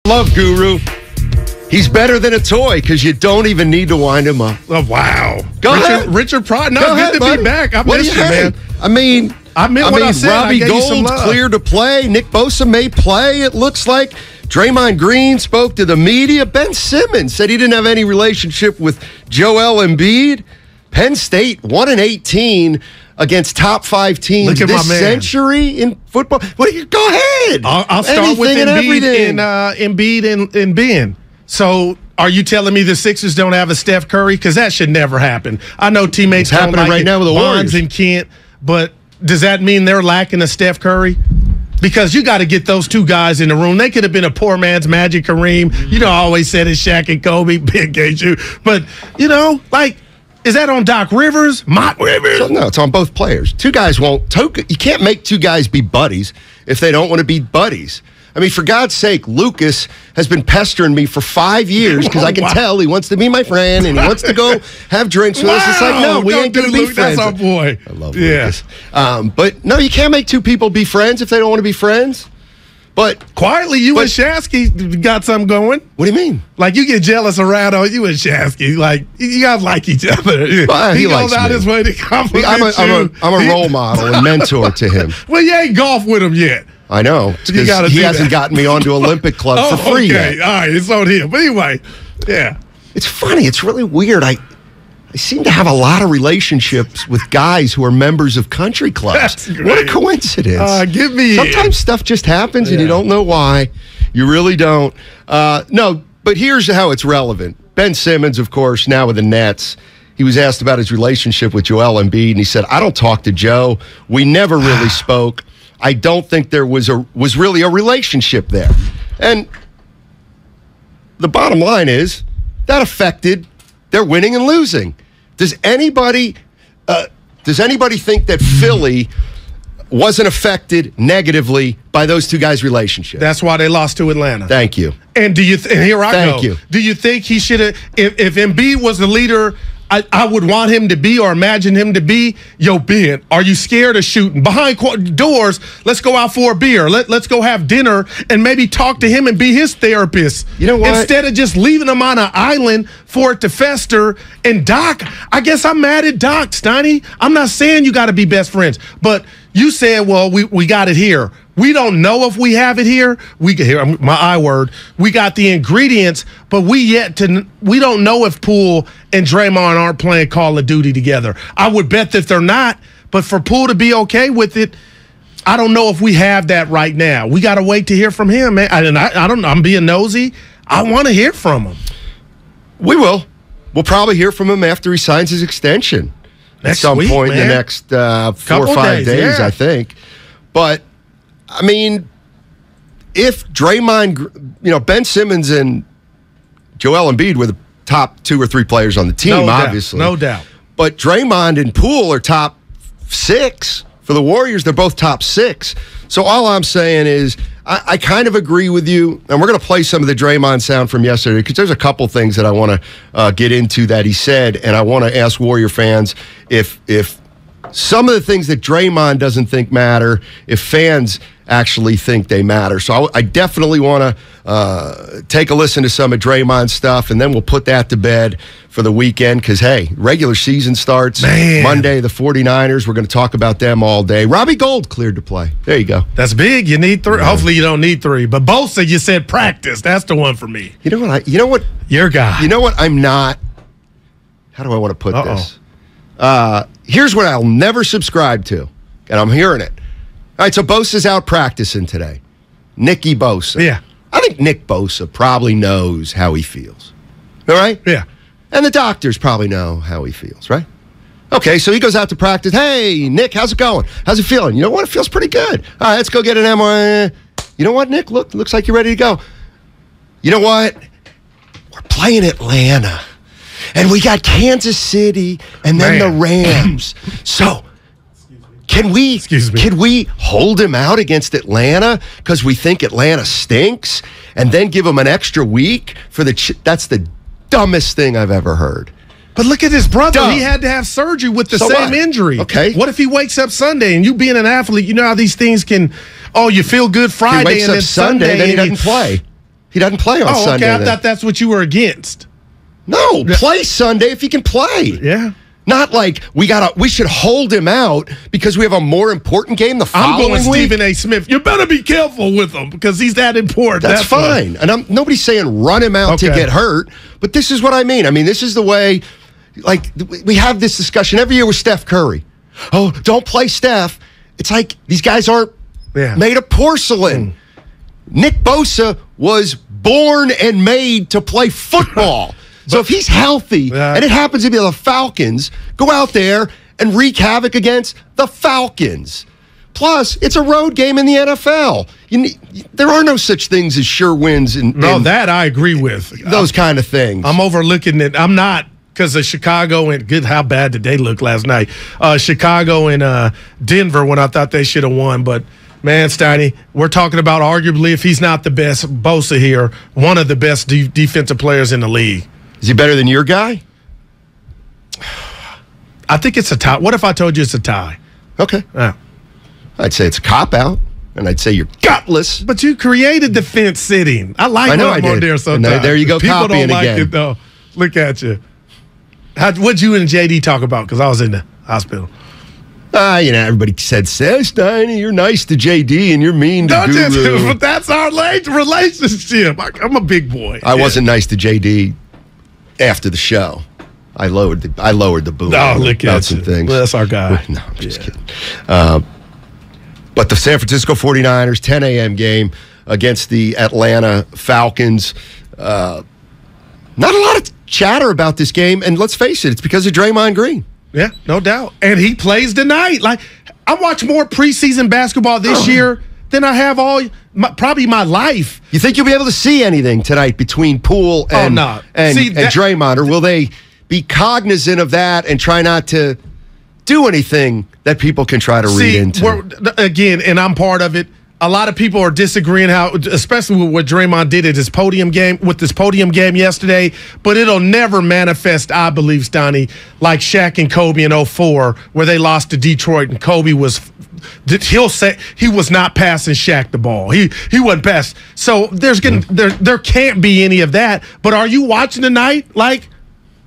Love Guru. He's better than a toy because you don't even need to wind him up. Oh, wow. Go ahead. Richard Pryor. No, Go good ahead, to buddy. be back. I What missed do you, you man. I mean, what I said. Robbie I gave you some Gold love. clear to play. Nick Bosa may play. It looks like Draymond Green spoke to the media. Ben Simmons said he didn't have any relationship with Joel Embiid. Penn State 1-18 against top 5 teams this century in football. Well, go ahead. I'll start with Embiid and Ben. So, are you telling me the Sixers don't have a Steph Curry? Because that should never happen. I know teammates it's happening right now with the Bonds Warriors and Kent, but does that mean they're lacking a Steph Curry? Because you got to get those two guys in the room. They could have been a poor man's Magic Kareem. You know, I always said it's Shaq and Kobe, big you. But, is that on Doc Rivers? Mock Rivers? No, it's on both players. Two guys won't. You can't make two guys be buddies if they don't want to be buddies. I mean, for God's sake, Lucas has been pestering me for 5 years because I can tell he wants to be my friend and he wants to go have drinks with us. It's like, no, we ain't going to be friends. That's our boy. I love Lucas. But no, you can't make two people be friends if they don't want to be friends. But quietly, you and Shasky got something going. What do you mean? Like, you get jealous around you and Shasky. Like, you guys like each other. Well, he goes out his way to compliment you. I'm a role model and mentor to him. Well, you ain't golf with him yet. I know. Because he hasn't gotten me onto Olympic Club for free yet. All right, it's on him. But anyway, yeah. It's funny. It's really weird. I seem to have a lot of relationships with guys who are members of country clubs. What a coincidence. Sometimes stuff just happens and you don't know why. You really don't. No, but here's how it's relevant. Ben Simmons, of course, now with the Nets. He was asked about his relationship with Joel Embiid, and he said, I don't talk to Joe. We never really spoke. I don't think there was really a relationship there. And the bottom line is that affected their winning and losing. Does anybody think that Philly wasn't affected negatively by those two guys' relationship? That's why they lost to Atlanta. Thank you. And do you? And here I go. Thank you. Do you think he should have? If Embiid was the leader, I would want him to be, or imagine him to be, Ben, are you scared of shooting? Behind doors, let's go out for a beer. Let's go have dinner and maybe talk to him and be his therapist. You know what? Instead of just leaving him on an island for it to fester. And Doc, I guess I'm mad at Doc, Steiny. I'm not saying you got to be best friends, but you said, well, we got it here. We don't know if we have it here. We got the ingredients, but we don't know if Poole and Draymond aren't playing Call of Duty together. I would bet that they're not, but for Poole to be okay with it, I don't know if we have that right now. We got to wait to hear from him, man. I don't know. I'm being nosy. I want to hear from him. We will. We'll probably hear from him after he signs his extension at some point in the next 4 or 5 days, I think. But I mean, if Draymond, Ben Simmons and Joel Embiid were the top 2 or 3 players on the team, obviously. No doubt. But Draymond and Poole are top 6. For the Warriors, they're both top 6. So all I'm saying is I kind of agree with you, and we're going to play some of the Draymond sound from yesterday because there's a couple things that I want to get into that he said, and I want to ask Warrior fans if some of the things that Draymond doesn't think matter, if fans actually think they matter. So I definitely want to take a listen to some of Draymond's stuff, and then we'll put that to bed for the weekend because, hey, regular season starts Monday, the 49ers. We're going to talk about them all day. Robbie Gold cleared to play. There you go. That's big. You need 3. Yeah. Hopefully you don't need 3. But Bosa, you said practice. That's the one for me. You know what? Your guy. You know what? I'm not. How do I want to put this? Here's what I'll never subscribe to, and I'm hearing it. All right, so Bosa's out practicing today. Nicky Bosa. Yeah. I think Nick Bosa probably knows how he feels. All right? Yeah. And the doctors probably know how he feels, right? Okay, so he goes out to practice. Hey, Nick, how's it going? How's it feeling? You know what? It feels pretty good. All right, let's go get an MRI. You know what, Nick? Looks like you're ready to go. You know what? We're playing Atlanta. And we got Kansas City and then the Rams. So can we hold him out against Atlanta because we think Atlanta stinks and then give him an extra week for that's the dumbest thing I've ever heard. But look at his brother. Dumb. He had to have surgery with the same injury. Okay. What if he wakes up Sunday and you being an athlete, you know how these things can, you feel good Friday and then Sunday, then he doesn't play. He doesn't play on Sunday. Okay. I thought that's what you were against. No, play Sunday if he can play. Yeah. Not like we should hold him out because we have a more important game the following week. I'm going Stephen A. Smith. You better be careful with him because he's that important. That's fine. And nobody's saying run him out to get hurt. But this is what I mean. I mean, this is the way, like, we have this discussion every year with Steph Curry. Oh, don't play Steph. It's like these guys aren't made of porcelain. Nick Bosa was born and made to play football. So if he's healthy, and it happens to be the Falcons, go out there and wreak havoc against the Falcons. Plus, it's a road game in the NFL. There are no such things as sure wins. That I agree with. Those kind of things. I'm overlooking it. I'm not, because of Chicago and how bad did they look last night? Chicago and Denver when I thought they should have won. But, man, Steiny, we're talking about arguably, if he's not the best, Bosa here, one of the best defensive players in the league. Is he better than your guy? I think it's a tie. What if I told you it's a tie? Okay. I'd say it's a cop-out, and I'd say you're gutless. But you created the fence sitting. I like when I'm on there sometimes. There you go, people copying don't like again. it, though. Look at you. What'd you and JD talk about? Because I was in the hospital. Everybody said, Steiny, you're nice to JD and you're mean to Guru. But that's our relationship. I'm a big boy. I wasn't nice to JD after the show. I lowered the boom. Oh, look at some things. Well, that's our guy. No, I'm just kidding. But the San Francisco 49ers, 10 a.m. game against the Atlanta Falcons. Not a lot of chatter about this game, and let's face it, it's because of Draymond Green. Yeah, no doubt. And he plays tonight. Like, I watch more preseason basketball this year than I have probably my life. You think you'll be able to see anything tonight between Poole and Draymond, or will they be cognizant of that and try not to do anything that people can try to read into? Again, and I'm part of it. A lot of people are disagreeing especially with what Draymond did at his podium game yesterday, but it'll never manifest, I believe, Steiny, like Shaq and Kobe in 2004, where they lost to Detroit and Kobe he'll say he was not passing Shaq the ball. He wasn't passing. So there can't be any of that. But are you watching tonight? Like,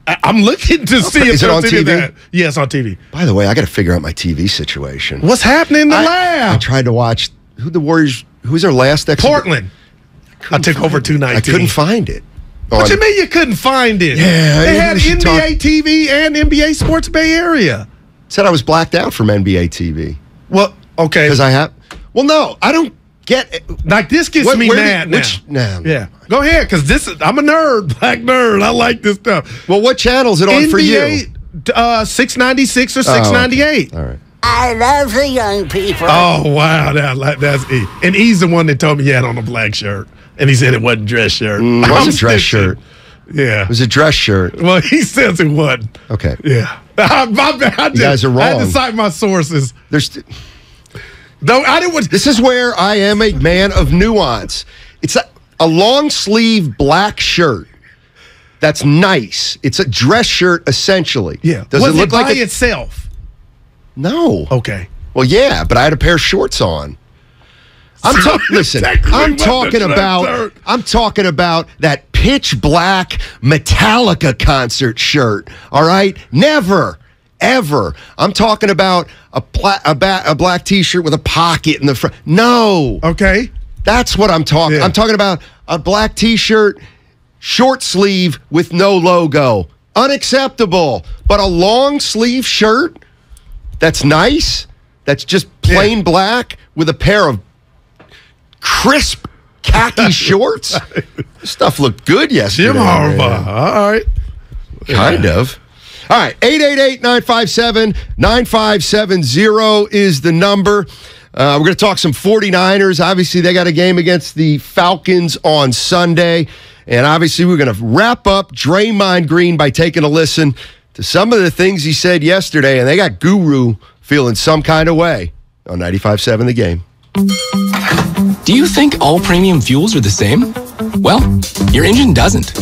I'm looking to see if is it on TV? That. Yeah, it's on TV. By the way, I got to figure out my TV situation. What's happening in the lab? I tried to watch the Warriors. Who's their last Portland. I took over 219. I couldn't find it. What you mean you couldn't find it? Yeah, they had NBA TV and NBA Sports Bay Area. Said I was blacked out from NBA TV. Well, okay. Because I have. Well, no, I don't get it. Like, this gets me mad now. Yeah. Go ahead, because I'm a nerd, black nerd. I like this stuff. Well, what channel is it on for you? 696 or 698. Okay. All right. I love the young people. Oh, wow. That's E. And E's the one that told me he had on a black shirt. And he said it wasn't a dress shirt. It was a dress shirt. Yeah. It was a dress shirt. Well, he says it wasn't. Okay. Yeah. My bad. You guys are wrong. I had to cite my sources. This is where I am a man of nuance. It's a long sleeve black shirt. That's nice. It's a dress shirt, essentially. Yeah. Does it look by like itself? No. Okay. Well, yeah, but I had a pair of shorts on. I'm talking about that pitch black Metallica concert shirt. All right, never, ever. I'm talking about a black T-shirt with a pocket in the front. No. Okay. That's what I'm talking. Yeah. I'm talking about a black T-shirt, short sleeve with no logo. Unacceptable. But a long sleeve shirt that's nice. That's just plain black with a pair of crisp khaki shorts. Stuff looked good yesterday. Jim Harbaugh. All right. Kind of. All right. 888-957-9570 is the number. We're going to talk some 49ers. Obviously, they got a game against the Falcons on Sunday. And obviously, we're going to wrap up Draymond Green by taking a listen to some of the things he said yesterday. And they got Guru feeling some kind of way on 95.7 The Game. Do you think all premium fuels are the same? Well, your engine doesn't.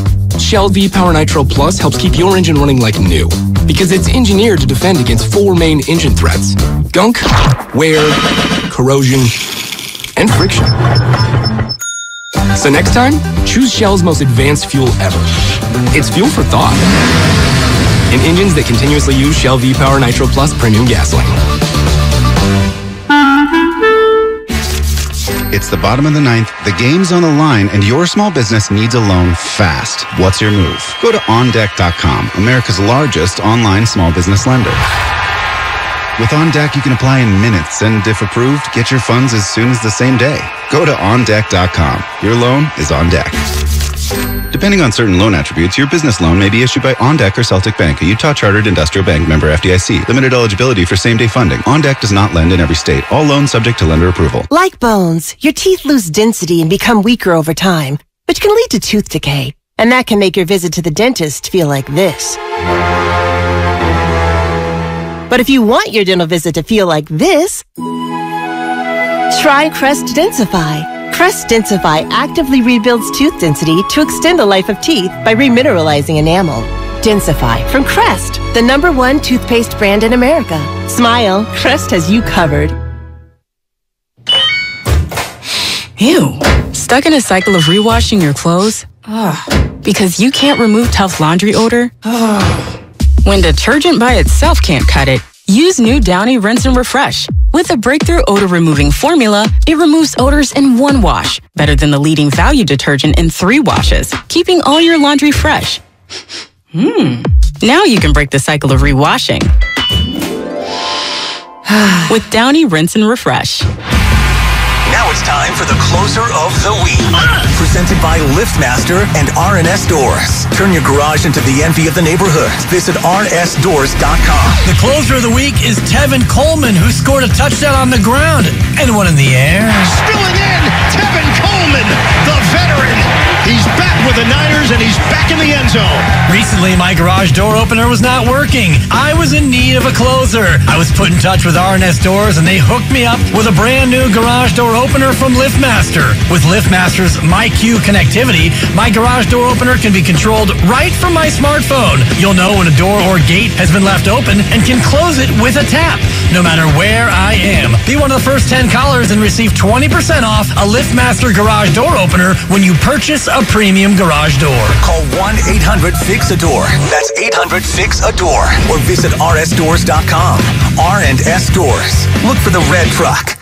Shell V-Power Nitro Plus helps keep your engine running like new because it's engineered to defend against 4 main engine threats: gunk, wear, corrosion, and friction. So next time, choose Shell's most advanced fuel ever. It's fuel for thought. In engines that continuously use Shell V-Power Nitro Plus premium gasoline. It's the bottom of the ninth, the game's on the line, and your small business needs a loan fast. What's your move? Go to OnDeck.com, America's largest online small business lender. With OnDeck, you can apply in minutes, and if approved, get your funds as soon as the same day. Go to OnDeck.com. Your loan is on deck. Depending on certain loan attributes, your business loan may be issued by OnDeck or Celtic Bank, a Utah Chartered Industrial Bank member FDIC. Limited eligibility for same-day funding. OnDeck does not lend in every state. All loans subject to lender approval. Like bones, your teeth lose density and become weaker over time, which can lead to tooth decay. And that can make your visit to the dentist feel like this. But if you want your dental visit to feel like this, try Crest Densify. Crest Densify actively rebuilds tooth density to extend the life of teeth by remineralizing enamel. Densify from Crest, the #1 toothpaste brand in America. Smile, Crest has you covered. Ew. Stuck in a cycle of rewashing your clothes? Ugh. Because you can't remove tough laundry odor? Ugh. When detergent by itself can't cut it, use new Downy Rinse and Refresh. With a breakthrough odor-removing formula, it removes odors in 1 wash, better than the leading value detergent in 3 washes, keeping all your laundry fresh. Now you can break the cycle of rewashing with Downy Rinse and Refresh. Now it's time for the closer of the week. Presented by LiftMaster and R&S Doors. Turn your garage into the envy of the neighborhood. Visit rnsdoors.com. The closer of the week is Tevin Coleman, who scored a touchdown on the ground and one in the air. Spilling in, Tevin Coleman, the veteran. He's back with the Niners, and he's back in the end zone. Recently, my garage door opener was not working. I was in need of a closer. I was put in touch with R&S Doors, and they hooked me up with a brand new garage door opener from LiftMaster. With LiftMaster's MyQ connectivity, my garage door opener can be controlled right from my smartphone. You'll know when a door or gate has been left open and can close it with a tap, no matter where I am. Be one of the first 10 callers and receive 20% off a LiftMaster garage door opener when you purchase a premium garage door. Call 1-800-FIX-A-DOOR. That's 800-FIX-A-DOOR. Or visit rsdoors.com. R&S Doors. Look for the red truck.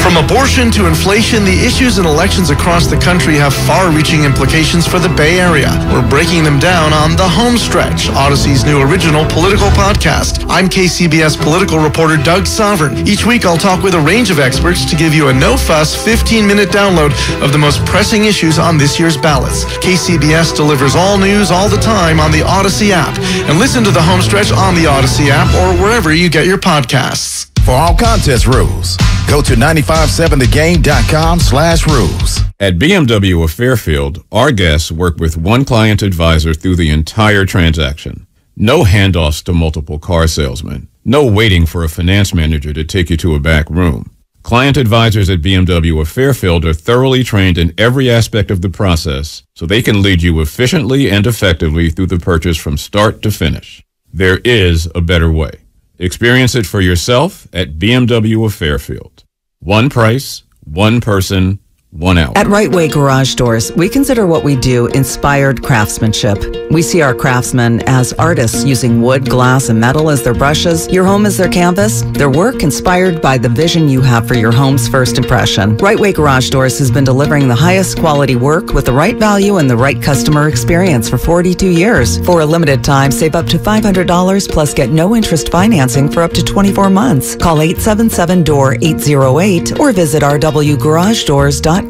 From abortion to inflation, the issues in elections across the country have far-reaching implications for the Bay Area. We're breaking them down on The Home Stretch, Odyssey's new original political podcast. I'm KCBS political reporter Doug Sovereign. Each week, I'll talk with a range of experts to give you a no-fuss 15-minute download of the most pressing issues on this year's ballots. KCBS delivers all news all the time on the Odyssey app. And listen to The Home Stretch on the Odyssey app or wherever you get your podcasts. For all contest rules, go to 957thegame.com/rules. At BMW of Fairfield, our guests work with one client advisor through the entire transaction. No handoffs to multiple car salesmen. No waiting for a finance manager to take you to a back room. Client advisors at BMW of Fairfield are thoroughly trained in every aspect of the process, so they can lead you efficiently and effectively through the purchase from start to finish. There is a better way. Experience it for yourself at BMW of Fairfield. One price, one person, 1 hour. At Right Way Garage Doors, we consider what we do inspired craftsmanship. We see our craftsmen as artists using wood, glass, and metal as their brushes. Your home is their canvas. Their work inspired by the vision you have for your home's first impression. Right Way Garage Doors has been delivering the highest quality work with the right value and the right customer experience for 42 years. For a limited time, save up to $500 plus get no interest financing for up to 24 months. Call 877-DOOR-808 or visit rwgaragedoors.com.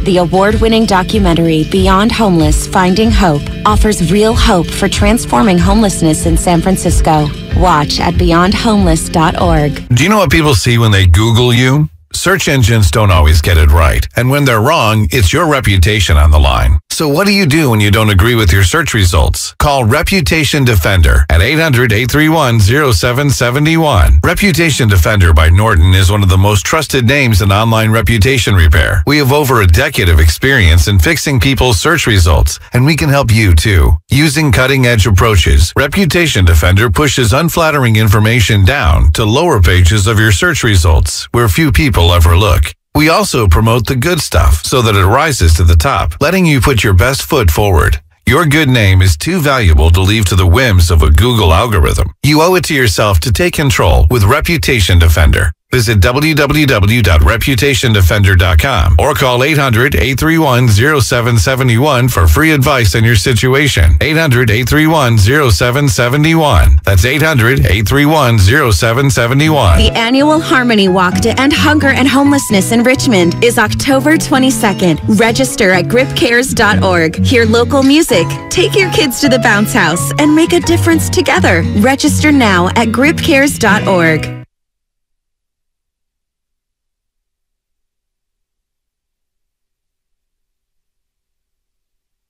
The award-winning documentary Beyond Homeless, Finding Hope offers real hope for transforming homelessness in San Francisco. Watch at beyondhomeless.org. Do you know what people see when they Google you? Search engines don't always get it right. And when they're wrong, it's your reputation on the line. So what do you do when you don't agree with your search results? Call Reputation Defender at 800-831-0771. Reputation Defender by Norton is one of the most trusted names in online reputation repair. We have over a decade of experience in fixing people's search results, and we can help you too. Using cutting-edge approaches, Reputation Defender pushes unflattering information down to lower pages of your search results where few people ever look. We also promote the good stuff so that it rises to the top, letting you put your best foot forward. Your good name is too valuable to leave to the whims of a Google algorithm. You owe it to yourself to take control with Reputation Defender. Visit www.reputationdefender.com or call 800-831-0771 for free advice on your situation. 800-831-0771. That's 800-831-0771. The annual Harmony Walk to End Hunger and Homelessness in Richmond is October 22nd. Register at gripcares.org. Hear local music, take your kids to the bounce house, and make a difference together. Register now at gripcares.org.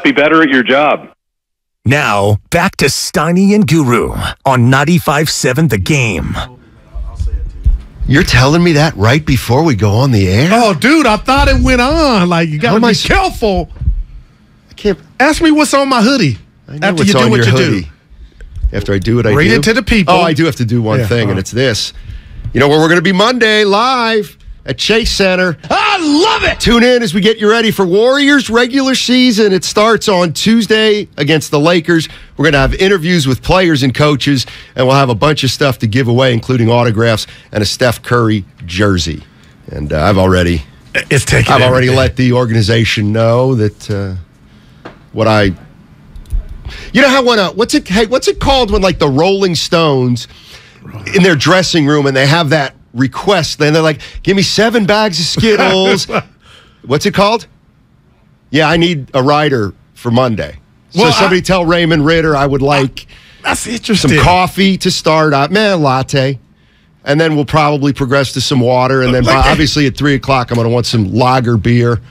Be better at your job. Now, back to Steiny and Guru on 95.7 The Game. You're telling me that right before we go on the air? Oh, dude, I thought it went on. Like, you got to be careful. I can't. Ask me what's on my hoodie after you do what you do. After I do what I do? Read it to the people. Oh, I do have to do one thing, and it's this. You know where we're going to be Monday, live at Chase Center. I love it! Tune in as we get you ready for Warriors regular season. It starts on Tuesday against the Lakers. We're going to have interviews with players and coaches, and we'll have a bunch of stuff to give away, including autographs and a Steph Curry jersey. And I've already let the organization know that you know how what's it called when like the Rolling Stones in their dressing room and they have that request, then they're like, give me 7 bags of Skittles. What's it called? Yeah, I need a rider for Monday. So somebody tell Raymond Ritter I would like that's interesting. Some coffee to start up, latte. And then we'll probably progress to some water. And then obviously at 3 o'clock, I'm going to want some lager beer.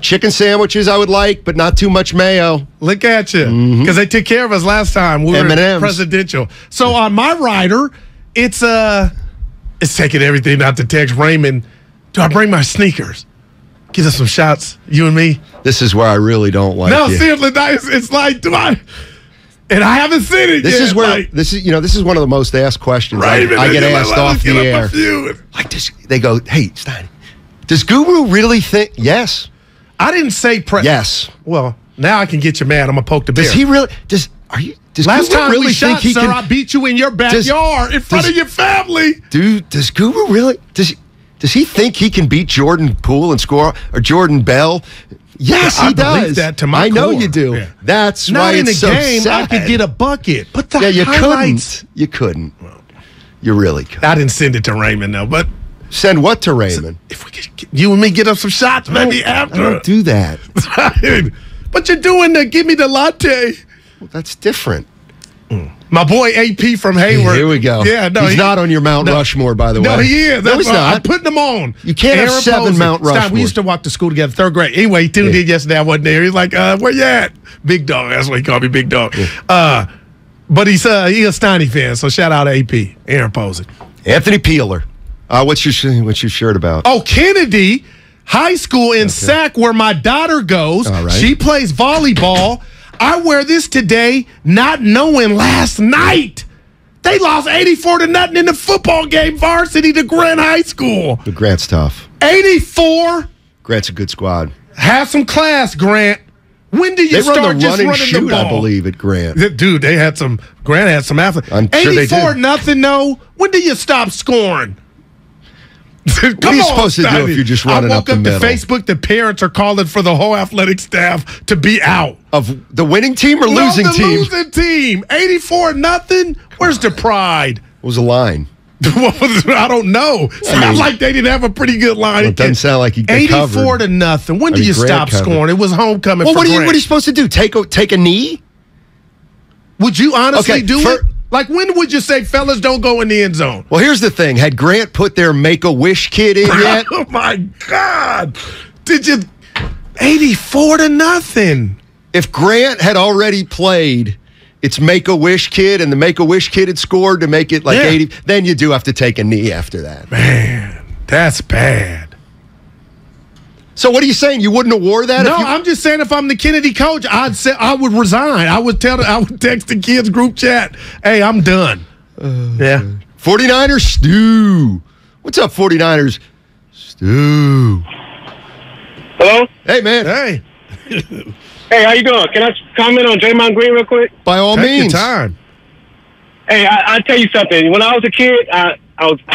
Chicken sandwiches I would like, but not too much mayo. Look at you. Because they took care of us last time. We were in presidential. So on my rider, it's taking everything out to text Raymond. Do I bring my sneakers? Get us some shots, you and me. This is where I really don't like you. Seriously, it's like, do I? And I haven't seen it this yet. Is where this is one of the most asked questions I get asked off the air. Like they go, hey, Steiny, does Guru really think? Yes. I didn't say yes. Well, now I can get you mad. I'm gonna poke the bear. Does he really? Does last Guru time really we shot, think sir, I beat you in your backyard in front of your family. Dude, does Guru really? Does he think he can beat Jordan Poole and score or Jordan Bell? Yes, he does. I believe that to my know core. You do. Yeah. That's not why in it's the so game. sad. I could get a bucket, but the you highlights. You couldn't. You really couldn't. I didn't send it to Raymond though, but send what to Raymond? If we could, you and me get up some shots, maybe after. I don't do that. But you're doing the give me the latte. Well, that's different. My boy AP from Hayward. Here we go. Yeah, no, he's not on your Mount Rushmore, by the way. No, he is. No, he's not. I'm putting him on. You can't have 7 Mount Rushmore. Stop. We used to walk to school together, 3rd grade. Anyway, he tuned in yesterday. I wasn't there. He's like, where you at? Big dog. That's why he called me Big Dog. Yeah. But he's a Steiny fan, so shout out to AP. Aaron Posey. Anthony Peeler. What's your shirt about? Oh, Kennedy High School in Sac, where my daughter goes. All right. She plays volleyball. I wear this today, not knowing last night they lost 84-0 in the football game, varsity to Grant High School. But Grant's tough. 84. Grant's a good squad. Have some class, Grant. When do you start just running shoot, the ball? I believe, at Grant. Dude, Grant had some athletes. I'm sure they did. 84-0, no. When do you stop scoring? What are you supposed to do if you're just running up the middle? I woke up to Facebook that parents are calling for the whole athletic staff to be out. Of the winning team or losing team? The losing team. 84-0. Where's the pride? What was the line? I don't know. Sounds like they didn't have a pretty good line. Well, it doesn't sound like you get covered. 84-0. When do you stop scoring? It was homecoming for Grant. What are you supposed to do? Take a knee? Would you honestly do it? Like, when would you say, fellas, don't go in the end zone? Well, here's the thing. Had Grant put their Make-A-Wish kid in yet? Oh, my God. Did you... 84-0. If Grant had already played its Make-A-Wish kid and the Make-A-Wish kid had scored to make it like 80, then you do have to take a knee after that. Man, that's bad. So what are you saying? You wouldn't have wore that? No, I'm just saying if I'm the Kennedy coach, I'd say I would resign. I would text the kids group chat, hey, I'm done. 49ers stew. What's up, 49ers? Stu. Hello? Hey, man. Hey. Hey, how you doing? Can I comment on Draymond Green real quick? By all means. Take your time. Hey, I'll tell you something. When I was a kid, I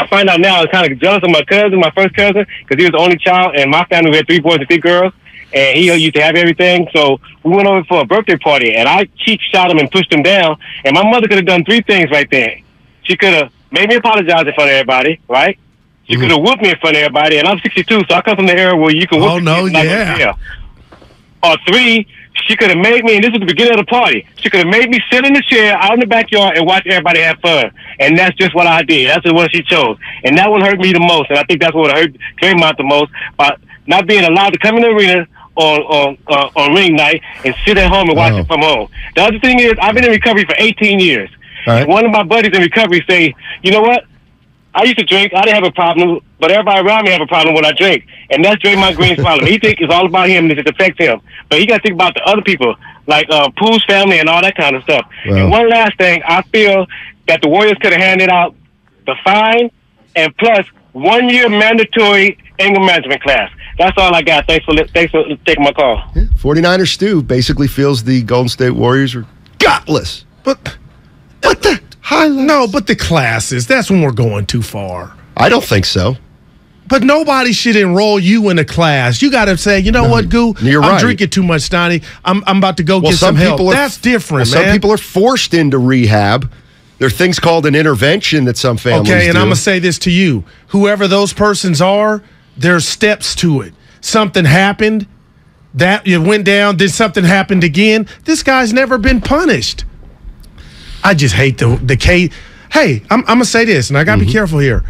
find out now I was kind of jealous of my cousin, my first cousin, because he was the only child, and my family, we had 3 boys and 3 girls, and he used to have everything. So we went over for a birthday party, and I cheek shot him and pushed him down, and my mother could have done 3 things right there. She could have made me apologize in front of everybody, right? She could have whooped me in front of everybody, and I'm 62, so I come from the era where you can whoop Or 3, she could have made me, and this was the beginning of the party, she could have made me sit in the chair out in the backyard and watch everybody have fun. And that's just what I did. That's the one she chose. And that one hurt me the most, and I think that's what hurt Draymond the most, by not being allowed to come in the arena on ring night and sit at home and watch it from home. The other thing is, I've been in recovery for 18 years. Right. And one of my buddies in recovery say, you know what? I used to drink. I didn't have a problem, but everybody around me have a problem when I drink. And that's Draymond Green's problem. He thinks it's all about him and it affects him. But he got to think about the other people, like Pooh's family and all that kind of stuff. Wow. And one last thing, I feel that the Warriors could have handed out the fine and plus 1 year mandatory anger management class. That's all I got. Thanks for taking my call. Yeah, 49er Stu basically feels the Golden State Warriors are gutless. But the highlights. No, but the classes, that's when we're going too far. I don't think so. But nobody should enroll you in a class. You got to say, you know what, Goo? I'm drinking too much, Steiny. I'm about to go get some help. That's different, man. Some people are forced into rehab. There are things called an intervention that some families do. Okay, and I'm going to say this to you. Whoever those persons are, there's steps to it. Something happened, that it went down, then something happened again. This guy's never been punished. I just hate the K. Hey, I'm going to say this, and I got to be careful here.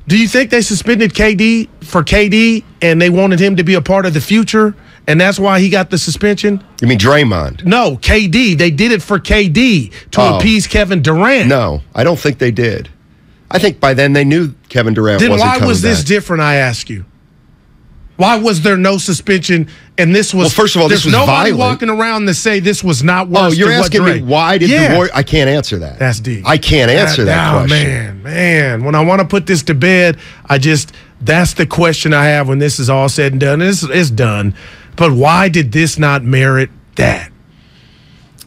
Do you think they suspended KD for KD and they wanted him to be a part of the future, and that's why he got the suspension? You mean Draymond? No, KD. They did it for KD to appease Kevin Durant. No, I don't think they did. I think by then they knew Kevin Durant wasn't coming back. Then why was this different, I ask you? Why was there no suspension? And this was, well, first of all, this was nobody violent. Walking around to say this was not worse. Oh, you're asking me why did the Warriors? I can't answer that. That's deep. I can't answer that question. Man. When I want to put this to bed, that's the question I have when this is all said and done. It's done. But why did this not merit that?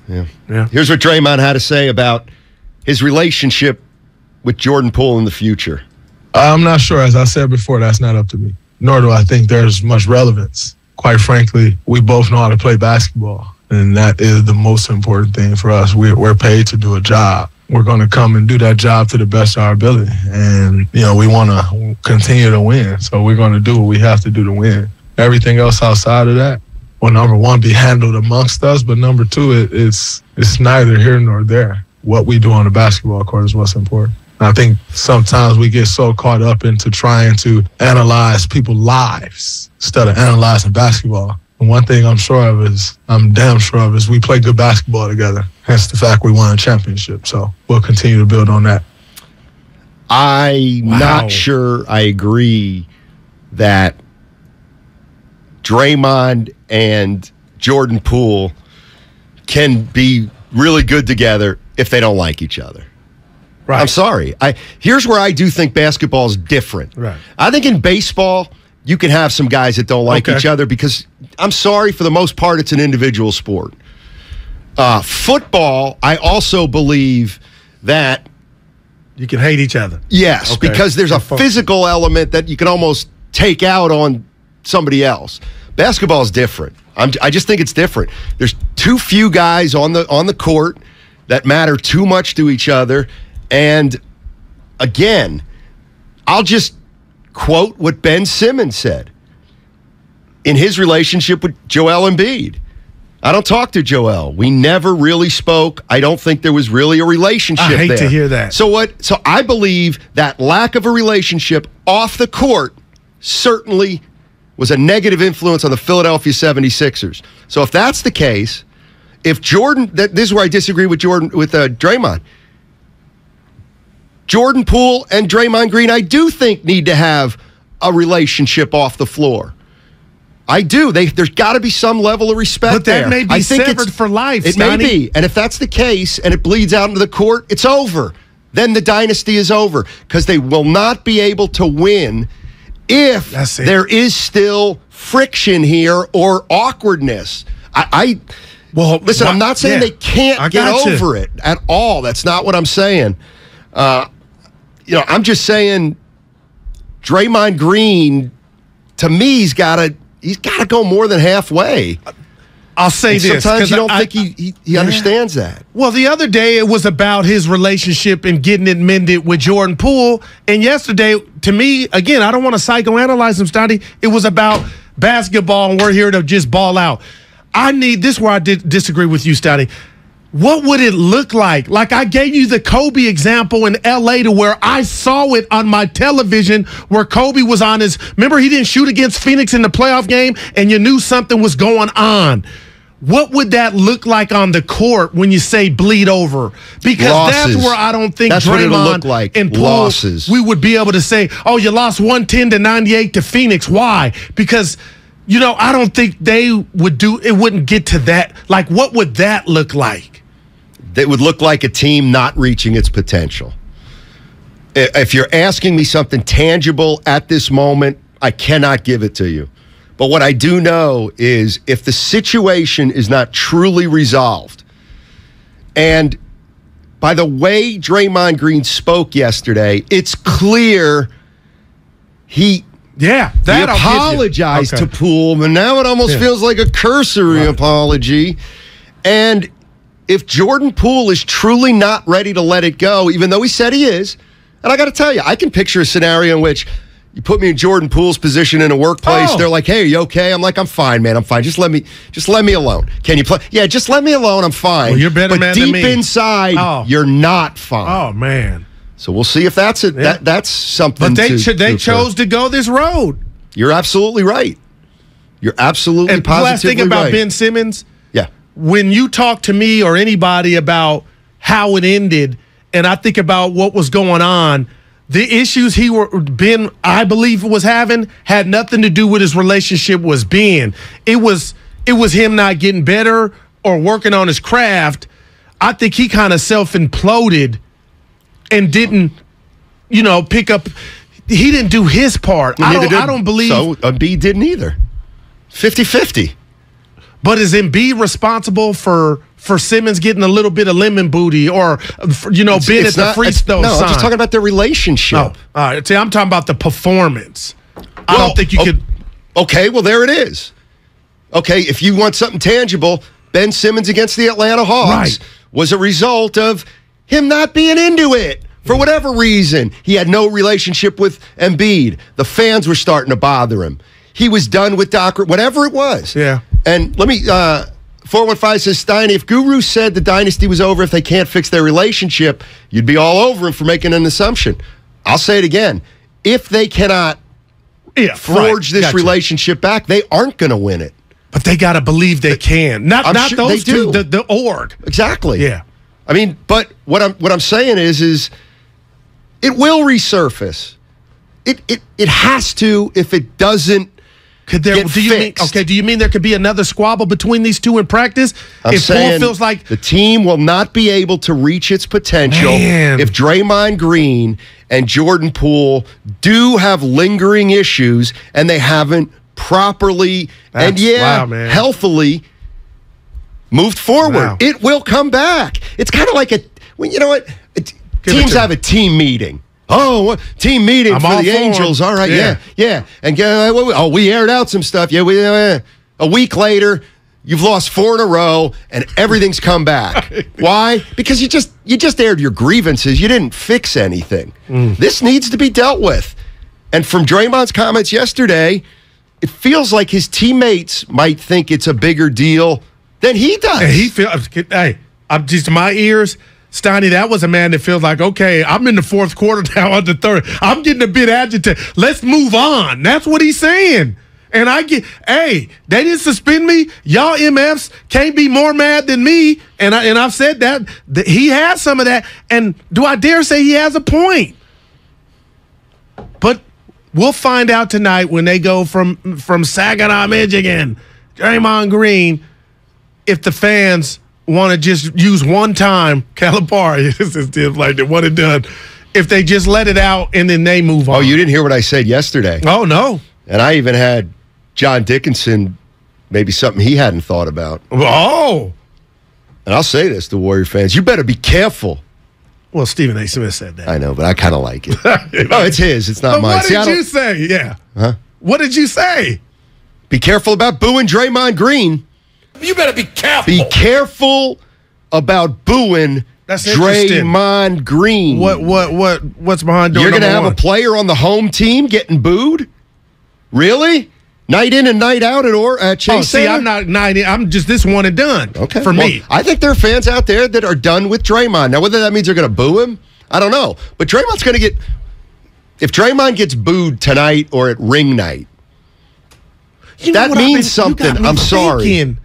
Yeah. Here's what Draymond had to say about his relationship with Jordan Poole in the future. I'm not sure. As I said before, that's not up to me. Nor do I think there's much relevance. Quite frankly, we both know how to play basketball, and that is the most important thing for us. We're paid to do a job. We're going to come and do that job to the best of our ability, and we want to continue to win. So we're going to do what we have to do to win. Everything else outside of that, well, number one, be handled amongst us, but number two, it's neither here nor there. What we do on the basketball court is what's important. I think sometimes we get so caught up into trying to analyze people's lives instead of analyzing basketball. And one thing I'm damn sure of is we play good basketball together. Hence the fact we won a championship. So we'll continue to build on that. I'm not sure I agree that Draymond and Jordan Poole can be really good together if they don't like each other. Right. I'm sorry. Here's where I do think basketball is different. Right. I think in baseball, you can have some guys that don't like each other because, I'm sorry, for the most part, it's an individual sport. Football, I also believe that you can hate each other. Yes, because there's a physical element that you can almost take out on somebody else. Basketball is different. I just think it's different. There's too few guys on the court that matter too much to each other. And again, I'll just quote what Ben Simmons said in his relationship with Joel Embiid. I don't talk to Joel. We never really spoke. I don't think there was really a relationship there. I hate to hear that. So I believe that lack of a relationship off the court certainly was a negative influence on the Philadelphia 76ers. So if that's the case, if Jordan, this is where I disagree with Draymond. Jordan Poole and Draymond Green, I do think need to have a relationship off the floor. I do. There's got to be some level of respect there. But that may be severed for life, It may be. And if that's the case and it bleeds out into the court, it's over. Then the dynasty is over because they will not be able to win if there is still friction here or awkwardness. Well, listen, I'm not saying they can't get over it at all. That's not what I'm saying. I'm just saying Draymond Green, to me, he's got to go more than halfway. I'll say this. Sometimes you don't think he understands that. Well, the other day it was about his relationship and getting it mended with Jordan Poole. And yesterday, to me, again, I don't want to psychoanalyze him, Steiny. It was about basketball, and we're here to just ball out. This is where I disagree with you, Steiny. What would it look like? Like I gave you the Kobe example in L.A. to where I saw it on my television where Kobe was on his – remember he didn't shoot against Phoenix in the playoff game and you knew something was going on. What would that look like on the court when you say bleed over? Because that's where I don't think Draymond and Poole, we would be able to say, oh, you lost 110-98 to Phoenix. Why? Because – I don't think they would it wouldn't get to that. Like, what would that look like? It would look like a team not reaching its potential. If you're asking me something tangible at this moment, I cannot give it to you. But what I do know is if the situation is not truly resolved, and by the way Draymond Green spoke yesterday, it's clear he apologized to Poole, and now it almost feels like a cursory apology. And if Jordan Poole is truly not ready to let it go, even though he said he is, and I got to tell you, I can picture a scenario in which you put me in Jordan Poole's position in a workplace. They're like, "Hey, are you okay?" I'm like, "I'm fine, man. I'm fine. Just let me alone. Can you play? Yeah, just let me alone. I'm fine." Well, you're better man than me. But deep inside, you're not fine. Oh man. So we'll see if that's it. Yeah. That's something. But they chose to go this road. You're absolutely right. You're absolutely positively right. And the last thing about Ben Simmons, yeah. When you talk to me or anybody about how it ended, and I think about what was going on, the issues Ben, I believe, was having had nothing to do with his relationship with Ben. It was him not getting better or working on his craft. I think he kind of self-imploded and didn't, pick up. He didn't do his part. I don't believe. So Embiid didn't either. 50-50. But is Embiid responsible for Simmons getting a little bit of lemon booty or, being at the free throw sign? No, I'm just talking about their relationship. Oh, all right. See, I'm talking about the performance. I don't think you could. Okay, well, there it is. Okay, if you want something tangible, Ben Simmons against the Atlanta Hawks was a result of him not being into it. For whatever reason, he had no relationship with Embiid. The fans were starting to bother him. He was done with Doc, whatever it was. Yeah. And let me, 415 says, Steiny, if Guru said the dynasty was over if they can't fix their relationship, you'd be all over him for making an assumption. I'll say it again. If they cannot forge this relationship back, they aren't going to win it. But they got to believe they can. Not sure those two, the org. Exactly. Yeah. I mean, but what I'm saying is it will resurface. It has to if it doesn't get fixed. Do you mean there could be another squabble between these two in practice? I'm saying Poole feels like the team will not be able to reach its potential if Draymond Green and Jordan Poole do have lingering issues and they haven't properly healthily moved forward. Wow. It will come back. It's kind of like teams have a team meeting. Oh, team meeting for the Angels. All right, yeah. And we aired out some stuff. Yeah, a week later, you've lost 4 in a row, and everything's come back. Why? Because you just aired your grievances. You didn't fix anything. This needs to be dealt with. And from Draymond's comments yesterday, it feels like his teammates might think it's a bigger deal than he does. And he feels. Hey, I'm just my ears. Steiny, that was a man that feels like, okay, I'm in the fourth quarter now, on the third. I'm getting a bit agitated. Let's move on. That's what he's saying. And they didn't suspend me. Y'all MFs can't be more mad than me. And I've said that he has some of that. And do I dare say he has a point? But we'll find out tonight when they go from Saginaw, Michigan, Draymond Green, if the fans want to just use one time Calipari, this is like the one and done. if they just let it out and then they move on. Oh, you didn't hear what I said yesterday. Oh, no. And I even had John Dickinson, maybe something he hadn't thought about. Oh. And I'll say this to Warrior fans. You better be careful. Well, Stephen A. Smith said that. I know, but I kind of like it. No, it's his. It's not mine. What did you say? Yeah. Huh? What did you say? Be careful about booing Draymond Green. You better be careful. Be careful about booing Draymond Green. What's behind door You're going to number have one? a player on the home team getting booed? Really? Night in and night out at Chase Center? I'm not 90. I'm just this one and done. Okay. For me. I think there are fans out there that are done with Draymond. Now, whether that means they're going to boo him, I don't know. But Draymond's going to get... If Draymond gets booed tonight or at ring night, that means something. I'm sorry.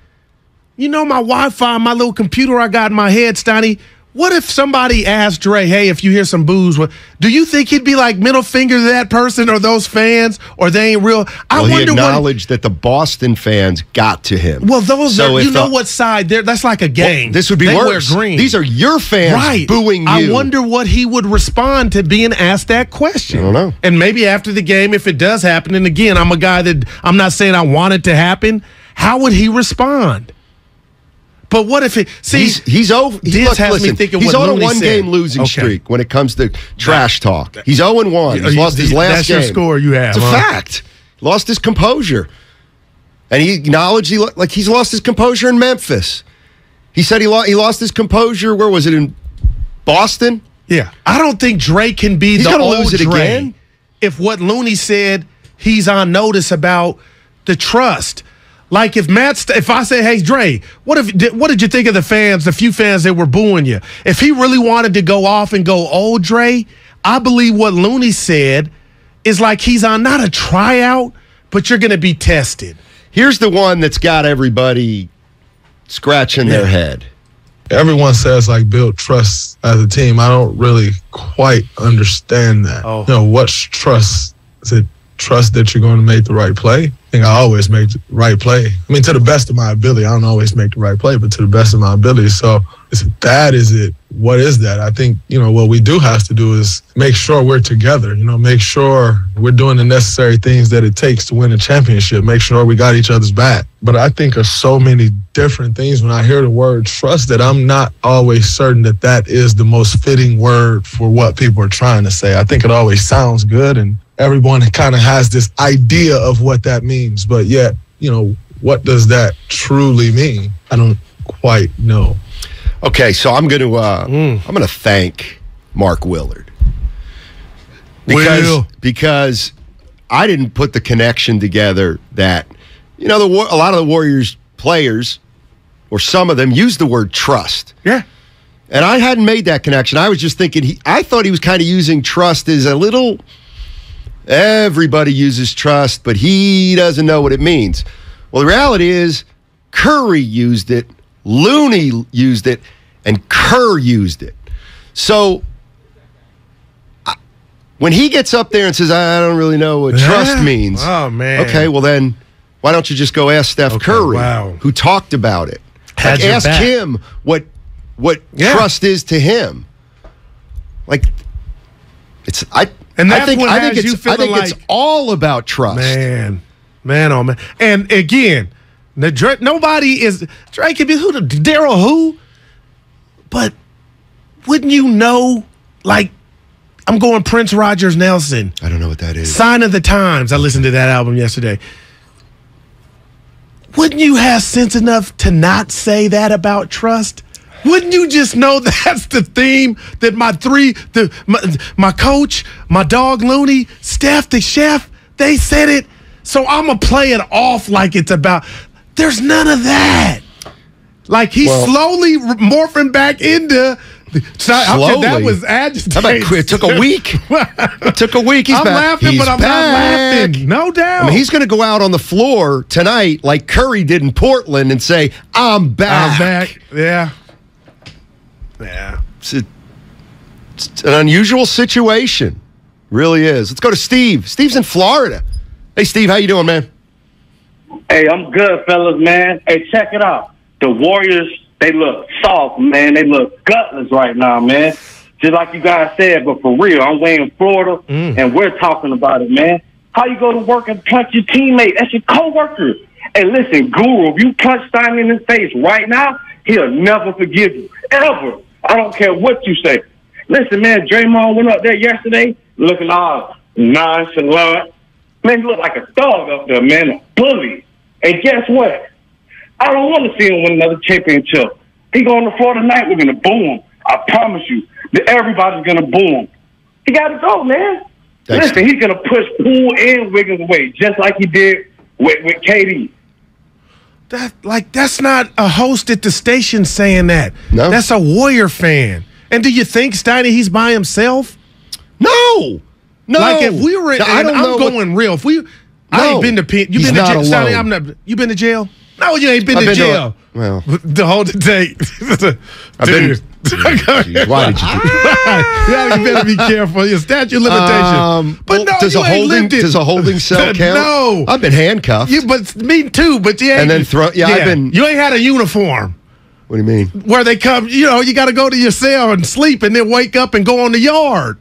You know my Wi-Fi, my little computer I got in my head, Steiny? What if somebody asked Dre, hey, if you hear some boos, do you think he'd be like middle finger to that person or those fans, or they ain't real? He acknowledged that the Boston fans got to him. Well, you know what side? That's like a game. Well, this would be worse. Wear green. These are your fans booing you. I wonder what he would respond to being asked that question. I don't know. And maybe after the game, if it does happen, and again, I'm a guy that I'm not saying I want it to happen, how would he respond? But what if it? See, he's over. This has me thinking. He's what on a one-game losing streak when it comes to trash talk. He's 0-1. He's lost his last game. That's your score you have. It's a fact. Lost his composure, and he acknowledged he's lost his composure in Memphis. He said he lost his composure. Where was it, in Boston? Yeah, I don't think Drake can be He's the gonna old lose it Dre again. If what Looney said, he's on notice about the trust. Like if I say, hey, Dre, what did you think of the fans, the few fans that were booing you? If he really wanted to go off and go, oh, Dre, I believe what Looney said is like he's on not a tryout, but you're going to be tested. Here's the one that's got everybody scratching their head. Everyone says build trust as a team. I don't really quite understand that. Oh. You know, what's trust? Is it trust that you're going to make the right play? I think I always make the right play. I mean, to the best of my ability. I don't always make the right play, but to the best of my ability. So is it that? Is it, what is that? I think, what we do have to do is make sure we're together, make sure we're doing the necessary things that it takes to win a championship, make sure we got each other's back. But I think of so many different things when I hear the word trust that I'm not always certain that that is the most fitting word for what people are trying to say. I think it always sounds good, and everyone kind of has this idea of what that means, but yet, what does that truly mean? I don't quite know. Okay, so I'm going to thank Mark Willard because I didn't put the connection together that a lot of the Warriors players, or some of them, use the word trust. Yeah. And I hadn't made that connection. I was just thinking I thought he was kind of using trust as a little. Everybody uses trust, but he doesn't know what it means. Well, the reality is Curry used it, Looney used it, and Kerr used it. So when he gets up there and says, I don't really know what trust means. Oh, man. Okay, well then, why don't you just go ask Steph Curry, who talked about it? Ask him what trust is to him. I think it's all about trust. Man, oh man. And again, nobody is Drake could be Daryl who? But wouldn't you know? I'm going Prince Rogers Nelson. I don't know what that is. Sign of the Times. I listened to that album yesterday. Wouldn't you have sense enough to not say that about trust? Wouldn't you just know that's the theme that my coach, my dog Looney, Steph the chef, they said it. So I'm going to play it off like it's about, there's none of that. He's slowly morphing back into, slowly. That was agitating. It took a week. It took a week. I'm laughing, but I'm not laughing. No doubt. I mean, he's going to go out on the floor tonight like Curry did in Portland and say, I'm back. I'm back. Yeah. Yeah. It's an unusual situation. Really is. Let's go to Steve. Steve's in Florida. Hey, Steve, how you doing, man? Hey, I'm good, fellas, man. Hey, check it out. The Warriors, they look soft, man. They look gutless right now, man. just like you guys said, but for real, I'm way in Florida, and we're talking about it, man. How you go to work and punch your teammate? That's your coworker. And listen, Guru, if you punch Steiny in his face right now, he'll never forgive you, ever. I don't care what you say. Listen, man, Draymond went up there yesterday looking all nonchalant. Man, he looked like a dog up there, man, a bully. And guess what? I don't want to see him win another championship. He go on the floor tonight, we're going to boo him. I promise you that everybody's going to boo him. He got to go, man. Thanks. Listen, he's going to push Poole and Wiggins away, just like he did with KD. That's not a host at the station saying that. No. That's a Warrior fan. And do you think, Steiny, he's by himself? No. Like if we were, I'm going real. If we, I ain't been to you been to jail, Steiny. You been to jail? No, you ain't been to jail. Well, the whole date. I've been. Geez, why did you do that? You better be careful. Your statute of limitation. But no, does a holding cell count? No, I've been handcuffed. But me too. But you ain't. And then I've been. You ain't had a uniform. What do you mean? Where they come, you got to go to your cell and sleep, and then wake up and go on the yard.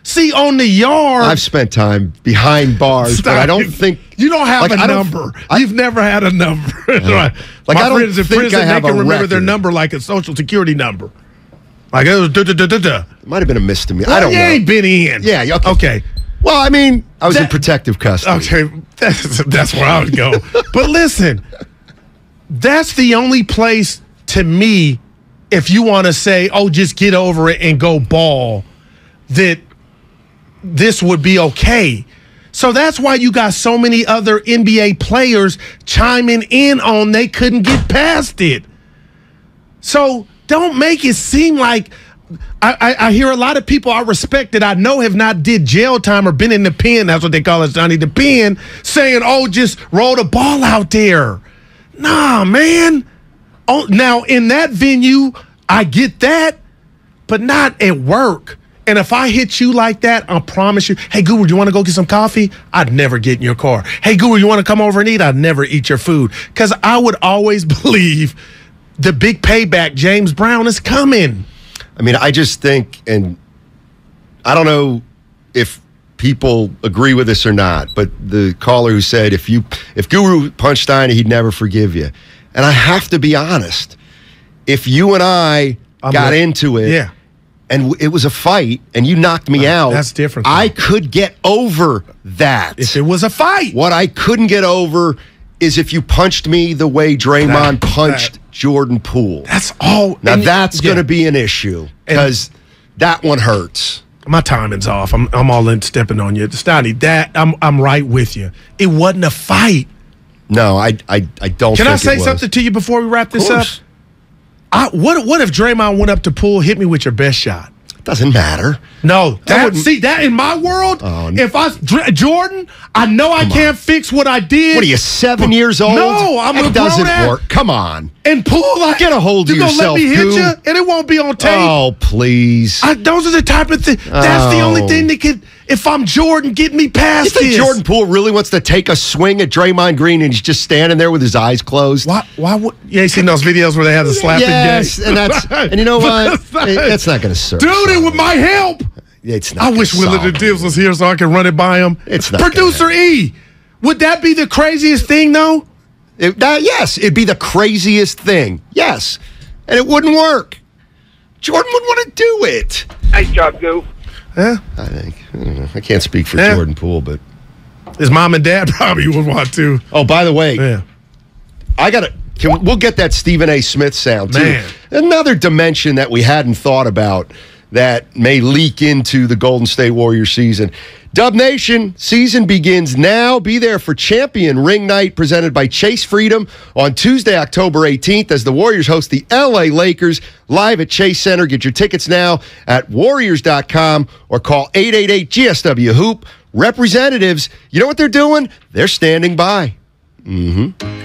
See, on the yard, I've spent time behind bars, but I don't think you don't have a number. You've never had a number. Right. Like My I don't friends in think prison, I have they can remember record. their number like a social security number. Like it was It might have been a misdemeanor. Well, I don't know. You ain't been in. Yeah. Okay. Well, I mean, I was in protective custody. Okay, that's where I would go. But listen, that's the only place to me, if you want to say, oh, just get over it and go ball, that this would be okay. So that's why you got so many other NBA players chiming in on they couldn't get past it. So don't make it seem like I hear a lot of people I respect that I know have not did jail time or been in the pen. That's what they call it, Johnny, the pen, saying, oh, just roll the ball out there. Nah, man. Oh, now, in that venue, I get that, but not at work. And if I hit you like that, I promise you, hey, Guru, you want to go get some coffee? I'd never get in your car. Hey, Guru, you want to come over and eat? I'd never eat your food. Because I would always believe the big payback, James Brown, is coming. I mean, I just think, and I don't know if people agree with this or not, but the caller who said if Guru punched Steiny, he'd never forgive you. And I have to be honest. If you and I got into it, and it was a fight, and you knocked me out, that's different. I could get over that. If it was a fight. What I couldn't get over is if you punched me the way Draymond punched Jordan Poole. That's all. Now, that's going to be an issue, because that one hurts. My timing's off. I'm all in stepping on you. Steiny, that I'm right with you. It wasn't a fight. No, I don't. Can I say something to you before we wrap this up? What if Draymond went up to Poole, hit me with your best shot? Doesn't matter. No, that in my world, if Jordan, I know I can't fix what I did. What are you, 7 years old? No, I'm a grown doesn't ass. work. Come on. And Poole, like, get a hold of yourself. You gonna let me hit you, and it won't be on tape. Oh, please. Those are the type of thing. That's the only thing that could. If I'm Jordan, get me past this. You think this. Jordan Poole really wants to take a swing at Draymond Green and he's just standing there with his eyes closed? Why would you seen those videos where they have the slapping yes, game? and you know what? That's not going to serve. Dude, it with my help. It's not. I wish Willie the Dibs was here so I could run it by him. It's not. Producer E, would that be the craziest thing though? Yes, it'd be the craziest thing. Yes, and it wouldn't work. Jordan would want to do it. Nice job, Goof. Yeah, I think. I don't know. I can't speak for Jordan Poole, but his mom and dad probably would want to. Oh, by the way, we'll get that Stephen A. Smith sound too. Man. Another dimension that we hadn't thought about that may leak into the Golden State Warriors season. Dub Nation, season begins now. Be there for Champion Ring Night presented by Chase Freedom on Tuesday, October 18th as the Warriors host the LA Lakers live at Chase Center. Get your tickets now at warriors.com or call 888-GSW-HOOP. Representatives, you know what they're doing? They're standing by.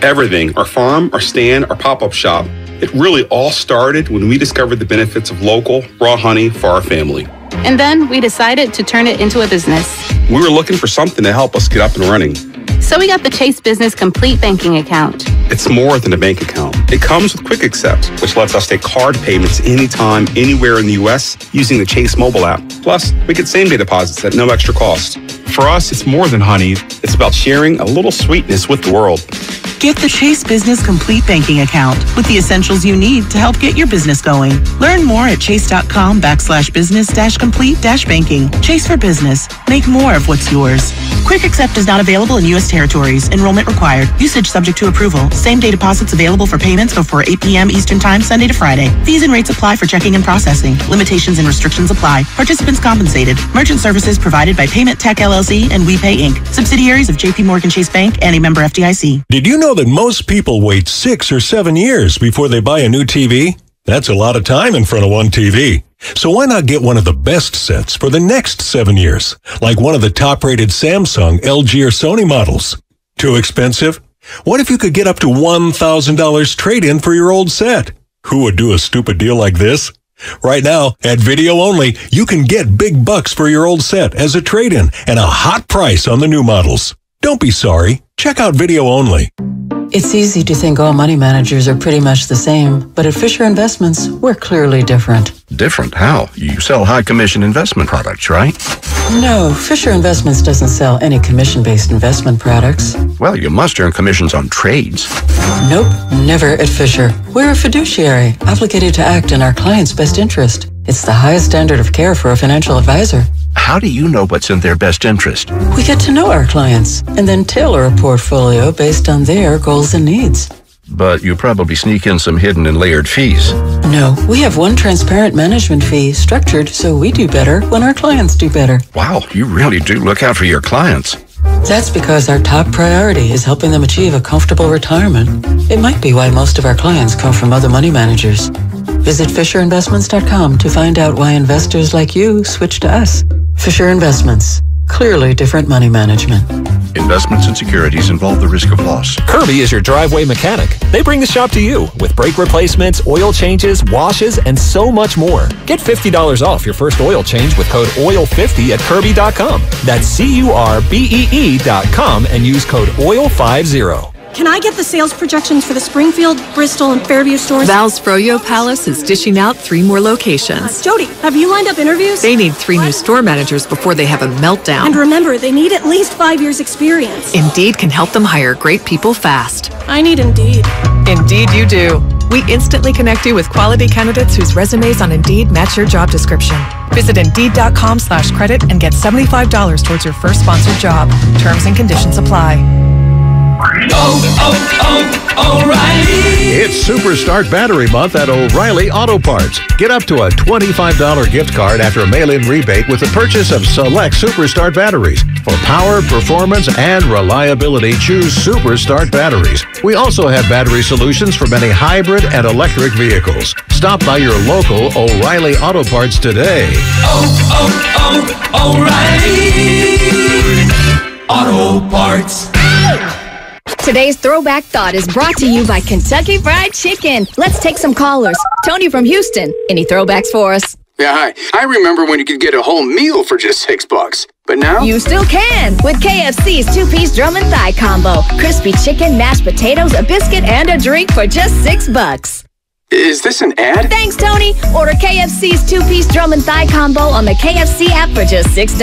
Everything, our farm, our stand, our pop-up shop, it really all started when we discovered the benefits of local, raw honey for our family. And then we decided to turn it into a business. We were looking for something to help us get up and running. So we got the Chase Business Complete Banking Account. It's more than a bank account. It comes with Quick Accept, which lets us take card payments anytime, anywhere in the U.S. using the Chase mobile app. Plus, we get same-day deposits at no extra cost. For us, it's more than honey. It's about sharing a little sweetness with the world. Get the Chase Business Complete Banking Account with the essentials you need to help get your business going. Learn more at chase.com/business-complete-banking. Chase for business. Make more of what's yours. Quick Accept is not available in U.S. territories. Enrollment required. Usage subject to approval. Same-day deposits available for payments before 8 p.m. Eastern Time, Sunday to Friday. Fees and rates apply for checking and processing. Limitations and restrictions apply. Participants compensated. Merchant services provided by Payment Tech LLC and WePay Inc. Subsidiaries of J.P. Morgan Chase Bank and a member FDIC. Did you know that most people wait 6 or 7 years before they buy a new TV? That's a lot of time in front of one TV. So why not get one of the best sets for the next 7 years? Like one of the top-rated Samsung, LG, or Sony models. Too expensive? What if you could get up to $1,000 trade-in for your old set? Who would do a stupid deal like this? Right now, at Video Only, you can get big bucks for your old set as a trade-in and a hot price on the new models. Don't be sorry. Check out Video Only. It's easy to think all money managers are pretty much the same, but at Fisher Investments, we're clearly different. Different? How? You sell high commission investment products, right? No, Fisher Investments doesn't sell any commission-based investment products. Well, you must earn commissions on trades. Nope, never at Fisher. We're a fiduciary, obligated to act in our client's best interest. It's the highest standard of care for a financial advisor. How do you know what's in their best interest? We get to know our clients and then tailor a portfolio based on their goals and needs. But you probably sneak in some hidden and layered fees. No, we have one transparent management fee structured so we do better when our clients do better. Wow, you really do look out for your clients. That's because our top priority is helping them achieve a comfortable retirement. It might be why most of our clients come from other money managers. Visit FisherInvestments.com to find out why investors like you switch to us. Fisher Investments. Clearly different money management. Investments and securities involve the risk of loss. Kirby is your driveway mechanic. They bring the shop to you with brake replacements, oil changes, washes, and so much more. Get $50 off your first oil change with code OIL50 at Kirby.com. That's CURBEE.com and use code OIL50. Can I get the sales projections for the Springfield, Bristol, and Fairview stores? Val's Froyo Palace is dishing out 3 more locations. Jody, have you lined up interviews? They need 3 new store managers before they have a meltdown. And remember, they need at least 5 years experience. Indeed can help them hire great people fast. I need Indeed. Indeed you do. We instantly connect you with quality candidates whose resumes on Indeed match your job description. Visit Indeed.com/credit and get $75 towards your first sponsored job. Terms and conditions apply. O'Reilly. It's Superstart Battery Month at O'Reilly Auto Parts. Get up to a $25 gift card after a mail-in rebate with the purchase of select Superstart batteries. For power, performance, and reliability, choose Superstart batteries. We also have battery solutions for many hybrid and electric vehicles. Stop by your local O'Reilly Auto Parts today. O'Reilly Auto Parts. Today's Throwback Thought is brought to you by Kentucky Fried Chicken. Let's take some callers. Tony from Houston. Any throwbacks for us? Yeah, hi. I remember when you could get a whole meal for just $6. But now? You still can with KFC's 2-piece drum and thigh combo. Crispy chicken, mashed potatoes, a biscuit, and a drink for just $6. Is this an ad? Thanks, Tony. Order KFC's 2-piece drum and thigh combo on the KFC app for just $6.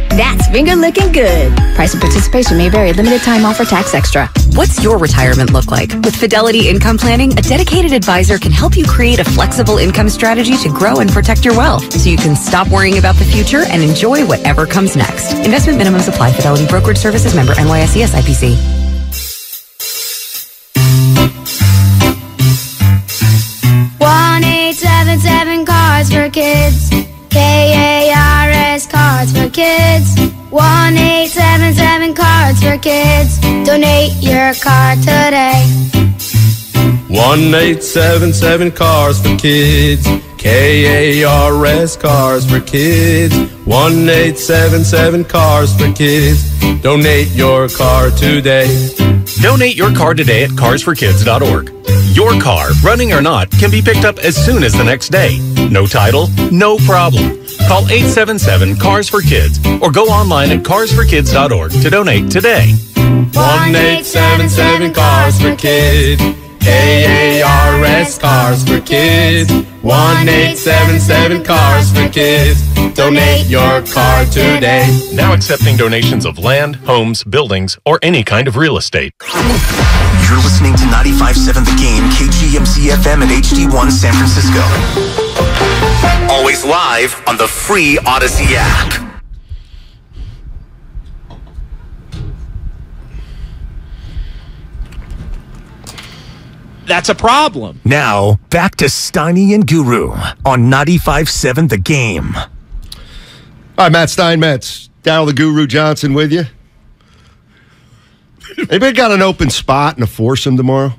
That's finger licking good. Price and participation may vary. Limited time offer. Tax extra. What's your retirement look like? With Fidelity Income Planning, a dedicated advisor can help you create a flexible income strategy to grow and protect your wealth so you can stop worrying about the future and enjoy whatever comes next. Investment minimums apply. Fidelity Brokerage Services member NYSE SIPC. 1-877 Cards for Kids. KARS Cards for Kids. 1-877 Cards for Kids. Donate your card today. 1-877 Cars for Kids. KARS Cars for Kids. 1-877 Cars for Kids. Donate your car today. Donate your car today at carsforkids.org. Your car, running or not, can be picked up as soon as the next day. No title? No problem. Call 877-CARS-FOR-KIDS or go online at carsforkids.org to donate today. 1877 Cars for Kids. KARS Cars for Kids. 1877 Cars for Kids. Donate your car today. Now accepting donations of land, homes, buildings, or any kind of real estate. You're listening to 95.7 The Game, KGMC FM at HD1 San Francisco. Always live on the free Odyssey app. That's a problem. Now, back to Steiny and Guru on 95.7 The Game. All right, Matt Steinmetz, Darryl the Guru Johnson with you. Anybody got an open spot in a foursome tomorrow?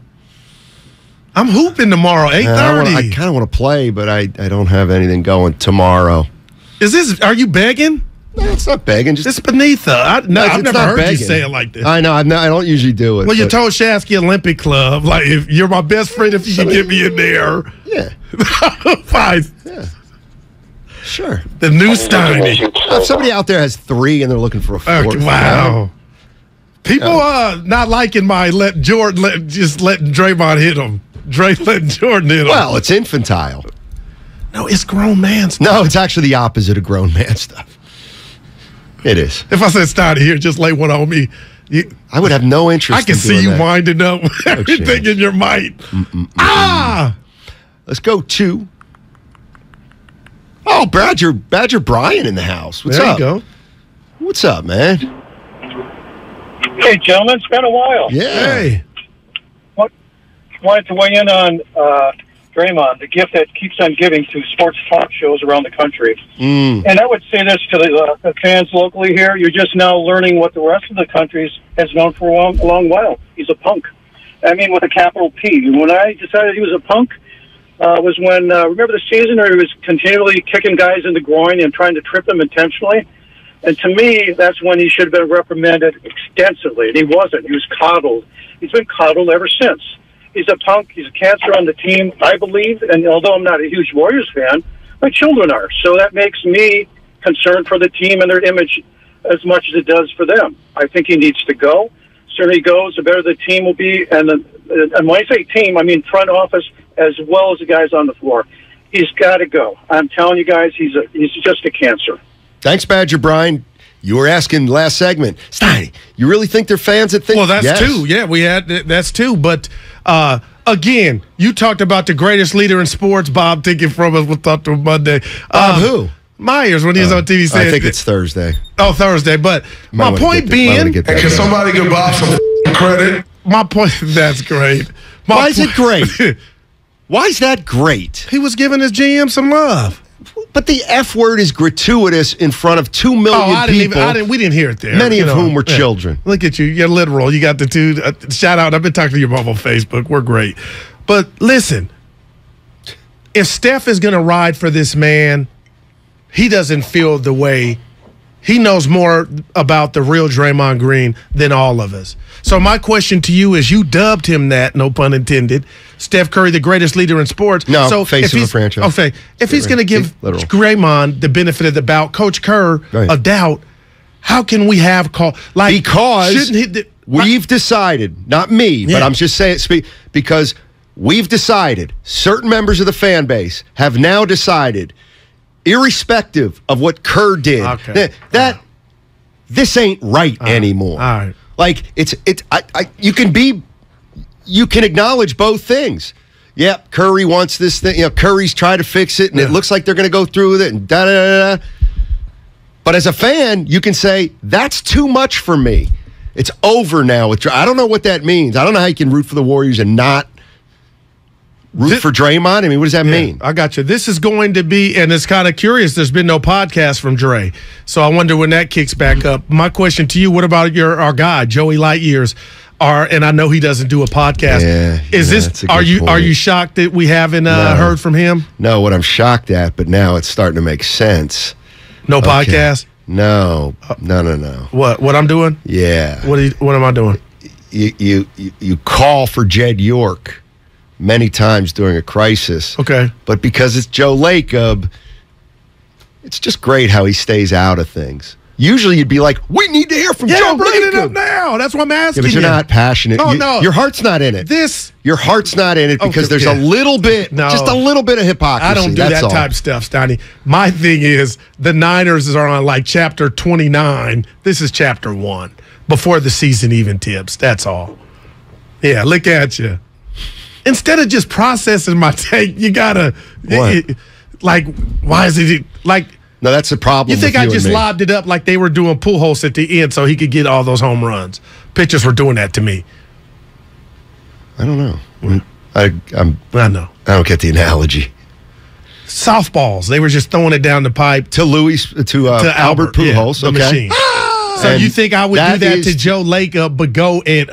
I'm hooping tomorrow, 8:30. I kind of want to play, but I don't have anything going tomorrow. Are you begging? No, it's not begging. It's beneath I've never heard begging. you say it like this. I know. I don't usually do it. Well, you told Shasky Olympic Club, like, if you're my best friend, if you can get me in there. Yeah. Fine. Yeah. Sure. The new Steiny. If somebody out there has 3 and they're looking for a 4th. Wow. People not liking my letting Draymond hit him. Dre letting Jordan hit him. Well, it's infantile. No, it's grown man stuff. No, it's actually the opposite of grown man stuff. It is. If I said Steiny here, just lay one on me. I would have no interest. I can see you winding up with everything in your mind. Let's go to. Oh, Badger Brian in the house. What's up? There you go. What's up, man? Hey, gentlemen, it's been a while. Yeah. Hey. Wanted to weigh in on Draymond, the gift that keeps on giving to sports talk shows around the country. And I would say this to the fans locally here. You're just now learning what the rest of the country has known for a long while. He's a punk. I mean, with a capital P. When I decided he was a punk was when, remember the season where he was continually kicking guys in the groin and trying to trip them intentionally? And to me, that's when he should have been reprimanded extensively. And he wasn't. He was coddled. He's been coddled ever since. He's a punk. He's a cancer on the team, I believe. And although I'm not a huge Warriors fan, my children are. So that makes me concerned for the team and their image as much as it does for them. I think he needs to go. Sooner he goes, the better the team will be. And when I say team, I mean front office as well as the guys on the floor. He's got to go. I'm telling you guys, he's just a cancer. Thanks, Badger Brian. You were asking last segment, Steiny, you really think they're fans that think? Well, that's 2. Yeah, that's 2. But again, you talked about the greatest leader in sports. Bob taking from us. We'll talk to him Monday. Bob who? Myers, when he was on TV saying. I think it's Thursday. Oh, Thursday. But my point being. Can somebody give Bob some credit? My point, that's great. Why is it great? Why is that great? He was giving his GM some love. But the F word is gratuitous in front of 2 million people. We didn't hear it there. Many of whom were children. Look at you. You're literal. You got the 2. Shout out. I've been talking to your mom on Facebook. We're great. But listen, if Steph is going to ride for this man, he doesn't feel the way. He knows more about the real Draymond Green than all of us. So my question to you is, you dubbed him that, no pun intended, Steph Curry, the greatest leader in sports. No, so face of a franchise. Okay, if he's going to give Draymond the benefit of the doubt, Coach Kerr a doubt, how can we have because we've decided, not me, but I'm just saying, because we've decided, certain members of the fan base have now decided, irrespective of what Kerr did, that this ain't right anymore. All right. Like you can acknowledge both things. Yep, Curry wants this thing. Curry's trying to fix it, and it looks like they're going to go through with it, and da-da-da-da. But as a fan, you can say, that's too much for me. It's over now. I don't know what that means. I don't know how you can root for the Warriors and not root for Draymond. I mean, what does that mean? I got you. This is going to be, and it's kind of curious, there's been no podcast from Dre. So I wonder when that kicks back up. My question to you, what about our guy, Joey Lightyears? And I know he doesn't do a podcast. Are you shocked that we haven't heard from him? No, what I'm shocked at, but now it's starting to make sense. No podcast? No. What I'm doing? Yeah. What am I doing? You call for Jed York many times during a crisis. Okay. But because it's Joe Lacob, it's just great how he stays out of things. Usually you'd be like, we need to hear from Joe bring it Lacob. up now. That's what I'm asking Yeah, but you're not passionate. Oh, no. Your heart's not in it. Your heart's not in it because there's a little bit, just a little bit of hypocrisy. I don't do that type of stuff, Steiny. My thing is the Niners are on like chapter 29. This is chapter 1 before the season even tips. That's all. Yeah, look at you. Instead of just processing my take, you gotta why is it like? No, that's the problem. You think I just lobbed it up like they were doing pool holes at the end so he could get all those home runs? Pitchers were doing that to me. I don't know. I know. I don't get the analogy. Softballs. They were just throwing it down the pipe to Albert Pujols. The machine. So you think I would do that to Joe Lacob, but go at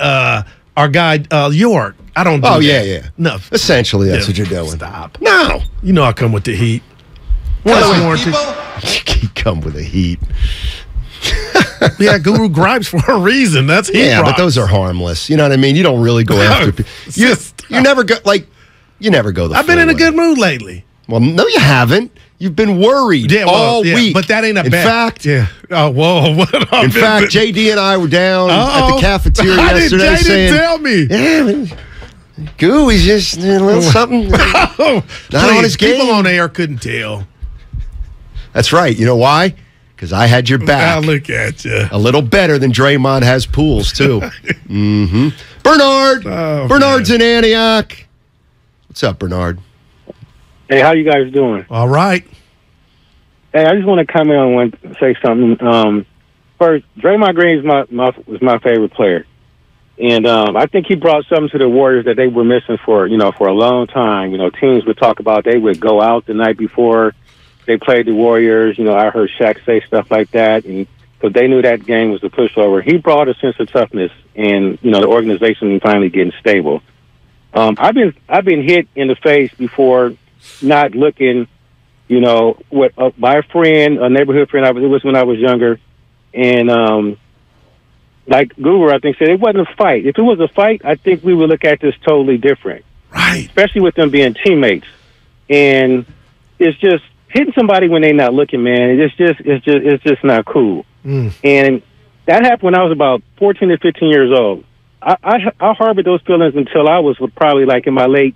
our guy York? I don't do that. Yeah. No. Essentially, that's what you're doing. Stop. No. You know I come with the heat. You come with the heat. Yeah, Guru gripes for a reason. That's heat. Yeah, but those are harmless. You know what I mean? You don't really go after people. You never go you never go the I've been in a good mood lately. Well, no, you haven't. You've been worried all week. But that ain't a in fact, Oh, whoa. In fact, JD and I were down at the cafeteria yesterday saying, tell me. Yeah, Goo, he's just a little something. Not on his game. People on air couldn't tell. That's right. You know why? Because I had your back. Now look at you. A little better than Draymond has pools, too. Bernard. Bernard's in Antioch. What's up, Bernard? Hey, how you guys doing? All right. Hey, I just want to comment on say something. First, Draymond Green is my favorite player. And I think he brought something to the Warriors that they were missing for a long time. Teams would talk about they would go out the night before they played the Warriors. I heard Shaq say stuff like that, and so they knew that game was a pushover. He brought a sense of toughness, and the organization finally getting stable. I've been hit in the face before, not looking, by a friend, a neighborhood friend. It was when I was younger, and like Guru, I think said it wasn't a fight. If it was a fight, I think we would look at this totally different, right? Especially with them being teammates, and it's just. Hitting somebody when they're not looking, man, it's just not cool. And that happened when I was about 14 or 15 years old. I harbored those feelings until I was probably like in my late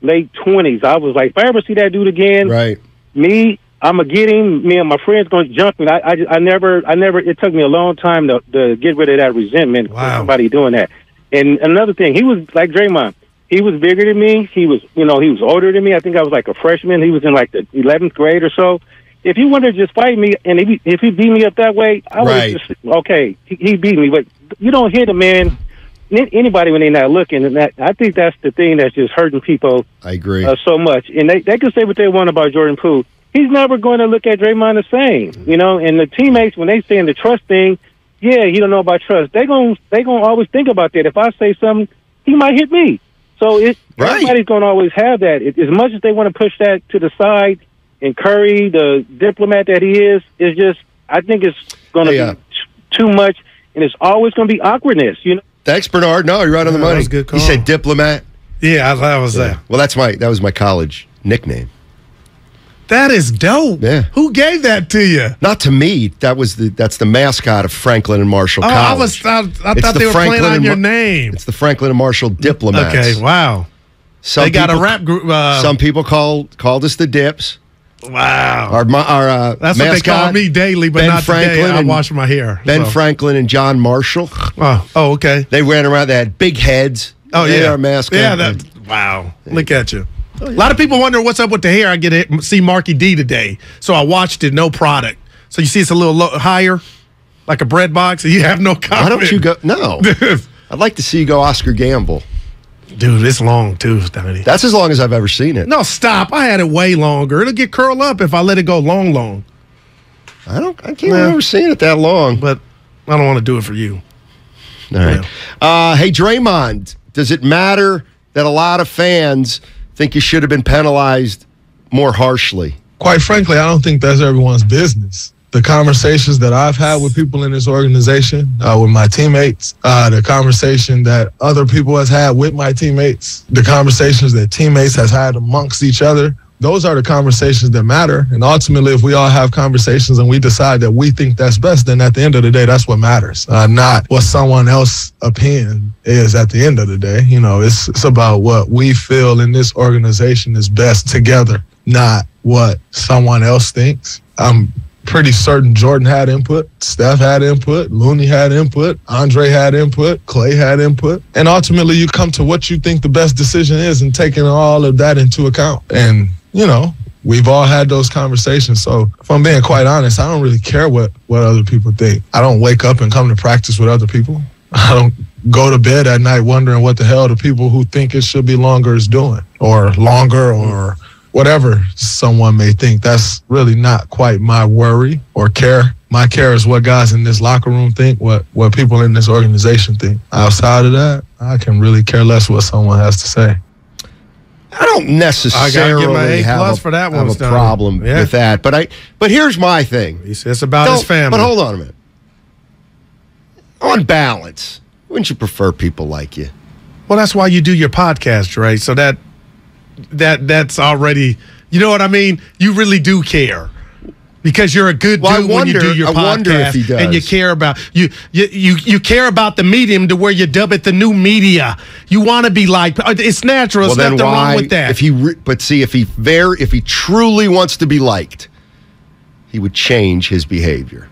20s. I was like, if I ever see that dude again, right? I'm gonna get him. Me and my friends gonna jump me. I never. It took me a long time to get rid of that resentment for somebody doing that. And another thing, he was like Draymond. He was bigger than me. He was, he was older than me. I think I was like a freshman. He was in like the 11th grade or so. If he wanted to just fight me, and if he beat me up that way, I would just, okay, he beat me. But you don't hit a man, anybody when they're not looking. And I think that's the thing that's just hurting people. I agree. So much. And they can say what they want about Jordan Poole. He's never going to look at Draymond the same, And the teammates, when they say in the trust thing, yeah, he don't know about trust. They gonna always think about that. If I say something, he might hit me. So everybody's going to always have that. As much as they want to push that to the side, and Curry, the diplomat that he is just, I think it's going to be too much, and it's always going to be awkwardness. Thanks, Bernard. No, you're right on the money. That was a good call. He said diplomat. Yeah, that was that. Well, that was my college nickname. That is dope. Yeah. Who gave that to you? Not to me. That's the mascot of Franklin and Marshall College. I thought they were playing on your name. It's the Franklin and Marshall Diplomats. Okay, wow. They got a rap group. Some people called us the Dips. Wow. Our That's mascot, what they call me daily, but Ben not Franklin today. I wash my hair. Ben Franklin and John Marshall. Oh, okay. They ran around. They had big heads. Oh, yeah. They are mascot. Yeah, wow. Look at you. A lot of people wonder what's up with the hair. I get to see Marky D today, so I watched it. No product. So you see it's a little higher, like a bread box, and you have no comment. Why don't you go? No. I'd like to see you go Oscar Gamble. Dude, it's long too, Steiny. That's as long as I've ever seen it. No, stop. I had it way longer. It'll get curled up if I let it go long. I can't remember seeing it that long. But I don't want to do it for you. All right. Hey, Draymond, does it matter that a lot of fans think you should have been penalized more harshly? Quite frankly, I don't think that's everyone's business. The conversations that I've had with people in this organization, with my teammates, the conversation that other people has had with my teammates, the conversations that teammates has had amongst each other, those are the conversations that matter. And ultimately, if we all have conversations and we decide that we think that's best, then at the end of the day, that's what matters, not what someone else's opinion is at the end of the day. You know, it's about what we feel in this organization is best together, not what someone else thinks. I'm pretty certain Jordan had input, Steph had input, Looney had input, Andre had input, Clay had input. And ultimately, you come to what you think the best decision is and taking all of that into account. And, you know, we've all had those conversations. So if I'm being quite honest, I don't really care what other people think. I don't wake up and come to practice with other people. I don't go to bed at night wondering what the hell the people who think it should be longer is doing, or longer, or whatever someone may think. That's really not quite my worry or care. My care is what guys in this locker room think, what people in this organization think. Outside of that, I can really care less what someone has to say. I don't necessarily have for that a problem with that, but here's my thing. It's about his family. But hold on a minute. On balance, wouldn't you prefer people like you? Well, that's why you do your podcast, right? So that's already, you know what I mean? You really do care. Because you're a good dude when you do your podcast, wonder if he does. And you care about you care about the medium to where you dub it the new media. You want to be liked. It's natural. There's nothing wrong with that. If he truly wants to be liked, he would change his behavior.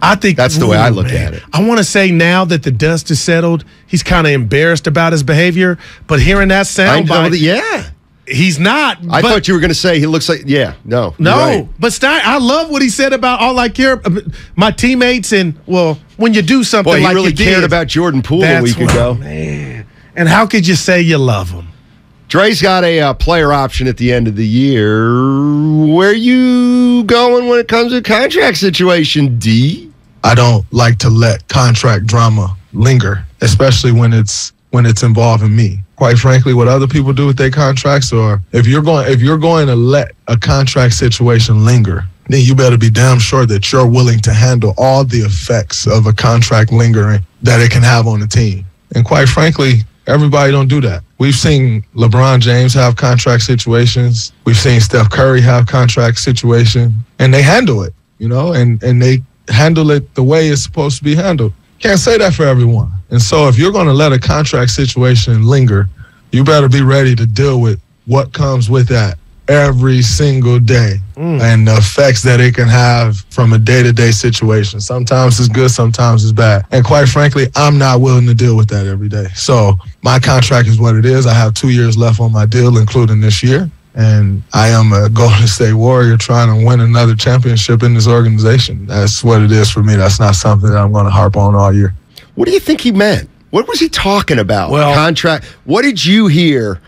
I think that's the way I look at it. I want to say now that the dust is settled, he's kind of embarrassed about his behavior. But hearing that soundbite, he's not. I thought you were going to say he looks like, no. Right. But Stein, I love what he said about all I care, my teammates, and, well, when you do something he like really cared about Jordan Poole a week ago. Man. And how could you say you love him? Dre's got a player option at the end of the year. Where you going when it comes to the contract situation, D? I don't like to let contract drama linger, especially when it's involving me. Quite frankly, what other people do with their contracts, or if you're going to let a contract situation linger, then you better be damn sure that you're willing to handle all the effects of a contract lingering that it can have on the team. And quite frankly, everybody don't do that. We've seen LeBron James have contract situations. We've seen Steph Curry have contract situation, and they handle it, and they handle it the way it's supposed to be handled. Can't say that for everyone. And so if you're going to let a contract situation linger, you better be ready to deal with what comes with that every single day and the effects that it can have from a day-to-day situation. Sometimes it's good, sometimes it's bad. And quite frankly, I'm not willing to deal with that every day. So my contract is what it is. I have 2 years left on my deal, including this year. And I am a Golden State Warrior trying to win another championship in this organization. That's what it is for me. That's not something that I'm going to harp on all year. What do you think he meant? What was he talking about? Well, contract. What did you hear?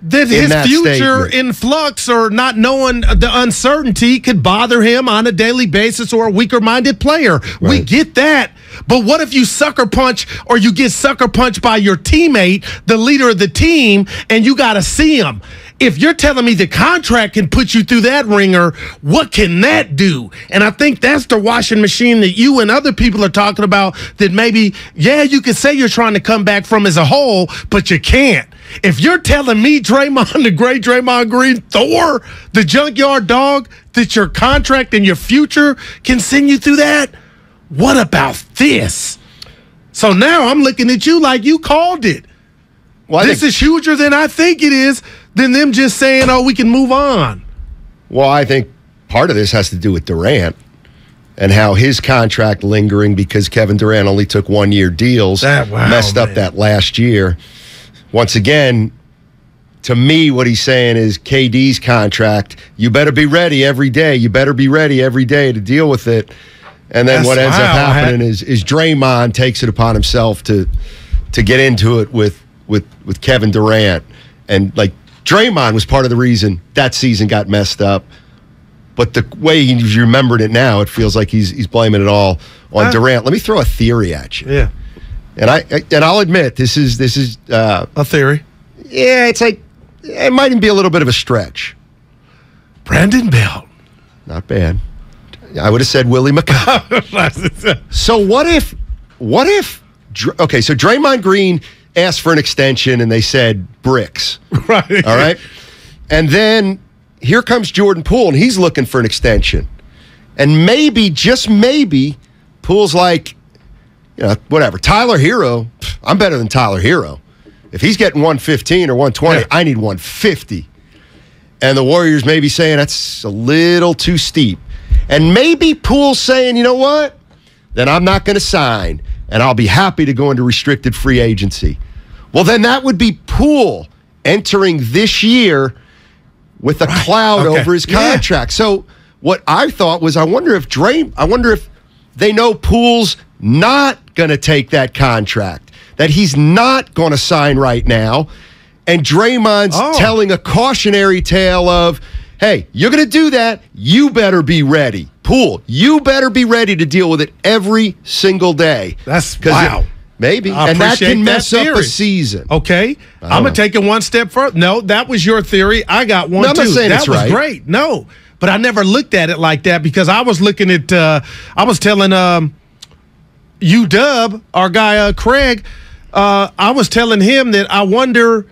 That his future in flux or not knowing the uncertainty could bother him on a daily basis, or a weaker-minded player. Right. We get that. But what if you sucker punch, or you get sucker punched by your teammate, the leader of the team, and you got to see him? If you're telling me the contract can put you through that ringer, what can that do? And I think that's the washing machine that you and other people are talking about, that maybe, you could say you're trying to come back from as a whole, but you can't. If you're telling me, Draymond, the great Draymond Green, Thor, the junkyard dog, that your contract and your future can send you through that, what about this? So now I'm looking at you like you called it. Well, this is huger than I think it is, than them just saying, we can move on. Well, I think part of this has to do with Durant and how his contract lingering, because Kevin Durant only took 1-year deals, messed up that last year. Once again, to me, what he's saying is KD's contract, you better be ready every day. You better be ready every day to deal with it. And then what ends up happening is Draymond takes it upon himself to get into it with Kevin Durant. And, Draymond was part of the reason that season got messed up. But the way he's remembered it now, it feels like he's blaming it all on Durant. Let me throw a theory at you. Yeah. And I'll admit, this is a theory. Yeah, it's like it might even be a little bit of a stretch. Brandon Belt. Not bad. I would have said Willie McCoy. So what if okay, so Draymond Green asked for an extension and they said bricks. Right. All right. And then here comes Jordan Poole, and he's looking for an extension. And maybe, just maybe, Poole's like, whatever. Tyler Hero, I'm better than Tyler Hero. If he's getting 115 or 120, I need 150. And the Warriors may be saying that's a little too steep. And maybe Poole's saying, you know what? Then I'm not going to sign, and I'll be happy to go into restricted free agency. Well, then that would be Poole entering this year with a cloud over his contract. So what I thought was, I wonder if they know Poole's not going to take that contract, that he's not going to sign right now, and Draymond's telling a cautionary tale of, hey, you're going to do that, you better be ready. Poole, you better be ready to deal with it every single day. That's wow. Maybe. And that can mess up a season. Okay. I'm going to take it one step further. No, that was your theory. I got one, I'm not saying that was great. No. But I never looked at it like that because I was looking at, I was telling UW, our guy Craig, I was telling him that I wonder,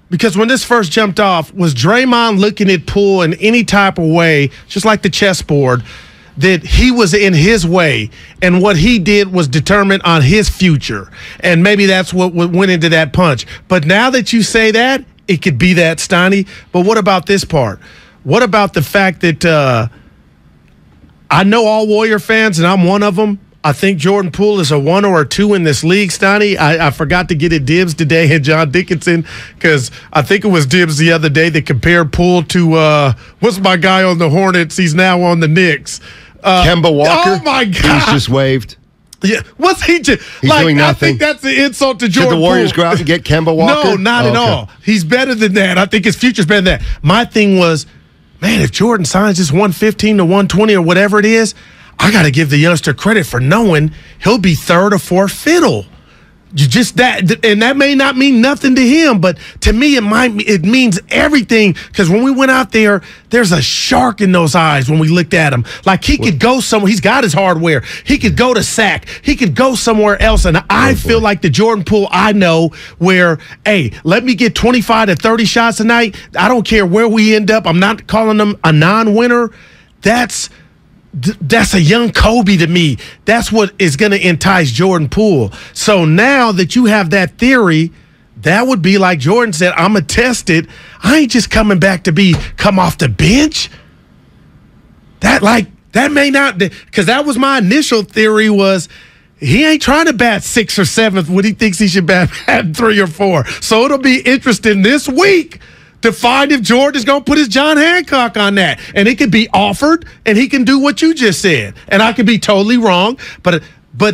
because when this first jumped off, was Draymond looking at Poole in any type of way, just like the chessboard, that he was in his way, and what he did was determined on his future. And maybe that's what went into that punch. But now that you say that, it could be that, Steiny. But what about this part? What about the fact that I know all Warrior fans, and I'm one of them, I think Jordan Poole is a 1 or a 2 in this league, Steiny. I forgot to get it Dibs today and John Dickinson, because I think it was Dibs the other day that compared Poole to, what's my guy on the Hornets? He's now on the Knicks. Kemba Walker. Oh, my God. He's just waved. Yeah, what's he just He's doing nothing. I think that's the insult to Jordan Should the Warriors Poole. go out and get Kemba Walker? No, not at all. He's better than that. I think his future's better than that. My thing was, man, if Jordan signs this 115 to 120 or whatever it is, I got to give the youngster credit for knowing he'll be third or fourth fiddle. Just that, and that may not mean nothing to him, but to me, it means everything. Because when we went out there, there's a shark in those eyes when we looked at him. Like he could go somewhere. He's got his hardware. He could go to SAC. He could go somewhere else. And I feel like the Jordan Poole I know, where, hey, let me get 25 to 30 shots a night. I don't care where we end up. I'm not calling him a non-winner. That's a young Kobe to me. That's what is going to entice Jordan Poole. So now that you have that theory, that would be like Jordan said, I'm going to test it. I ain't just coming back to come off the bench. That may not, because that was my initial theory, was he ain't trying to bat 6th or 7th when he thinks he should bat 3 or 4. So it'll be interesting this week to find if Jordan's going to put his John Hancock on that. And it could be offered, and he can do what you just said. And I could be totally wrong. But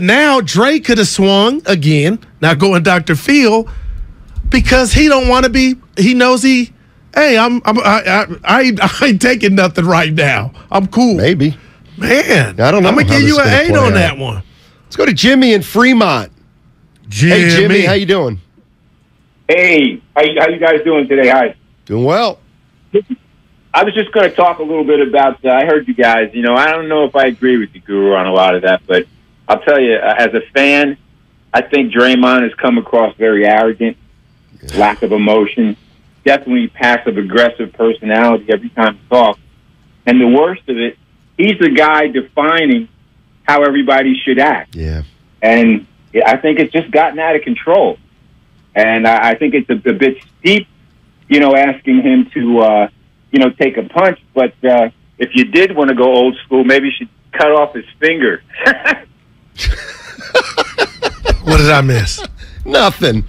now Dre could have swung again, not going Dr. Phil, because he don't want to be, he knows hey, I ain't taking nothing right now. I'm cool. Maybe. Man, I don't know. I'm going to give you an 8 on that one. Let's go to Jimmy in Fremont. Hey, Jimmy, how you doing? Hey, how you guys doing today? Hi. Doing well. I was just going to talk a little bit about, I heard you guys, I don't know if I agree with you, Guru, on a lot of that, but I'll tell you, as a fan, I think Draymond has come across very arrogant, lack of emotion, definitely passive-aggressive personality every time he talks. And the worst of it, he's the guy defining how everybody should act. Yeah. And I think it's just gotten out of control. And I think it's a bit steep, asking him to, take a punch. But if you did want to go old school, maybe you should cut off his finger. What did I miss? Nothing.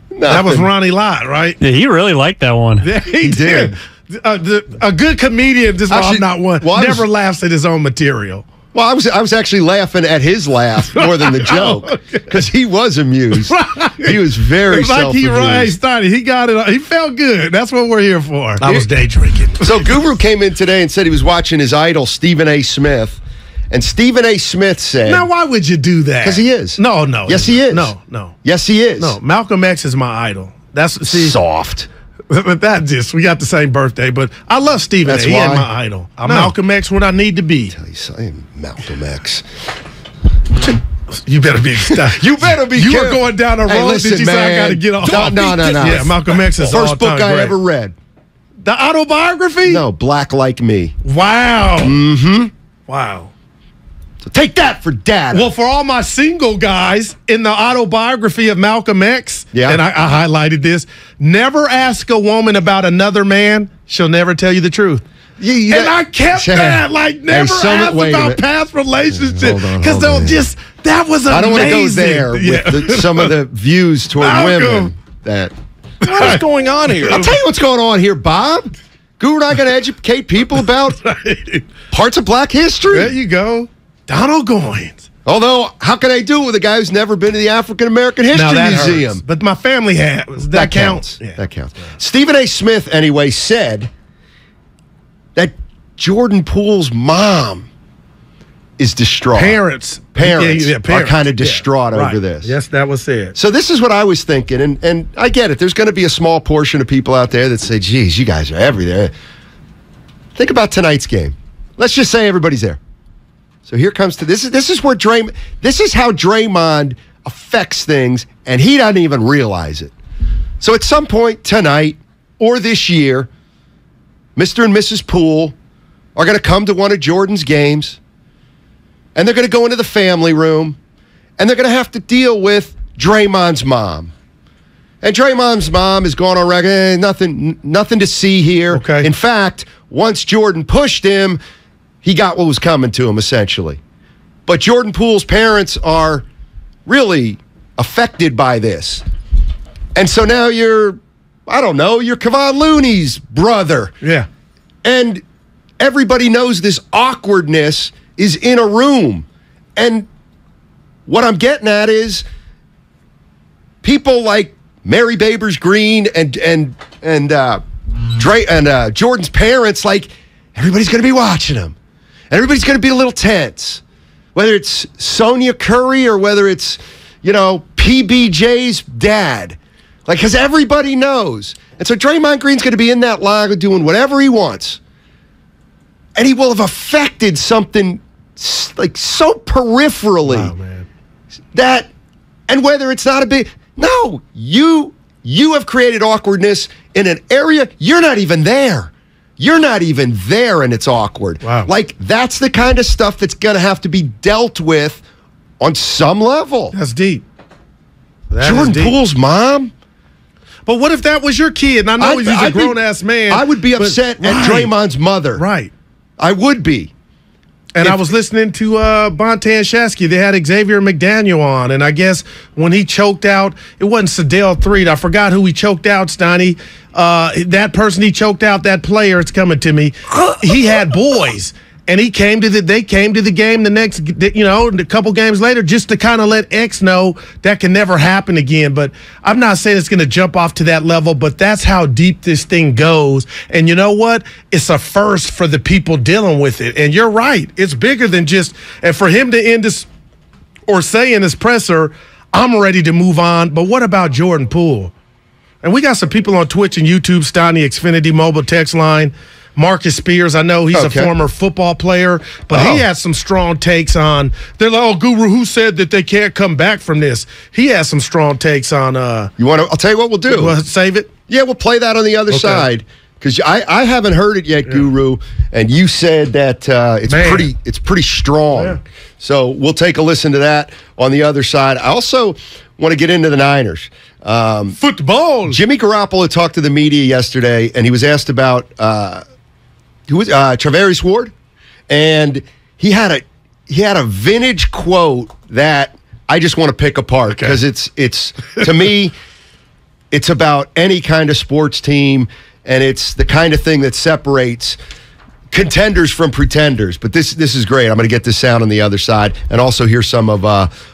That was Ronnie Lott, right? Yeah, he really liked that one. Yeah, he did. A good comedian, I'm not one, never laughs at his own material. Well, I was actually laughing at his laugh more than the joke, because he was amused. Right. He was very self-amused. He got it. He felt good. That's what we're here for. I was day drinking. So Guru came in today and said he was watching his idol, Stephen A. Smith. And Stephen A. Smith said... Now, why would you do that? Because he is. No. Yes, he is. No. Yes, he is. No, Malcolm X is my idol. That's soft. But we got the same birthday. But I love Stephen A. He is my idol. I'm Malcolm X when I need to be. I am Malcolm X. You better be. You better be. You were going down a road. Listen, did you say I got to get off? No. Yeah, Malcolm X is first book I ever read. The autobiography? No, Black Like Me. Wow. Mm-hmm. Wow. So take that for data. Well, for all my single guys, in the autobiography of Malcolm X, and I highlighted this, never ask a woman about another man. She'll never tell you the truth. And I kept that, like, never ask about past relationships. Because they'll just, that was amazing. I don't want to go there with some of the views toward women. What is going on here? I'll tell you what's going on here, Bob. Guru and I got to educate people about parts of black history. There you go. Donald Goines. Although, how can I do it with a guy who's never been to the African American History Museum? Hurts. But my family has. That counts. Yeah. That counts. Stephen A. Smith, anyway, said that Jordan Poole's mom is distraught. Parents are kind of distraught over this. Yes, that was said. So this is what I was thinking, and I get it. There's going to be a small portion of people out there that say, geez, you guys are everywhere. Think about tonight's game. Let's just say everybody's there. So here comes to this is where this is how Draymond affects things, and he doesn't even realize it. So at some point tonight or this year, Mr. and Mrs. Poole are going to come to one of Jordan's games, and they're going to go into the family room, and they're going to have to deal with Draymond's mom. And Draymond's mom is going on record, nothing to see here. Okay. In fact, once Jordan pushed him, he got what was coming to him, essentially. But Jordan Poole's parents are really affected by this. And so now you're Kevon Looney's brother. Yeah. And everybody knows this awkwardness is in a room. And what I'm getting at is people like Mary Babers Green and Jordan's parents, like, everybody's going to be watching them. Everybody's going to be a little tense. Whether it's Sonia Curry or whether it's, PBJ's dad. Like, because everybody knows. And so Draymond Green's going to be in that locker doing whatever he wants. And he will have affected something like so peripherally. Wow, man. That, and whether it's not a big, no, you have created awkwardness in an area you're not even there. You're not even there, and it's awkward. Wow. Like, that's the kind of stuff that's going to have to be dealt with on some level. That's deep. Jordan Poole's mom? But what if that was your kid? And I know he's a grown-ass man. I would be upset at Draymond's mother. Right. I would be. And I was listening to Bonta and Shasky. They had Xavier McDaniel on, and I guess when he choked out, it wasn't Sedale Threed. I forgot who he choked out, Steiny. That person he choked out, that player, it's coming to me. He had boys, and they came to the game the next, a couple games later, just to kind of let X know that can never happen again. But I'm not saying it's going to jump off to that level, but that's how deep this thing goes. And you know what? It's a first for the people dealing with it. And you're right. It's bigger than just, and for him to end this or say in his presser, I'm ready to move on. But what about Jordan Poole? And we got some people on Twitch and YouTube, Steiny, Xfinity Mobile text line. Marcus Spears, I know he's a former football player, but he has some strong takes on. They're like, "Oh, Guru, who said that they can't come back from this?" He has some strong takes on. You want to? I'll tell you what we'll do. We'll save it. Yeah, we'll play that on the other side because I haven't heard it yet, Guru, and you said that it's pretty strong. Yeah. So we'll take a listen to that on the other side. I also want to get into the Niners. Football. Jimmy Garoppolo talked to the media yesterday, and he was asked about. Who was Travaris Ward, and he had a vintage quote that I just want to pick apart because it's to me it's about any kind of sports team, and it's the kind of thing that separates contenders from pretenders. But this is great. I'm going to get this sound on the other side, and also hear some of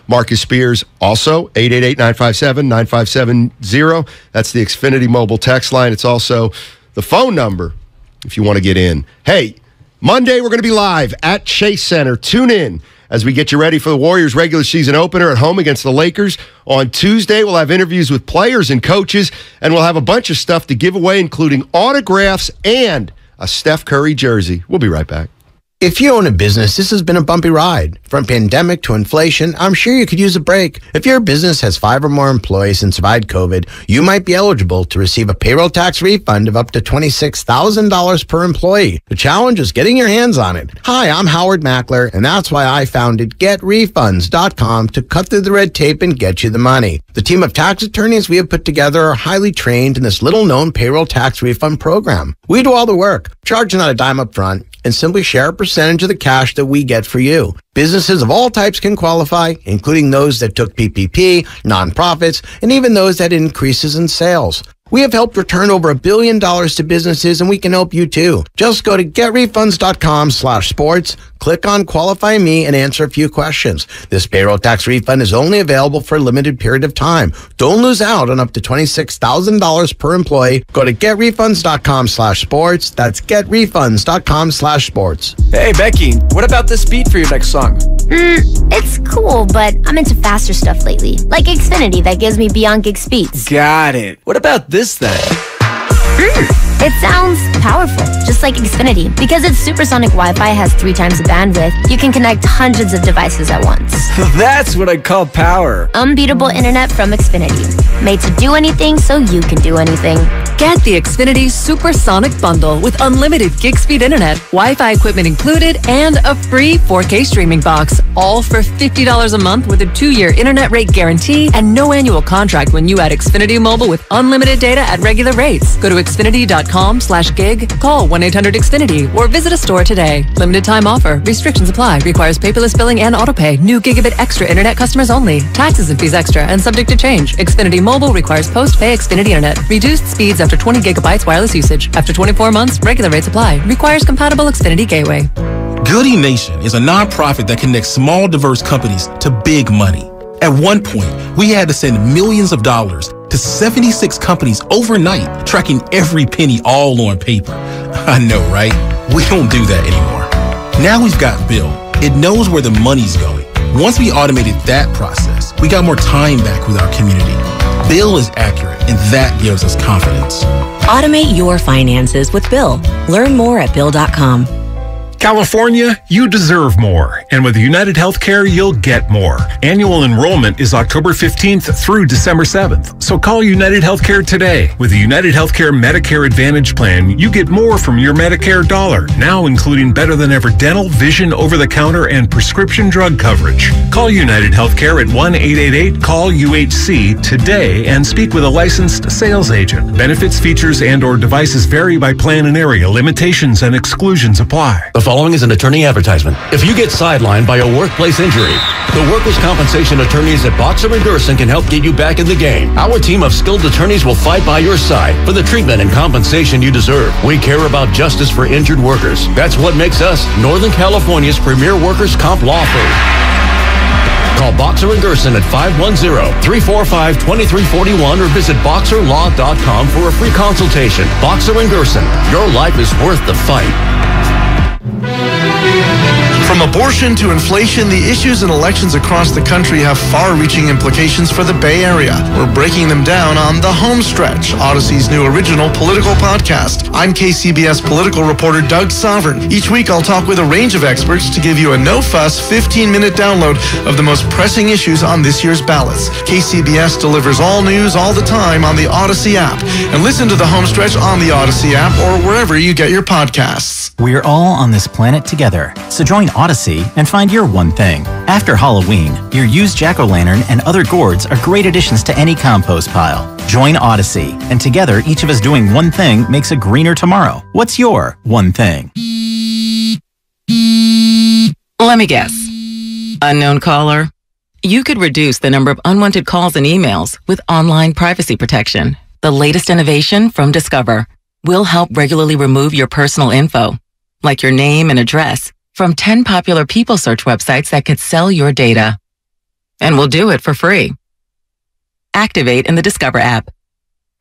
Marcus Spears. Also 888-957-9570. That's the Xfinity Mobile text line. It's also the phone number if you want to get in. Hey, Monday we're going to be live at Chase Center. Tune in as we get you ready for the Warriors regular season opener at home against the Lakers. On Tuesday, we'll have interviews with players and coaches, and we'll have a bunch of stuff to give away, including autographs and a Steph Curry jersey. We'll be right back. If you own a business, this has been a bumpy ride. From pandemic to inflation, I'm sure you could use a break. If your business has 5 or more employees and survived COVID, you might be eligible to receive a payroll tax refund of up to $26,000 per employee. The challenge is getting your hands on it. Hi, I'm Howard Mackler, and that's why I founded GetRefunds.com to cut through the red tape and get you the money. The team of tax attorneys we have put together are highly trained in this little-known payroll tax refund program. We do all the work, charge not a dime up front, and simply share a percentage of the cash that we get for you. Businesses of all types can qualify, including those that took PPP, nonprofits, and even those that had increases in sales. We have helped return over $1 billion to businesses, and we can help you too. Just go to getrefunds.com/sports, click on Qualify Me, and answer a few questions. This payroll tax refund is only available for a limited period of time. Don't lose out on up to $26,000 per employee. Go to getrefunds.com/sports. That's getrefunds.com/sports. Hey, Becky, what about this beat for your next song? It's cool, but I'm into faster stuff lately. Like Xfinity that gives me beyond gig speeds. Got it. What about this then? It sounds powerful, just like Xfinity. Because its supersonic Wi-Fi has 3 times the bandwidth, you can connect hundreds of devices at once. That's what I call power. Unbeatable internet from Xfinity. Made to do anything so you can do anything. Get the Xfinity Supersonic Bundle with unlimited gig speed internet, Wi-Fi equipment included, and a free 4K streaming box. All for $50 a month with a 2-year internet rate guarantee and no annual contract when you add Xfinity Mobile with unlimited data at regular rates. Go to Xfinity.com/gig, call 1-800-XFINITY, or visit a store today. Limited time offer. Restrictions apply. Requires paperless billing and autopay. New Gigabit Extra internet customers only. Taxes and fees extra and subject to change. Xfinity Mobile requires post-pay Xfinity internet. Reduced speeds after 20 gigabytes wireless usage. After 24 months, regular rates apply. Requires compatible Xfinity gateway. Goody Nation is a nonprofit that connects small, diverse companies to big money. At one point, we had to send millions of dollars to 76 companies overnight, tracking every penny all on paper. I know, right? We don't do that anymore. Now we've got Bill. It knows where the money's going. Once we automated that process, we got more time back with our community. Bill is accurate, and that gives us confidence. Automate your finances with Bill. Learn more at Bill.com. California, you deserve more. And with United Healthcare, you'll get more. Annual enrollment is October 15th through December 7th. So call United Healthcare today. With the United Healthcare Medicare Advantage Plan, you get more from your Medicare dollar, now including better than ever dental, vision, over-the-counter, and prescription drug coverage. Call United Healthcare at 1-888-CALL-UHC today and speak with a licensed sales agent. Benefits, features, and/or devices vary by plan and area. Limitations and exclusions apply. The following is an attorney advertisement. If you get sidelined by a workplace injury, the workers' compensation attorneys at Boxer & Gerson can help get you back in the game. Our team of skilled attorneys will fight by your side for the treatment and compensation you deserve. We care about justice for injured workers. That's what makes us Northern California's premier workers' comp law firm. Call Boxer & Gerson at 510-345-2341 or visit boxerlaw.com for a free consultation. Boxer & Gerson, your life is worth the fight. From abortion to inflation, the issues in elections across the country have far-reaching implications for the Bay Area. We're breaking them down on The Home Stretch, Odyssey's new original political podcast. I'm KCBS political reporter Doug Sovereign. Each week, I'll talk with a range of experts to give you a no-fuss, 15-minute download of the most pressing issues on this year's ballots. KCBS delivers all news all the time on the Odyssey app. And listen to The Home Stretch on the Odyssey app or wherever you get your podcasts. We're all on this planet together, so join Odyssey and find your one thing. After Halloween, your used jack-o'-lantern and other gourds are great additions to any compost pile. Join Odyssey, and together, each of us doing one thing makes a greener tomorrow. What's your one thing? Let me guess. Unknown caller? You could reduce the number of unwanted calls and emails with online privacy protection. The latest innovation from Discover will help regularly remove your personal info, like your name and address, from 10 popular people search websites that could sell your data. And we'll do it for free. Activate in the Discover app.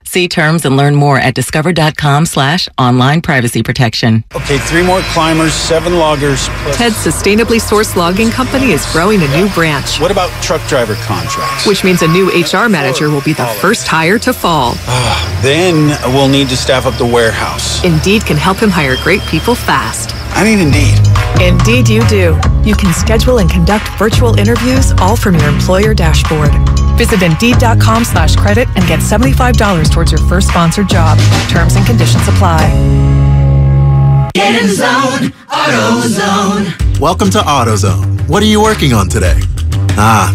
See terms and learn more at discover.com/online privacy protection. Okay, 3 more climbers, 7 loggers. Ted's sustainably sourced logging company is growing a new branch. What about truck driver contracts? Which means a new HR manager will be the first hire to fall. Then we'll need to staff up the warehouse. Indeed can help him hire great people fast. I need Indeed. Indeed you do. You can schedule and conduct virtual interviews all from your employer dashboard. Visit Indeed.com/credit and get $75 towards your first sponsored job. Terms and conditions apply. Get in the zone, AutoZone. Welcome to AutoZone. What are you working on today?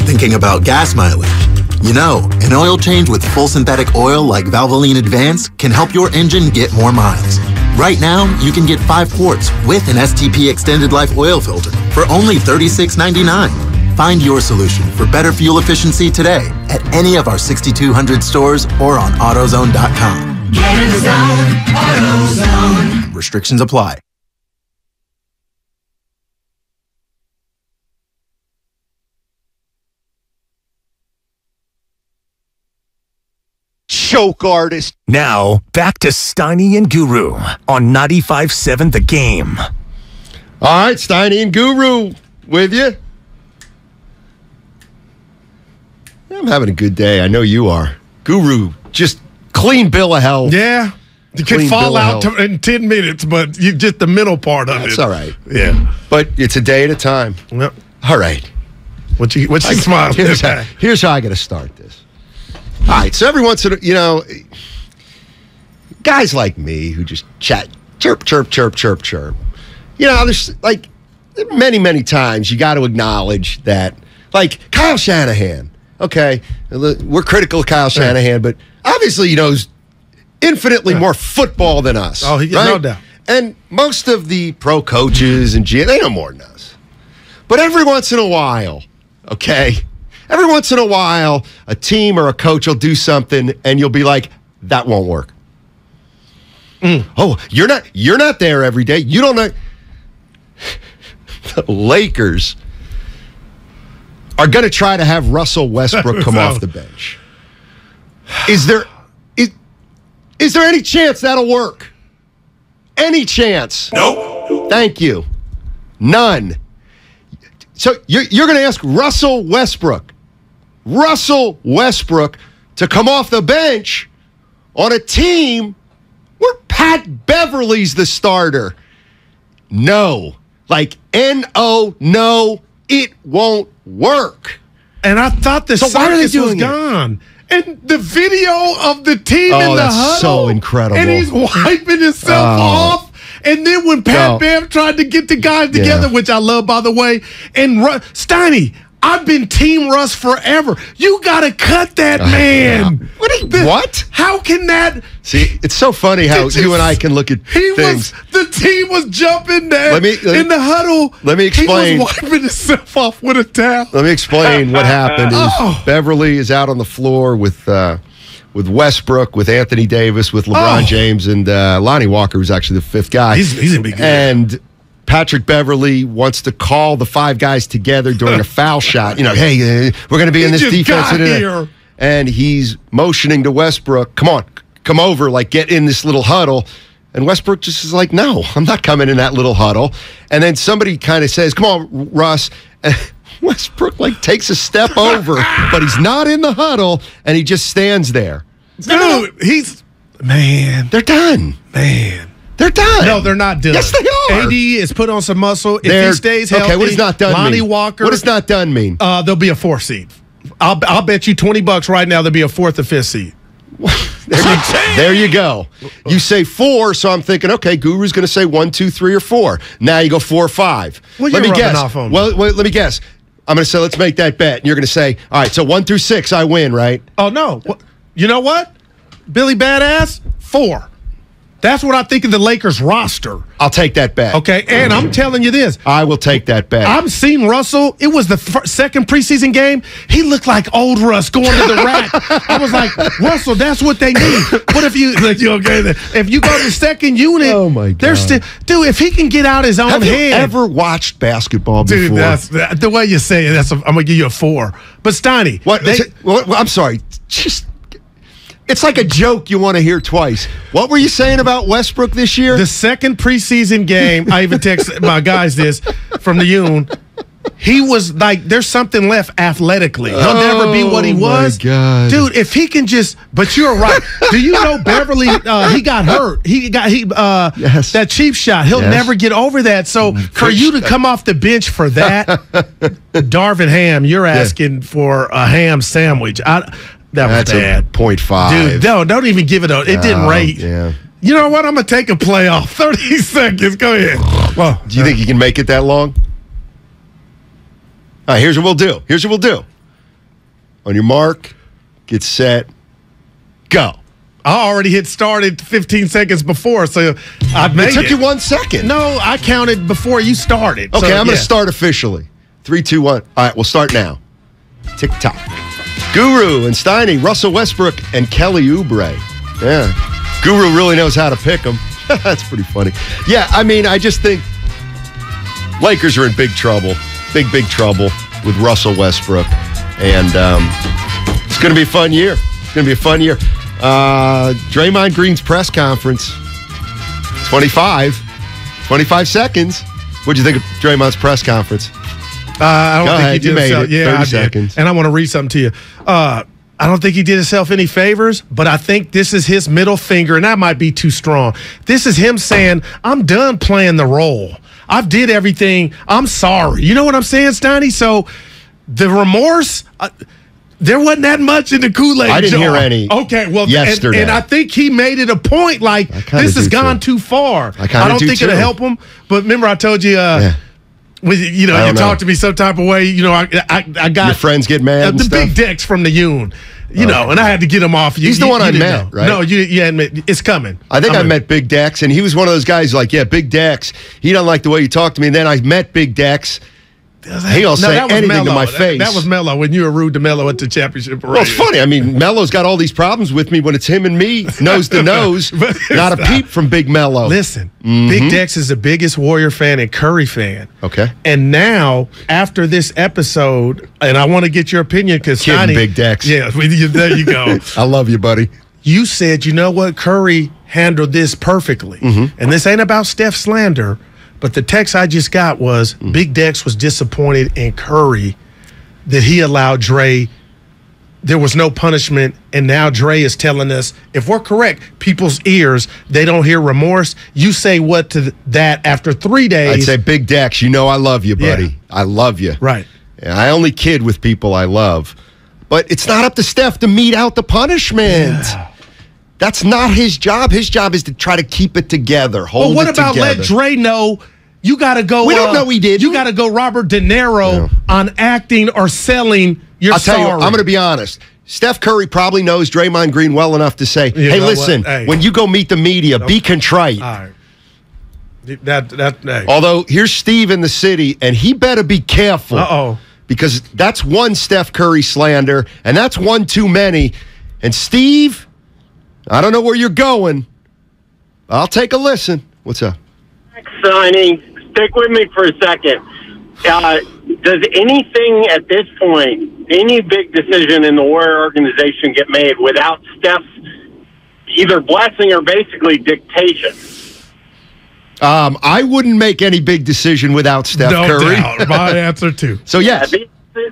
Thinking about gas mileage. You know, an oil change with full synthetic oil like Valvoline Advance can help your engine get more miles. Right now, you can get 5 quarts with an STP Extended Life oil filter for only $36.99. Find your solution for better fuel efficiency today at any of our 6,200 stores or on AutoZone.com. Get in the zone, AutoZone. Restrictions apply. Choke artist. Now, back to Steiny and Guru on 95.7 The Game. All right, Steiny and Guru with you. I'm having a good day. I know you are. Guru, just clean bill of health. Yeah. You could fall out in 10 minutes, but you just the middle part of it. That's all right. Yeah. But it's a day at a time. Yep. All right. What you smiling at? Here's how I got to start this. All right, so every once in a, guys like me who just chat, chirp, chirp, chirp, chirp, chirp. There's like many, many times you got to acknowledge that, like Kyle Shanahan. Okay, we're critical of Kyle Shanahan, but obviously he knows infinitely more football than us. Oh, right? No doubt. And most of the pro coaches and they know more than us. But every once in a while, every once in a while, a team or a coach will do something, and you'll be like, "That won't work." Oh, you're not there every day. You don't know. The Lakers are going to try to have Russell Westbrook come off the bench. Is there any chance that'll work? Any chance? Nope. Thank you. None. So you're going to ask Russell Westbrook to come off the bench on a team where Pat Beverly's the starter. No. Like, N-O, no, it won't work. And I thought the circus was gone. And the video of the team in the huddle. So incredible. And he's wiping himself off. And then when Pat Bev tried to get the guys together, which I love, by the way, and Steiny, I've been Team Russ forever. You got to cut that man. Yeah. What? How can that? See, it's so funny how you and I can look at things. The team was jumping there in the huddle. Let me explain. He was wiping himself off with a towel. Let me explain what happened. Beverly is out on the floor with Westbrook, with Anthony Davis, with LeBron James, and Lonnie Walker was actually the fifth guy. He's going to be good. And Patrick Beverly wants to call the 5 guys together during a foul shot. Hey, we're going to be in this defense. And he's motioning to Westbrook, come over, like get in this little huddle. And Westbrook just is like, no, I'm not coming in that little huddle. And then somebody kind of says, come on, Russ. And Westbrook takes a step over, but he's not in the huddle, and he just stands there. Dude, they're done. Man. They're done. No, they're not done. Yes, they are. AD is put on some muscle. If he stays healthy, okay, what does not done Lonnie mean? Walker. What does not done mean? There'll be a 4th seed. I'll bet you $20 right now there'll be a 4th or 5th seed. There you go. You say 4, so I'm thinking, okay, Guru's going to say 1, 2, 3, or 4. Now you go 4 or 5. Well, let me guess. Let me guess. I'm going to say, let's make that bet. And you're going to say, all right, so 1 through 6, I win, right? Oh, no. You know what? Billy Badass, 4. That's what I think of the Lakers roster. I'll take that bet. Okay, and I'm telling you this. I will take that bet. I've seen Russell. It was the second preseason game. He looked like old Russ going to the rack. I was like, Russell, that's what they need. What if if you go to the second unit, oh my God. They're still, dude, if he can get out his own Have head. you ever watched basketball before? Dude, that's the way you say it. I'm going to give you a 4. But Steiny. I'm sorry. It's like a joke you want to hear twice. What were you saying about Westbrook this year? The second preseason game, I even texted my guys this from the Yoon. he was like, there's something left athletically. He'll never be what he was. My God. Dude, if he can just, but you're right. Do you know Beverly, he got hurt. Yes. That cheap shot. He'll never get over that. So for you to come off the bench for that, Darvin Ham, you're asking for a ham sandwich. That was bad. 0.5. Dude, no, don't even give it a, it didn't rate. Yeah. You know what? I'm going to take a play off. 30 seconds. Go ahead. Well, do you think you can make it that long? All right, here's what we'll do. On your mark, get set, go. I already hit started 15 seconds before, so I made it. It took you 1 second. No, I counted before you started. Okay, I'm going to start officially. 3, 2, 1. All right, we'll start now. Tick-tock. Guru and Steiny, Russell Westbrook, and Kelly Oubre. Yeah. Guru really knows how to pick them. That's pretty funny. Yeah, I mean, I just think Lakers are in big trouble. Big trouble with Russell Westbrook. And it's going to be a fun year. Draymond Green's press conference, 25 seconds. What'd you think of Draymond's press conference? I don't think he did himself. Yeah, 30 seconds. And I want to read something to you. I don't think he did himself any favors, but I think this is his middle finger, and that might be too strong. This is him saying, I'm done playing the role. I've did everything. I'm sorry. You know what I'm saying, Steiny? So the remorse, there wasn't that much in the Kool-Aid jar. I didn't hear any. Okay, well, yesterday. And I think he made it a point like, this has gone too far. I don't think it'll help him. But remember, I told you, you talk to me some type of way. You know, I got your friends get mad. The big decks from the Yoon. You know, and I had to get him off. He's the one I met, right? No, you admit it's coming. I think I met Big Dex, and he was one of those guys like, yeah, Big Dex. He doesn't like the way you talk to me. And then I met Big Dex. He'll say anything to my face. That was Melo when you were rude to Melo at the championship parade. Well, it's funny. I mean, Melo's got all these problems with me when it's him and me, nose to nose. Not a peep from Big Melo. Listen, Big Dex is the biggest Warrior fan and Curry fan. Okay. And now, after this episode, and I want to get your opinion because Big Dex. Yeah, there you go. I love you, buddy. You said, you know what, Curry handled this perfectly. And this ain't about Steph slander. But the text I just got was Big Dex was disappointed in Curry that he allowed Dre. There was no punishment, and now Dre is telling us, if we're correct, people's ears, they don't hear remorse. You say what to that after 3 days? I'd say, Big Dex, you know I love you, buddy. Yeah. I love you. Right. And I only kid with people I love. But it's not up to Steph to mete out the punishment. Yeah. That's not his job. His job is to try to keep it together, hold it together. What about let Dre know you got to go? We don't know he did. You got to go Robert De Niro on acting or selling your sorry. I'll tell you, I'm going to be honest. Steph Curry probably knows Draymond Green well enough to say, hey, listen, when you go meet the media, be contrite. All right. Although, here's Steve in the city, and he better be careful. Uh-oh. Because that's one Steph Curry slander, and that's one too many. And Steve, I don't know where you're going. I'll take a listen. What's up? Steiny, stick with me for a second. Does anything at this point, any big decision in the Warrior organization get made without Steph's either blessing or basically dictation? I wouldn't make any big decision without Steph Curry. Doubt. My answer too. So yes. Yeah,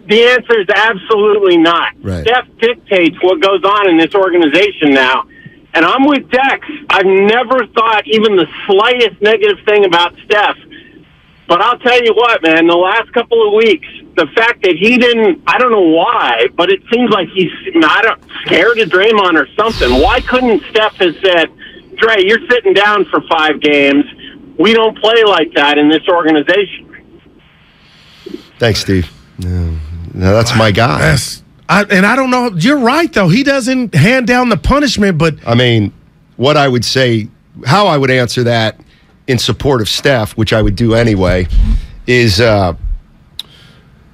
the answer is absolutely not. Right. Steph dictates what goes on in this organization now. And I'm with Dex. I've never thought even the slightest negative thing about Steph. But I'll tell you what, man, the last couple of weeks, the fact that he didn't, I don't know why, but it seems like he's not scared of Draymond or something. Why couldn't Steph have said, Dre, you're sitting down for 5 games. We don't play like that in this organization. Thanks, Steve. No, that's my guy. And I don't know. You're right, though. He doesn't hand down the punishment, but I mean, what I would say, how I would answer that in support of Steph, which I would do anyway, is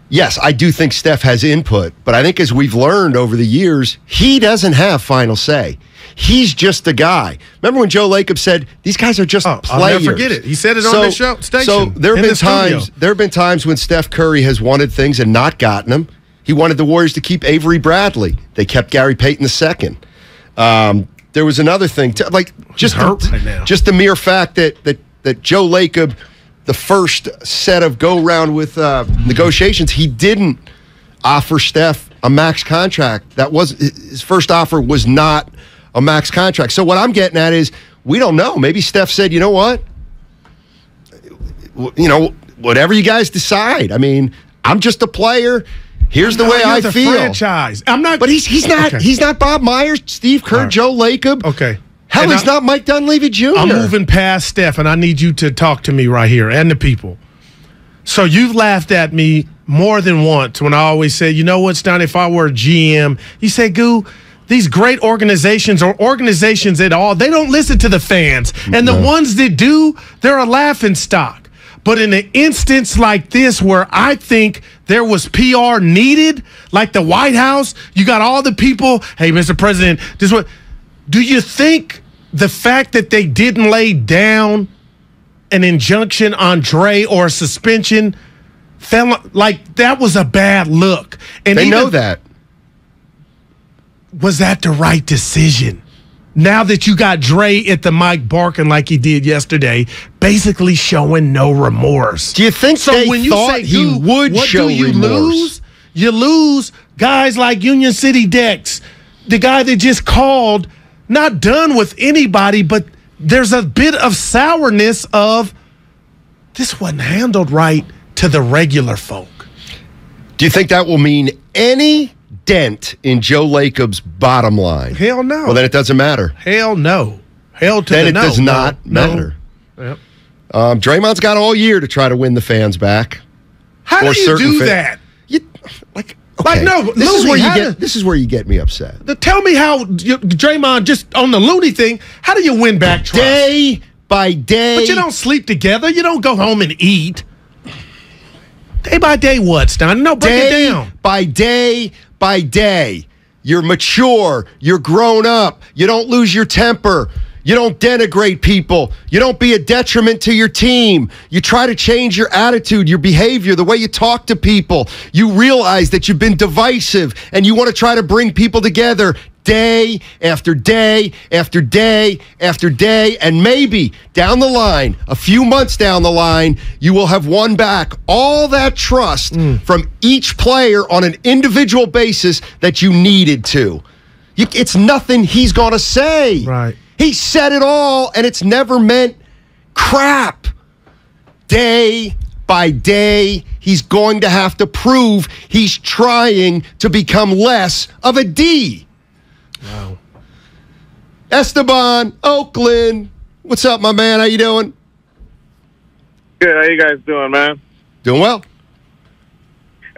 yes, I do think Steph has input, but I think as we've learned over the years, he doesn't have final say. He's just a guy. Remember when Joe Lacob said, these guys are just players? I'll never forget it. He said it on the show station. So there have been times when Steph Curry has wanted things and not gotten them. He wanted the Warriors to keep Avery Bradley. They kept Gary Payton II. There was another thing, just the mere fact that Joe Lacob, the first set of go-round with negotiations, he didn't offer Steph a max contract. That was his first offer was not a max contract. So what I'm getting at is we don't know. Maybe Steph said, you know what? Whatever you guys decide. I mean, I'm just a player. Here's the way I feel. Franchise. I'm not. But he's not. Okay. He's not Bob Myers, Steve Kerr, right. Joe Lacob. Okay. Hell, he's not Mike Dunleavy Jr. I'm moving past Steph, and I need you to talk to me right here and the people. So you've laughed at me more than once when I always say, you know what, Steiny, if I were a GM, you say, Goo, these great organizations or organizations at all, they don't listen to the fans. And the ones that do, they're a laughing stock. But in an instance like this where I think there was PR needed, like the White House, you got all the people, hey, Mr. President, this what do you think the fact that they didn't lay down an injunction on Dre or a suspension felt like that was a bad look? And they know that. Was that the right decision? Now that you got Dre at the mic barking like he did yesterday, basically showing no remorse. Do you think so when you thought he would show remorse? You lose guys like Union City Dex, the guy that just called, not done with anybody, but there's a bit of sourness of this wasn't handled right to the regular folk. Do you think that will mean any dent in Joe Lacob's bottom line? Hell no. Well, then it doesn't matter. Hell no. Hell to then the it no. does not matter. Yep. Draymond's got all year to try to win the fans back. How do you do that? This is where you get me upset. Tell me how Draymond, just on the loony thing, how do you win back trust? Day by day. But you don't sleep together. You don't go home and eat. Day by day what, Stein? No, break it down. Day by day. You're mature. You're grown up. You don't lose your temper. You don't denigrate people. You don't be a detriment to your team. You try to change your attitude, your behavior, the way you talk to people. You realize that you've been divisive and you want to try to bring people together day after day after day after day. And maybe down the line, a few months down the line, you will have won back all that trust from each player on an individual basis that you needed to. It's nothing he's going to say. Right. He said it all, and it's never meant crap. Day by day, he's going to have to prove he's trying to become less of a D. Wow. Esteban, Oakland. What's up, my man? How you doing? Good. How you guys doing, man? Doing well.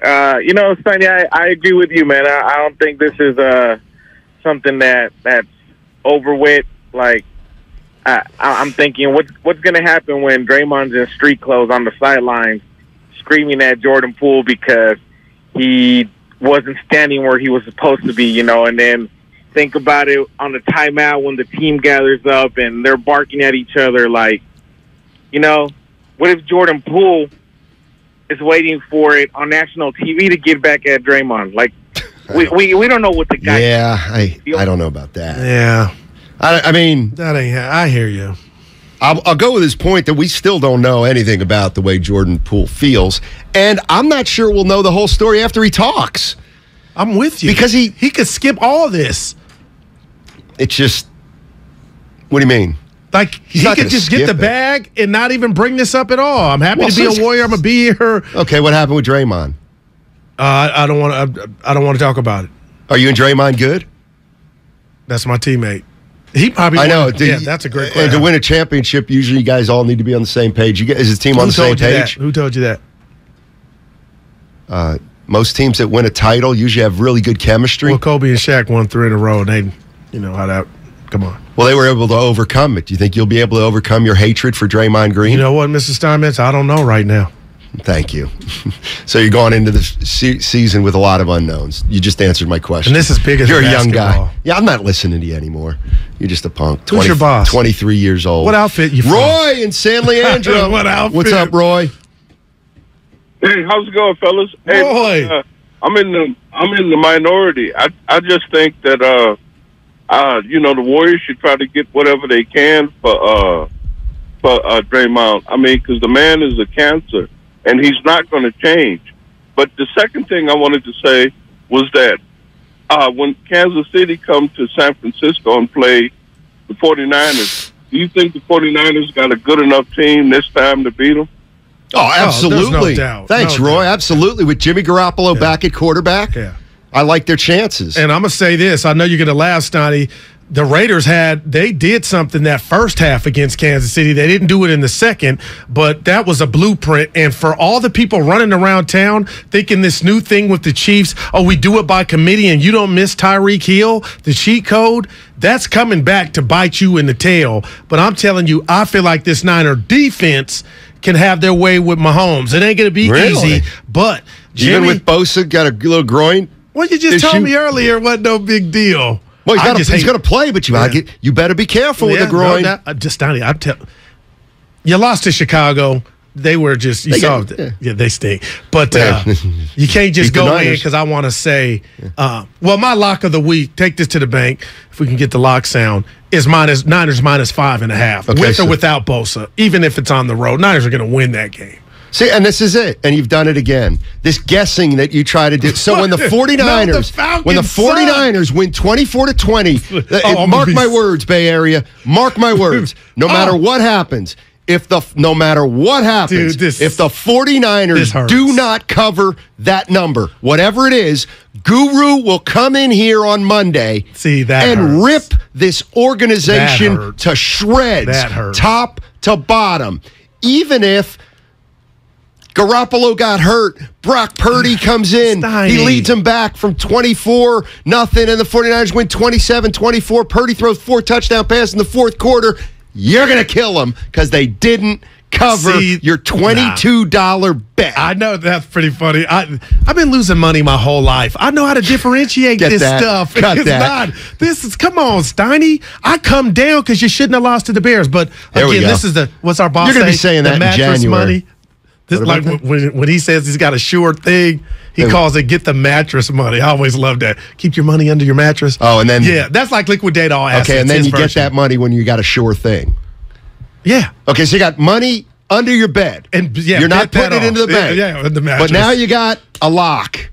Steiny, I agree with you, man. I don't think this is something that's over with. Like, I'm thinking, what's going to happen when Draymond's in street clothes on the sidelines screaming at Jordan Poole because he wasn't standing where he was supposed to be, and then think about it on the timeout when the team gathers up and they're barking at each other. Like, what if Jordan Poole is waiting for it on national TV to get back at Draymond? Like, we don't know what the guy. Yeah, I don't know about that. Yeah. I mean, that ain't. I hear you. I'll go with his point that we still don't know anything about the way Jordan Poole feels, and I'm not sure we'll know the whole story after he talks. I'm with you because he could skip all this. It's just, what do you mean? Like he could just get the bag and not even bring this up at all. I'm happy to be a Warrior. I'm gonna be here. Okay, what happened with Draymond? I don't want to talk about it. Are you and Draymond good? That's my teammate. He probably. I know. That's a great question. And to win a championship, usually you guys all need to be on the same page. Is the team on the same page? Who told you that? Most teams that win a title usually have really good chemistry. Well, Kobe and Shaq won 3 in a row, and they, how that. Come on. Well, they were able to overcome it. Do you think you'll be able to overcome your hatred for Draymond Green? You know what, Mr. Steinmetz? I don't know right now. Thank you. So you're going into the season with a lot of unknowns. You just answered my question. And this is bigger You're than a young basketball. guy. Yeah, I'm not listening to you anymore. You're just a punk. Who's your boss? 23 years old. What outfit you from? Roy in San Leandro. What outfit? What's up, Roy? Hey, how's it going, fellas? Hey, Roy. I'm in the minority. I just think that the Warriors should try to get whatever they can for for Draymond. I mean, because the man is a cancer, and he's not going to change. But the second thing I wanted to say was that when Kansas City come to San Francisco and play the 49ers, do you think the 49ers got a good enough team this time to beat them? Oh, absolutely. No doubt. Thanks, No Roy. doubt. Absolutely. With Jimmy Garoppolo back at quarterback, I like their chances. And I'm going to say this. I know you're going to laugh, Steiny. The Raiders they did something that first half against Kansas City. They didn't do it in the second, but that was a blueprint. And for all the people running around town thinking this new thing with the Chiefs, we do it by committee and you don't miss Tyreek Hill, the cheat code, that's coming back to bite you in the tail. But I'm telling you, I feel like this Niner defense can have their way with Mahomes. It ain't going to be easy, but Jimmy, even with Bosa, got a little groin. Well, you just told me earlier it wasn't no big deal. Well, he's going to play, but you better be careful with the groin. You lost to Chicago. They were just they stink. But you can't just go in because I want to say, well, my lock of the week. Take this to the bank if we can get the lock sound. Is Niners minus 5.5 with or without Bosa. Even if it's on the road, Niners are going to win that game. See, and this is it. And you've done it again. This guessing that you try to do. So when the 49ers win 24-20, mark my words, Bay Area, mark my words. No matter what happens, if the 49ers do not cover that number, whatever it is, Guru will come in here on Monday and rip this organization to shreds, top to bottom. Even if Garoppolo got hurt, Brock Purdy comes in. He leads them back from 24-0, and the 49ers win 27-24. Purdy throws 4 touchdown passes in the fourth quarter. You're going to kill them because they didn't cover your $22 bet. I know that's pretty funny. I've been losing money my whole life. I know how to differentiate this stuff. Come on, Steiny. I come down because you shouldn't have lost to the Bears. But again, this is what's our boss You're going to be saying that in January. Money. This, like when he says he's got a sure thing, he calls it get the mattress money. I always love that. Keep your money under your mattress. Oh, and then that's like liquidate all assets. Okay, and then you get that money when you got a sure thing. Yeah. Okay, so you got money under your bed, and you're not putting it into the bank. Yeah, the mattress. But now you got a lock.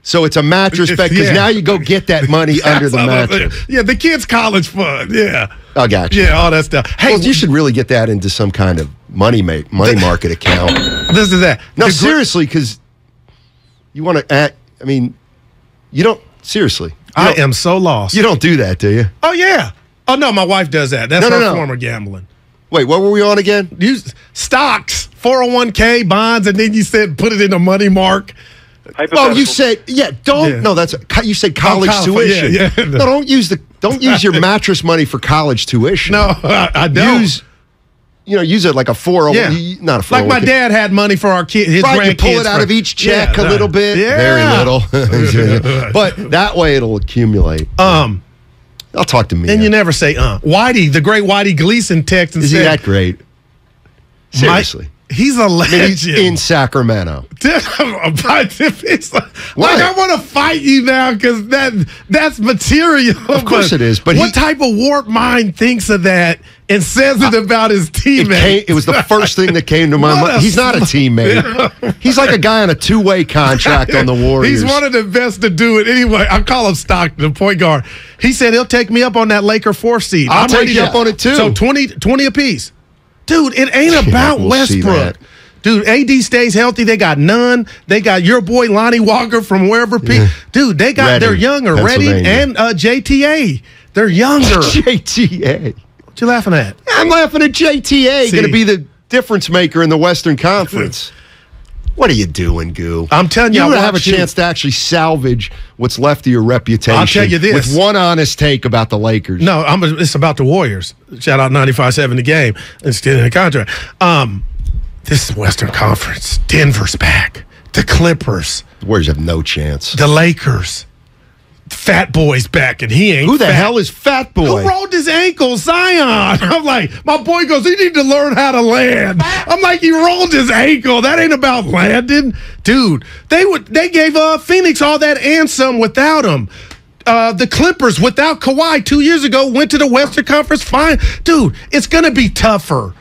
So it's a mattress bet because now you go get that money under the mattress. Yeah, the kids' college fund. Yeah. I got you. Yeah, all that stuff. Hey, well, you should really get that into some kind of money market account. This is that. No, seriously, because you want to act. I mean, you don't. Seriously. I am so lost. You don't do that, do you? Oh, yeah. Oh, no, my wife does that. That's her form of gambling. Wait, what were we on again? Stocks, 401k, bonds, and then you said put it in a money mark. Well, you said you said college tuition. Yeah. No, don't use your mattress money for college tuition. No, I don't. Use it like a 401. Not a 401. Like my dad had money for our kids. His grandkids. You pull it out of each check a little bit, very little, but that way it'll accumulate. I'll talk to me. And you never say Whitey, the great Whitey Gleason texted and said, "Is he that great?" Seriously. He's a legend. He's in Sacramento. I want to fight you now because that's material. Of course it is. But what type of warped mind thinks of that and says it about his teammate? It was the first thing that came to my mind. He's not a teammate. He's like a guy on a 2-way contract on the Warriors. He's one of the best to do it. Anyway, I call him Stockton, the point guard. He said he'll take me up on that Laker 4 seed. I'll take you up on it too. So 20 apiece. Dude, it ain't about Westbrook. Dude, AD stays healthy. They got none. They got your boy Lonnie Walker from wherever. Dude, they're younger. Redding and JTA. They're younger. JTA. What you laughing at? I'm laughing at JTA. Going to be the difference maker in the Western Conference. What are you doing, Goo? I'm telling you, you don't have a chance to actually salvage what's left of your reputation. I'll tell you this. With one honest take about the Lakers. No, it's about the Warriors. Shout out 95-7 the game. It's still in the contract. This is Western Conference. Denver's back. The Clippers. The Warriors have no chance. The Lakers. Fat Boy's back, and he ain't. Who the hell is Fat Boy? Who rolled his ankle? Zion. I'm like, my boy goes, he need to learn how to land. I'm like, he rolled his ankle. That ain't about landing. Dude, they gave Phoenix all that and some without him. The Clippers, without Kawhi 2 years ago, went to the Western Conference. Fine. Dude, it's going to be tougher.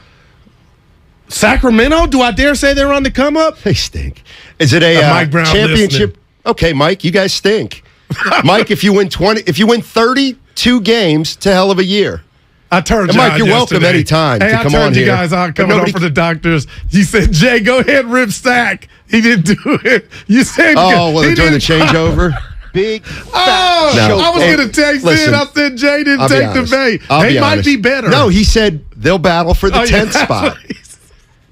Sacramento? Do I dare say they're on the come up? They stink. Is it a Mike Brown championship? Listening. Okay, Mike, you guys stink. Mike, if you win 32 games, it's a hell of a year. I turned and you Mike, out you're welcome yesterday. anytime Hey, to come I turned on you here. guys out coming over the doctors. You said, Jay, go ahead, rip Stack. He didn't do it. You said, they're doing the changeover. Big. I was going to text in. I said Jay didn't take the bait. They might be better. No, he said they'll battle for the 10th spot.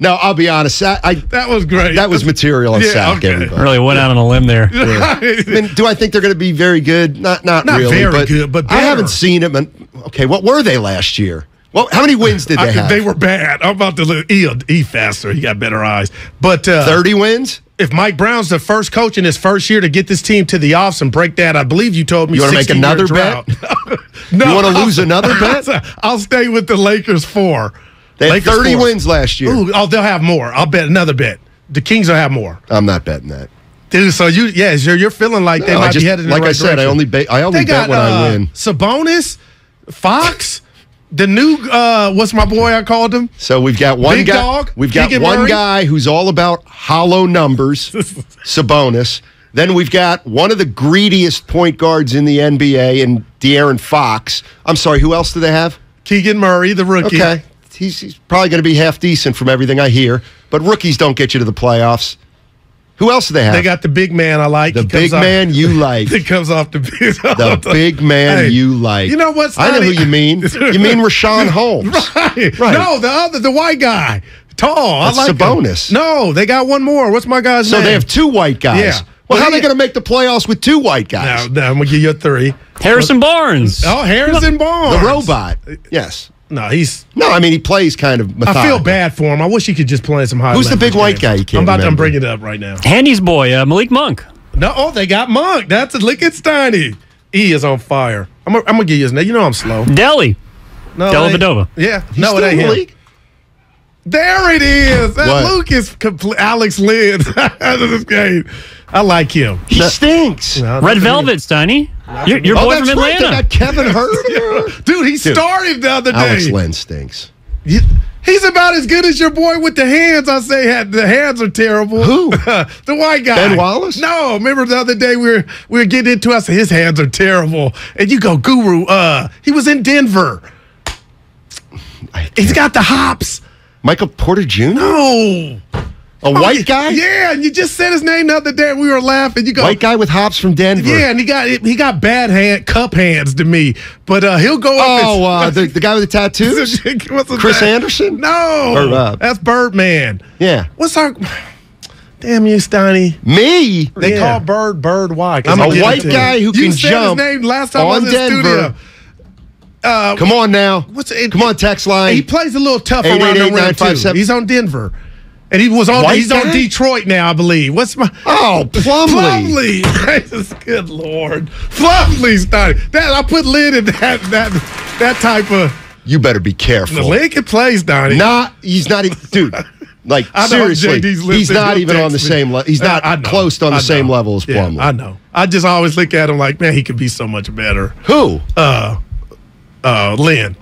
No, I'll be honest. That was great. That was material on Sack. Everybody. Really went out on a limb there. Yeah. I mean, do I think they're going to be very good? Not really. Very good, but better. I haven't seen them. Okay, what were they last year? Well, how many wins did they have? They were bad. I'm about to E faster. He got better eyes. But 30 wins? If Mike Brown's the first coach in his first year to get this team to the offs and break that, I believe you told me. You want to make another bet? No, you want to lose another bet? I'll stay with the Lakers 4. They had 30 wins last year. Ooh, they'll have more. I'll bet another bet. The Kings will have more. I'm not betting that. Dude, so you're feeling like they might be headed in the right direction. Like I said, I only bet when I win. Sabonis, Fox, the new what's my boy I called him? So we've got one Big guy. Dog, We've got Keegan one Murray. guy who's all about hollow numbers, Sabonis. Then we've got one of the greediest point guards in the NBA, and De'Aaron Fox. I'm sorry, who else do they have? Keegan Murray, the rookie. Okay. He's probably going to be half decent from everything I hear, but rookies don't get you to the playoffs. Who else do they have? They got the big man I like. The big man you like. He comes off the bench. The big man you like. You know what's I know who you mean. You mean Rashawn Holmes. Right. No, the white guy. Tall. That's I like Sabonis. him. No, they got one more. What's my guy's name? So they have two white guys. Yeah. Well, how are they going to make the playoffs with two white guys? No, I'm going to give you a 3. Harrison Barnes. Oh, Harrison Barnes. The robot. Yes. No, he plays kind of methodical. I feel bad for him. I wish he could just play some high. Who's the big white guy? You can't I'm bringing it up right now. Handy's boy, Malik Monk. No, they got Monk. That's a look at Steiny. E is on fire. I'm gonna give you his name. You know I'm slow. Deli. No, Dellavedova. Yeah. He's no, it ain't him. There it is. That Luke is Alex Lynn. This game. I like him. He stinks. No, Red Velvet, Steiny. Your boy from Atlanta. Right. They got Kevin Hurt. Dude, he started the other day. Alex Lynn stinks. He's about as good as your boy with the hands. I say the hands are terrible. Who? The white guy. Ben Wallace? No, remember the other day we were getting into it. I said his hands are terrible. And you go, Guru, he was in Denver. He's got the hops. Michael Porter Jr.? No. A white guy? Yeah, and you just said his name the other day and we were laughing. You go, white guy with hops from Denver. Yeah, and he got bad cup hands to me. But he'll go up. The guy with the tattoos? Chris Anderson? No. That's Birdman. Yeah. What's our damn you, Steiny? Me? They call Bird white. I'm a white guy who can jump his name last time I was in the studio. Come on now. Come on, text line. He plays a little tough around the rim too. He's on Denver. And he's on Detroit now, I believe. What's my Plumlee. Plumlee. Good Lord. Plumlee's not that I put Lynn in that type of. You better be careful. Lynn can play, Donnie. He's not even dude. Like I know seriously, he's not even on the same level. He's not close to on the same level as Plumlee. I know. I just always look at him like, man, he could be so much better. Who? Lynn.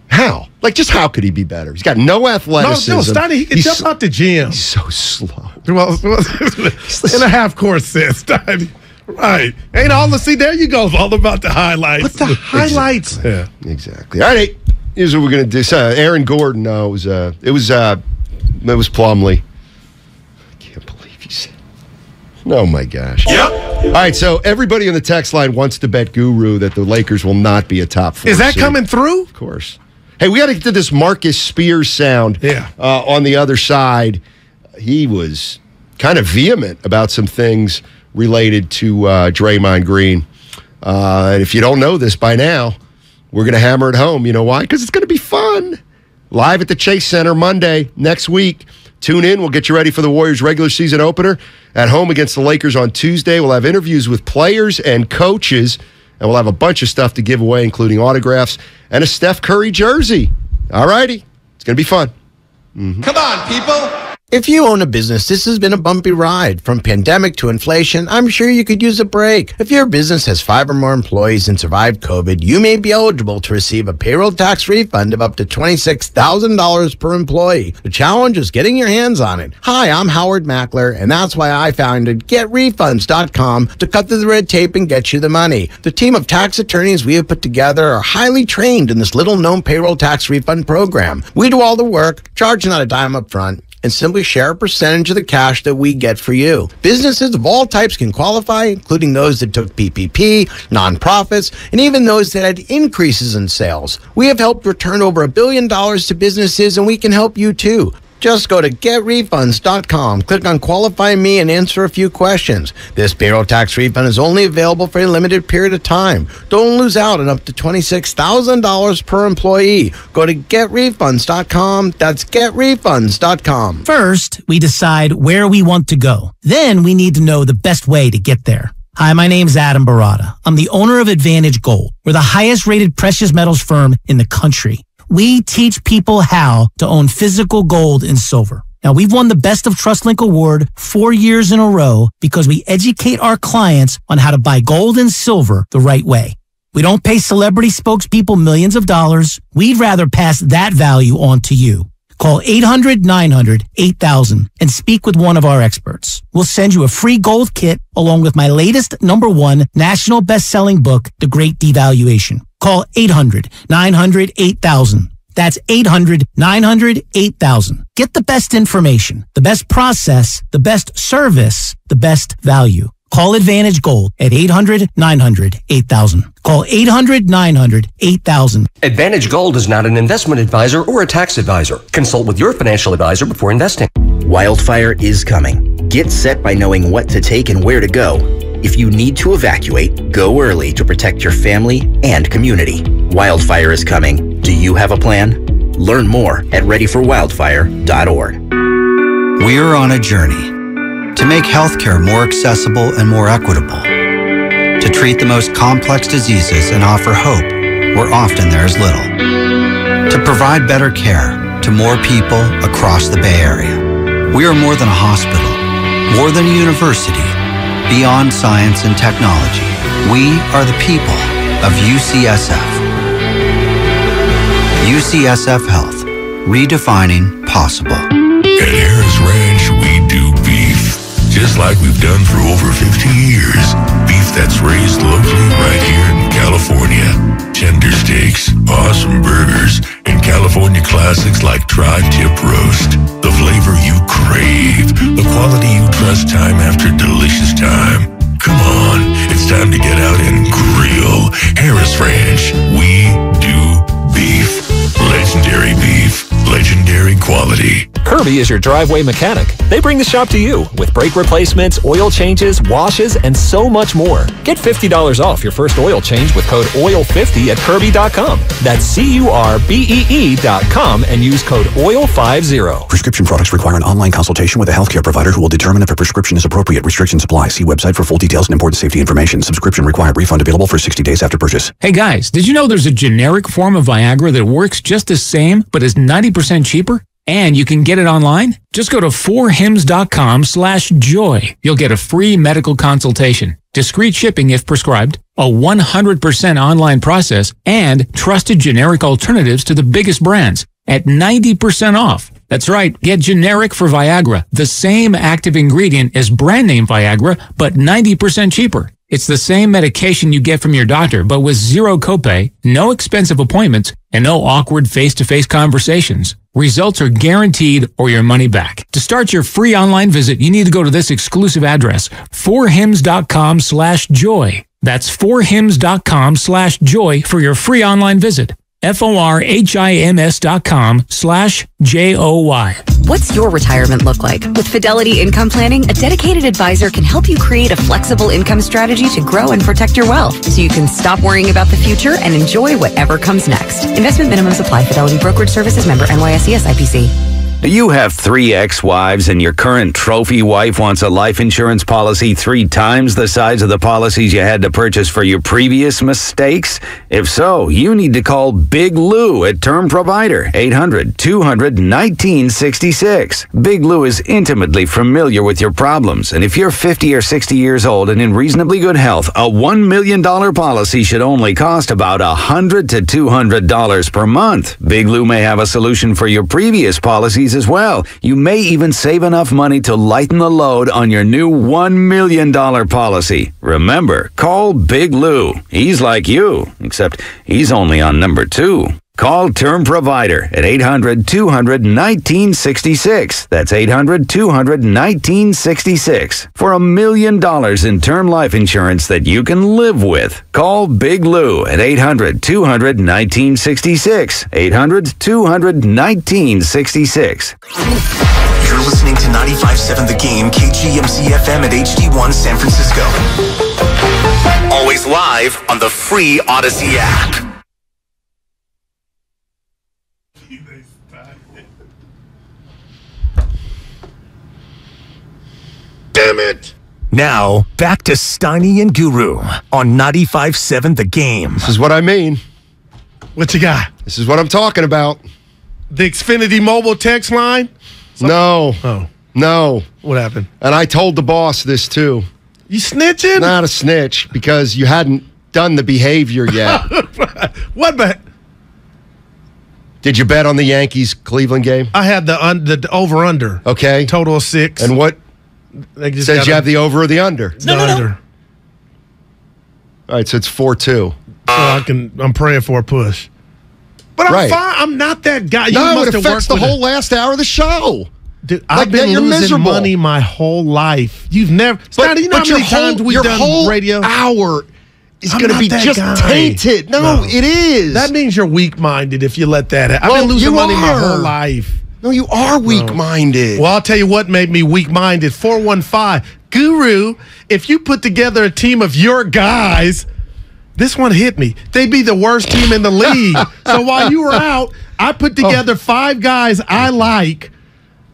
How? Like, just how could he be better? He's got no athleticism. No, Steiny, he can jump out the gym. He's so slow. Well, in a half court sense, Steiny. Right. Ain't all the see, there you go. It's all about the highlights. But the highlights. Yeah. Exactly. All right. Here's what we're gonna do. Aaron Gordon, no, it was Plumlee. I can't believe you said. Oh my gosh. Yep. All right, so everybody on the text line wants to bet Guru that the Lakers will not be a top 4 Is that seed. coming through? Of course. Hey, we got to get to this Marcus Spears sound. Yeah. On the other side, he was kind of vehement about some things related to Draymond Green. And if you don't know this by now, we're going to hammer it home. You know why? Because it's going to be fun. Live at the Chase Center Monday next week. Tune in. We'll get you ready for the Warriors regular season opener. At home against the Lakers on Tuesday. We'll have interviews with players and coaches. And we'll have a bunch of stuff to give away, including autographs and a Steph Curry jersey. All righty. It's going to be fun. Come on, people. If you own a business, this has been a bumpy ride. From pandemic to inflation, I'm sure you could use a break. If your business has 5 or more employees and survived COVID, you may be eligible to receive a payroll tax refund of up to $26,000 per employee. The challenge is getting your hands on it. Hi, I'm Howard Mackler, and that's why I founded GetRefunds.com to cut through the red tape and get you the money. The team of tax attorneys we have put together are highly trained in this little-known payroll tax refund program. We do all the work, charge not a dime up front, and simply share a percentage of the cash that we get for you. Businesses of all types can qualify, including those that took PPP, nonprofits, and even those that had increases in sales. We have helped return over $1 billion to businesses, and we can help you too. Just go to GetRefunds.com, click on Qualify Me, and answer a few questions. This payroll tax refund is only available for a limited period of time. Don't lose out on up to $26,000 per employee. Go to GetRefunds.com. That's GetRefunds.com. First, we decide where we want to go. Then we need to know the best way to get there. Hi, my name's Adam Barada. I'm the owner of Advantage Gold. We're the highest rated precious metals firm in the country. We teach people how to own physical gold and silver. Now, we've won the Best of TrustLink Award 4 years in a row because we educate our clients on how to buy gold and silver the right way. We don't pay celebrity spokespeople millions of dollars. We'd rather pass that value on to you. Call 800-900-8000 and speak with one of our experts. We'll send you a free gold kit along with my latest #1 national best-selling book, The Great Devaluation. Call 800-900-8000. That's 800-900-8000. Get the best information, the best process, the best service, the best value. Call Advantage Gold at 800-900-8000. Call 800-900-8000. Advantage Gold is not an investment advisor or a tax advisor. Consult with your financial advisor before investing. Wildfire is coming. Get set by knowing what to take and where to go. If you need to evacuate, go early to protect your family and community. Wildfire is coming. Do you have a plan? Learn more at readyforwildfire.org. We're on a journey to make healthcare more accessible and more equitable, to treat the most complex diseases and offer hope where often there is little, to provide better care to more people across the Bay Area. We are more than a hospital, more than a university, beyond science and technology. We are the people of UCSF. UCSF Health, redefining possible. At Harris Ranch, we do beef, just like we've done for over 50 years. Beef that's raised locally right here in California. Tender steaks, awesome burgers, and California classics like tri-tip roast. The flavor you crave, the quality you trust time after delicious time. Come on, it's time to get out and grill. Harris Ranch, we do beef. Legendary beef, legendary quality. Kirby is your driveway mechanic. They bring the shop to you with brake replacements, oil changes, washes, and so much more. Get $50 off your first oil change with code OIL50 at Kirby.com. That's CURBEE.com and use code OIL50. Prescription products require an online consultation with a healthcare provider who will determine if a prescription is appropriate. Restrictions apply. See website for full details and important safety information. Subscription required. Refund available for 60 days after purchase. Hey guys, did you know there's a generic form of Viagra that works just the same but is 90% cheaper? And you can get it online? Just go to 4hims.com/joy. You'll get a free medical consultation, discreet shipping if prescribed, a 100% online process, and trusted generic alternatives to the biggest brands at 90% off. That's right, get generic for Viagra, the same active ingredient as brand name Viagra, but 90% cheaper. It's the same medication you get from your doctor, but with zero copay, no expensive appointments, and no awkward face-to-face conversations. Results are guaranteed or your money back. To start your free online visit, you need to go to this exclusive address, 4hims.com/joy. That's 4hims.com/joy for your free online visit. FORHIMS.com/JOY. What's your retirement look like? With Fidelity Income Planning, a dedicated advisor can help you create a flexible income strategy to grow and protect your wealth so you can stop worrying about the future and enjoy whatever comes next. Investment minimums apply. Fidelity Brokerage Services, member NYSE SIPC. Do you have 3 ex-wives and your current trophy wife wants a life insurance policy 3 times the size of the policies you had to purchase for your previous mistakes? If so, you need to call Big Lou at Term Provider, 800-200-1966. Big Lou is intimately familiar with your problems, and if you're 50 or 60 years old and in reasonably good health, a $1 million policy should only cost about $100 to $200 per month. Big Lou may have a solution for your previous policies as well. You may even save enough money to lighten the load on your new $1 million policy. Remember, call Big Lou. He's like you, except he's only on number 2. Call Term Provider at 800-200-1966. That's 800-200-1966 for $1 million in term life insurance that you can live with. Call Big Lou at 800-200-1966. 800-200-1966. You're listening to 95.7 The Game, KGMC FM at HD1 San Francisco. Always live on the free Odyssey app. Damn it! Now, back to Steiny and Guru on 95.7 The Game. This is what I mean. What you got? This is what I'm talking about. The Xfinity mobile text line? No. Oh. No. What happened? And I told the boss this too. You snitching? Not a snitch, because you hadn't done the behavior yet. What bet? Did you bet on the Yankees-Cleveland game? I had the over-under. Okay. Total of 6. And what? Says you have the over or the under? No. Under. All right, so it's 4-2. So I'm praying for a push. But I'm fine. I'm not that guy. No, it affects the whole last hour of the show. Dude, I've been losing money my whole life. You've never. But you know how many times we've done radio? Hour is going to be just tainted. No, it is. That means you're weak-minded if you let that happen. I've been losing money my whole life. No, you are weak-minded. Well, I'll tell you what made me weak-minded. 415. Guru, if you put together a team of your guys, this one hit me. They'd be the worst team in the league. So while you were out, I put together 5 guys I like.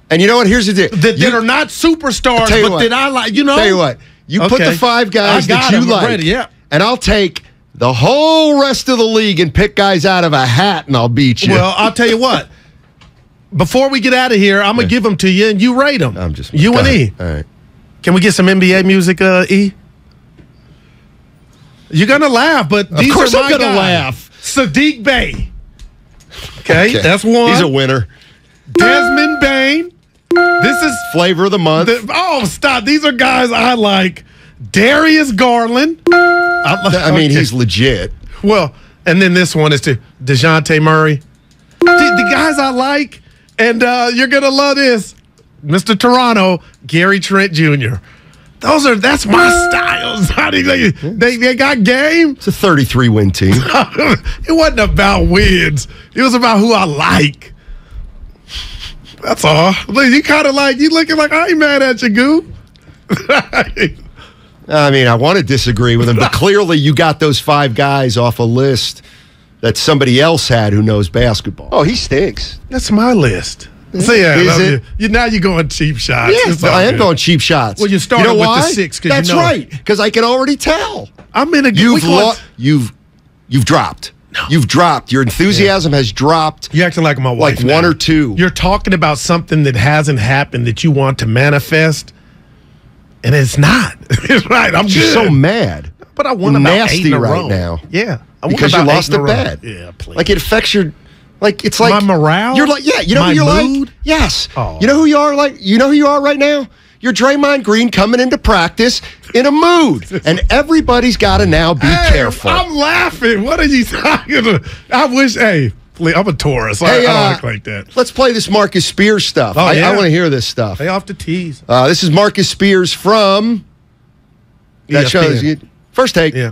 And you know what? Here's the deal. That are not superstars, but that I like. You know? Tell you what. You put the 5 guys that you like. Ready, yeah. And I'll take the whole rest of the league and pick guys out of a hat, and I'll beat you. Well, I'll tell you what. Before we get out of here, I'm going to give them to you, and you rate them. You and E. All right. Can we get some NBA music, E? You're going to laugh, but these are my guys. Of course I'm going to laugh. Sadiq Bey. Okay, that's one. He's a winner. Desmond Bain. This is flavor of the month. Stop. These are guys I like. Darius Garland. I mean, he's legit. Well, and then this one is to DeJounte Murray. The guys I like, and you're going to love this. Mr. Toronto, Gary Trent Jr. That's my styles. They got game. It's a 33-win team. It wasn't about wins. It was about who I like. That's all. You kind of you looking like I ain't mad at you, Goo. I mean, I want to disagree with him, but clearly you got those 5 guys off a list that somebody else had who knows basketball. Oh, he stinks. That's my list. So now you're going cheap shots. Yes, I am going cheap shots. Well, you started with the 6. That's right, because I can already tell. I'm in a You've dropped. No. You've dropped. Your enthusiasm has dropped. You're acting like my wife. Like 1 or 2. You're talking about something that hasn't happened that you want to manifest, and it's not. It's right. I'm just so mad. But I want about 8 in a row right now. Yeah, because you lost a bet. Yeah, please. Like it affects your. Like it's like my morale. You're like, yeah, you know who you're like? Yes. Oh. You know who you are like? You know who you are right now? You're Draymond Green coming into practice in a mood. And everybody's got to now be careful. I'm laughing. What are you talking about? I wish, please, I'm a Taurus. I don't act like that. Let's play this Marcus Spears stuff. Oh, I want to hear this stuff. Lay off the tease. This is Marcus Spears from that shows you. First Take. Yeah.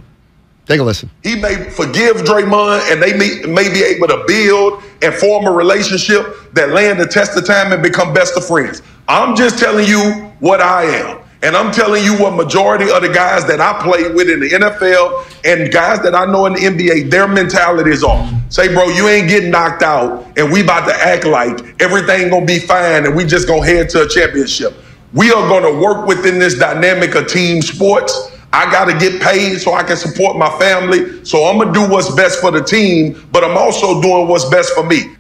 Take a listen. He may forgive Draymond, and they may be able to build and form a relationship that land the test of time and become best of friends. I'm just telling you what I am. And I'm telling you what majority of the guys that I play with in the NFL and guys that I know in the NBA, their mentalities are. say, bro, you ain't getting knocked out, and we about to act like everything gonna be fine and we just gonna head to a championship. We are gonna work within this dynamic of team sports. I gotta get paid so I can support my family. So I'm gonna do what's best for the team, but I'm also doing what's best for me.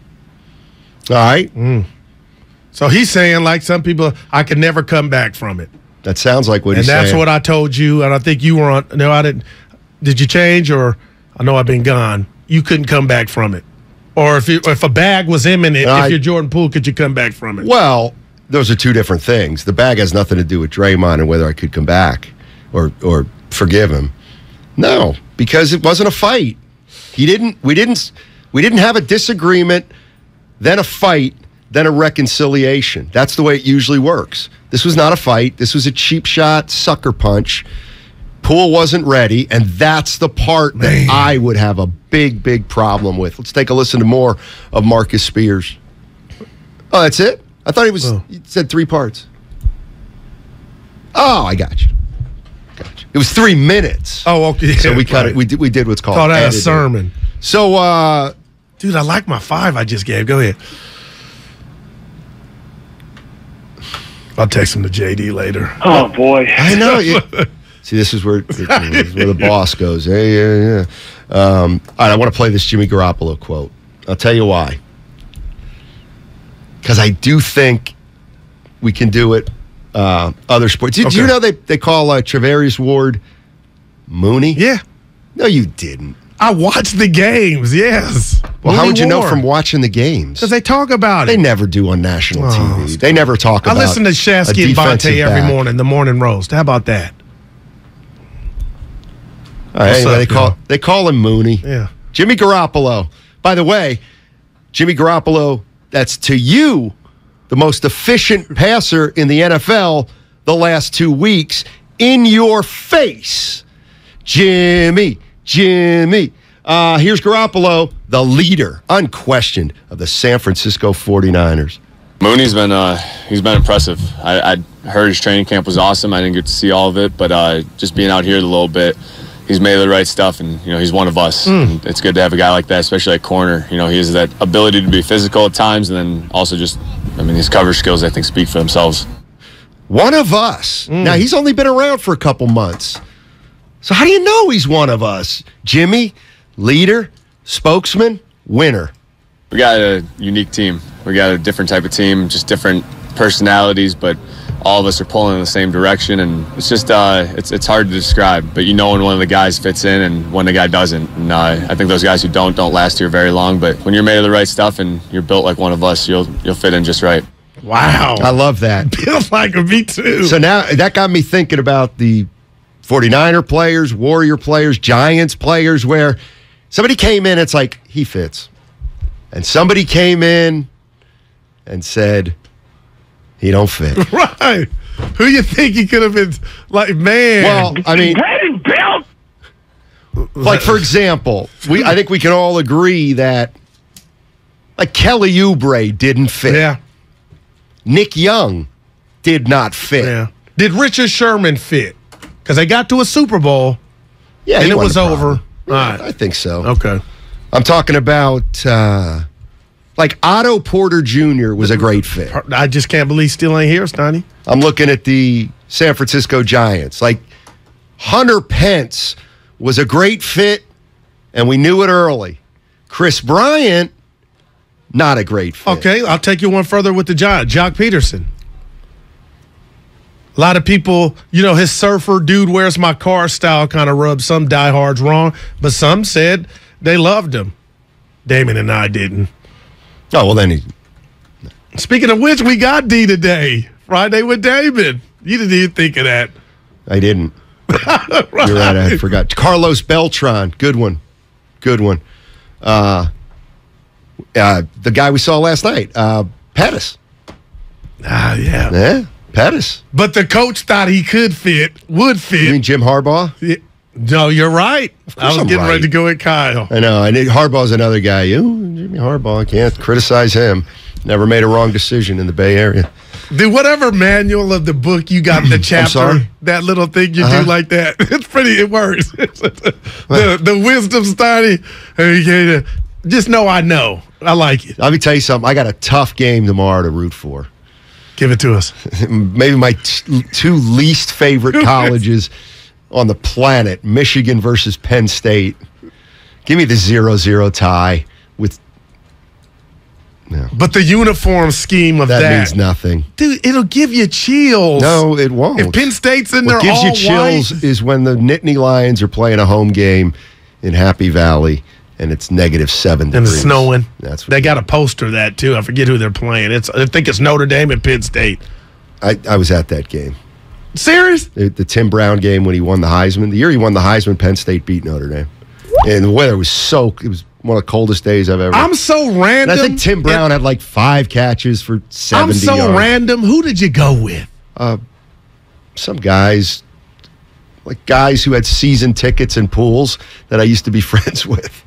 All right. So he's saying, like some people, I can never come back from it. That sounds like what he's saying. And that's what I told you, and I think you were on. No, I didn't. Did you change, or I know I've been gone. You couldn't come back from it. Or if a bag was imminent, if you're Jordan Poole, could you come back from it? Well, those are two different things. The bag has nothing to do with Draymond and whether I could come back or forgive him. No, because it wasn't a fight. We didn't have a disagreement, then a fight, then a reconciliation. That's the way it usually works. This was not a fight. This was a cheap shot, sucker punch. Poole wasn't ready, and that's the part that I would have a big, big problem with. Let's take a listen to more of Marcus Spears. Oh, that's it? I thought he said 3 parts. Oh, I got you. It was 3 minutes. Oh, okay. So we cut it. We did what's called that a sermon. So, dude, I like my 5 I just gave. Go ahead. I'll text him to JD later. Oh boy, I know. See, this is where the boss goes. Yeah. All right, I want to play this Jimmy Garoppolo quote. I'll tell you why. Because I do think we can do it. Other sports. Did you know they call Travarius Ward Mooney? Yeah. No, you didn't. I watched the games, yes. Well, how would you know from watching the games? Because they talk about it. They never do on national TV. They never talk about it. I listen to Shasky and Bonte every morning, the morning roast. How about that? All right, anyway, they call him Mooney. Yeah. Jimmy Garoppolo. By the way, Jimmy Garoppolo, that's to you the most efficient passer in the NFL the last 2 weeks. In your face. Jimmy. Here's Garoppolo, the leader, unquestioned, of the San Francisco 49ers. Mooney's been he's been impressive. I heard his training camp was awesome. I didn't get to see all of it, but just being out here a little bit, he's made the right stuff, and he's one of us. And it's good to have a guy like that, especially at corner. He has that ability to be physical at times, and then also just, his coverage skills, I think, speak for themselves. One of us. Now, he's only been around for a couple months. So how do you know he's one of us? Jimmy, leader, spokesman, winner. We got a unique team. We got a different type of team, just different personalities, but all of us are pulling in the same direction, and it's just it's hard to describe. But when one of the guys fits in and when the guy doesn't, and I think those guys who don't last here very long. But when you're made of the right stuff and you're built like one of us, you'll fit in just right. Wow, I love that. Feels like me too. So now that got me thinking about the 49er players, Warrior players, Giants players, where somebody came in, it's like, he fits. And somebody came in and said, he don't fit. Right. Who you think he could have been like, man? Well, like, for example, I think we can all agree that, like, Kelly Oubre didn't fit. Yeah. Nick Young did not fit. Yeah. Did Richard Sherman fit? Because they got to a Super Bowl, yeah, and it was over. Yeah, right. I think so. Okay. I'm talking about, like, Otto Porter Jr. was a great fit. I just can't believe still ain't here, Steiny. I'm looking at the San Francisco Giants. Like, Hunter Pence was a great fit, and we knew it early. Chris Bryant, not a great fit. Okay, I'll take you one further with the Giants. Jock Peterson. A lot of people, his surfer, dude, where's my car style kind of rubbed some diehards wrong, but some said they loved him. Damon and I didn't. Oh, well, then Speaking of which, we got D today. Friday with Damon. You didn't even think of that. I didn't. Right. You're right, I forgot. Carlos Beltran, good one. The guy we saw last night, Pettis. Yeah. Yeah, Pettis. But the coach thought he would fit. You mean Jim Harbaugh? Yeah. No, you're right. I was getting ready to go at Kyle. I know. Harbaugh's another guy. Jimmy Harbaugh, I can't criticize him. Never made a wrong decision in the Bay Area. Dude, whatever manual of the book you got in the chapter, that little thing you do like that, it works. The wisdom study. just know I know. I like it. Let me tell you something. I got a tough game tomorrow to root for. Give it to us. Maybe my two least favorite colleges on the planet, Michigan versus Penn State. Give me the 0-0 tie with. No. But the uniform scheme of that means nothing. Dude, it'll give you chills. No, it won't. If Penn State's in there what gives all you chills white, is when the Nittany Lions are playing a home game in Happy Valley and it's -7 and degrees. it's snowing. That's what they got a poster of that too. I forget who they're playing. I think it's Notre Dame and Penn State. I was at that game. Serious? The Tim Brown game when he won the Heisman. The year he won the Heisman, Penn State beat Notre Dame. And the weather was it was one of the coldest days I've ever. I'm so random. And I think Tim Brown had like 5 catches for 70 I'm so yards. random. Who did you go with? Some guys, like guys who had season tickets and pools that I used to be friends with.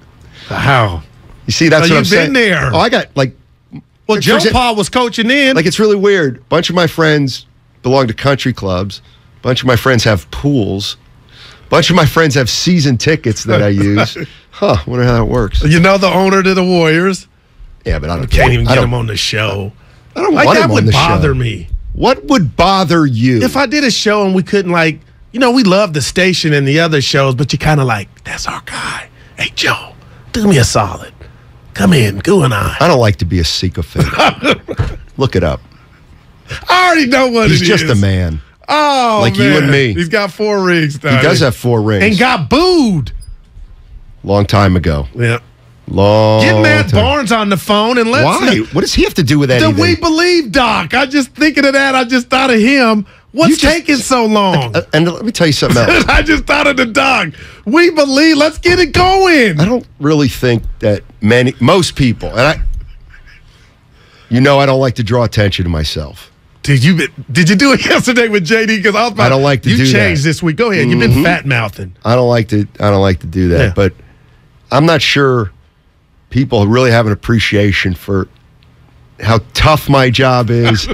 How? You see, that's what I'm saying. You've been there. Oh, I got like. Well, Joe Paul was coaching in. Like, it's really weird. A bunch of my friends belong to country clubs. A bunch of my friends have pools. A bunch of my friends have season tickets that I use. Wonder how that works. You know the owner to the Warriors? Yeah, but I can't even get him on the show. I don't like want that him on would the bother show. me. What would bother you? If I did a show and we couldn't, like, we love the station and the other shows, but you kind of like, that's our guy. Hey, Joe, do me a solid. Come in, Goo and I. I don't like to be a sycophant. Look it up. I already know what He's it just is. a man. Oh, like man. you and me. He's got 4 rings. He does have 4 rings. And got booed. Long time ago. Yeah. Get Matt Barnes on the phone and let's. Why? What does he have to do with anything? The We Believe doc. I just thinking of that. I just thought of him. What's taking so long? And let me tell you something else. I just thought of the doc. We Believe. Let's get it going. I don't really think that most people, and I don't like to draw attention to myself. Did you do it yesterday with JD? Because I don't like to do that. You changed this week. Go ahead. You've been fat mouthing. I don't like to do that. Yeah. But I'm not sure people really have an appreciation for how tough my job is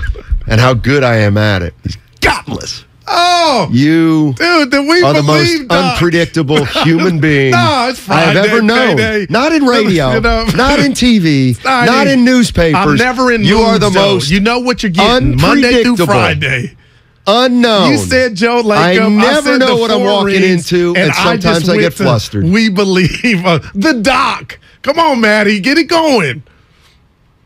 and how good I am at it. He's godless. Oh, you dude, are the most unpredictable human being no, it's Friday, I have ever known. Payday. Not in radio, not in TV, Steiny, not in newspapers. I'm never in You moods, are the though. most. You know what you're getting Monday through unpredictable, Friday. Unknown. You said Joe Lacob. I never said know the what I'm 4 walking rings, into, and sometimes I get flustered. We Believe the doc. Come on, Maddie, get it going.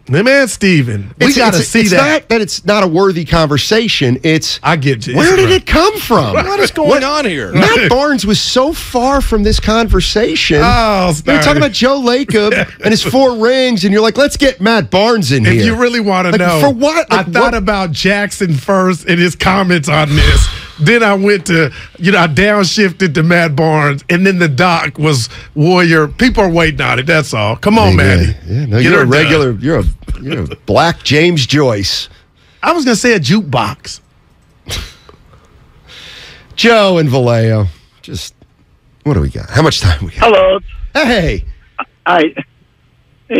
My man, Steven, we got to see it's that. Not that it's not a worthy conversation. I get you. Where did it come from? What is going on here? Matt Barnes was so far from this conversation. Oh, you're talking about Joe Lacob and his 4 rings, and you're like, let's get Matt Barnes in here. If you really want to know. For what? I thought about Jackson first and his comments on this. Then I went to, I downshifted to Matt Barnes, and then the doc was Warrior. People are waiting on it. That's all. Come on, Maddie. Yeah, no, you're a regular. You're a black James Joyce. I was gonna say a jukebox. Joe and Vallejo. Just what do we got? How much time we got? Hello. Hey. Hey,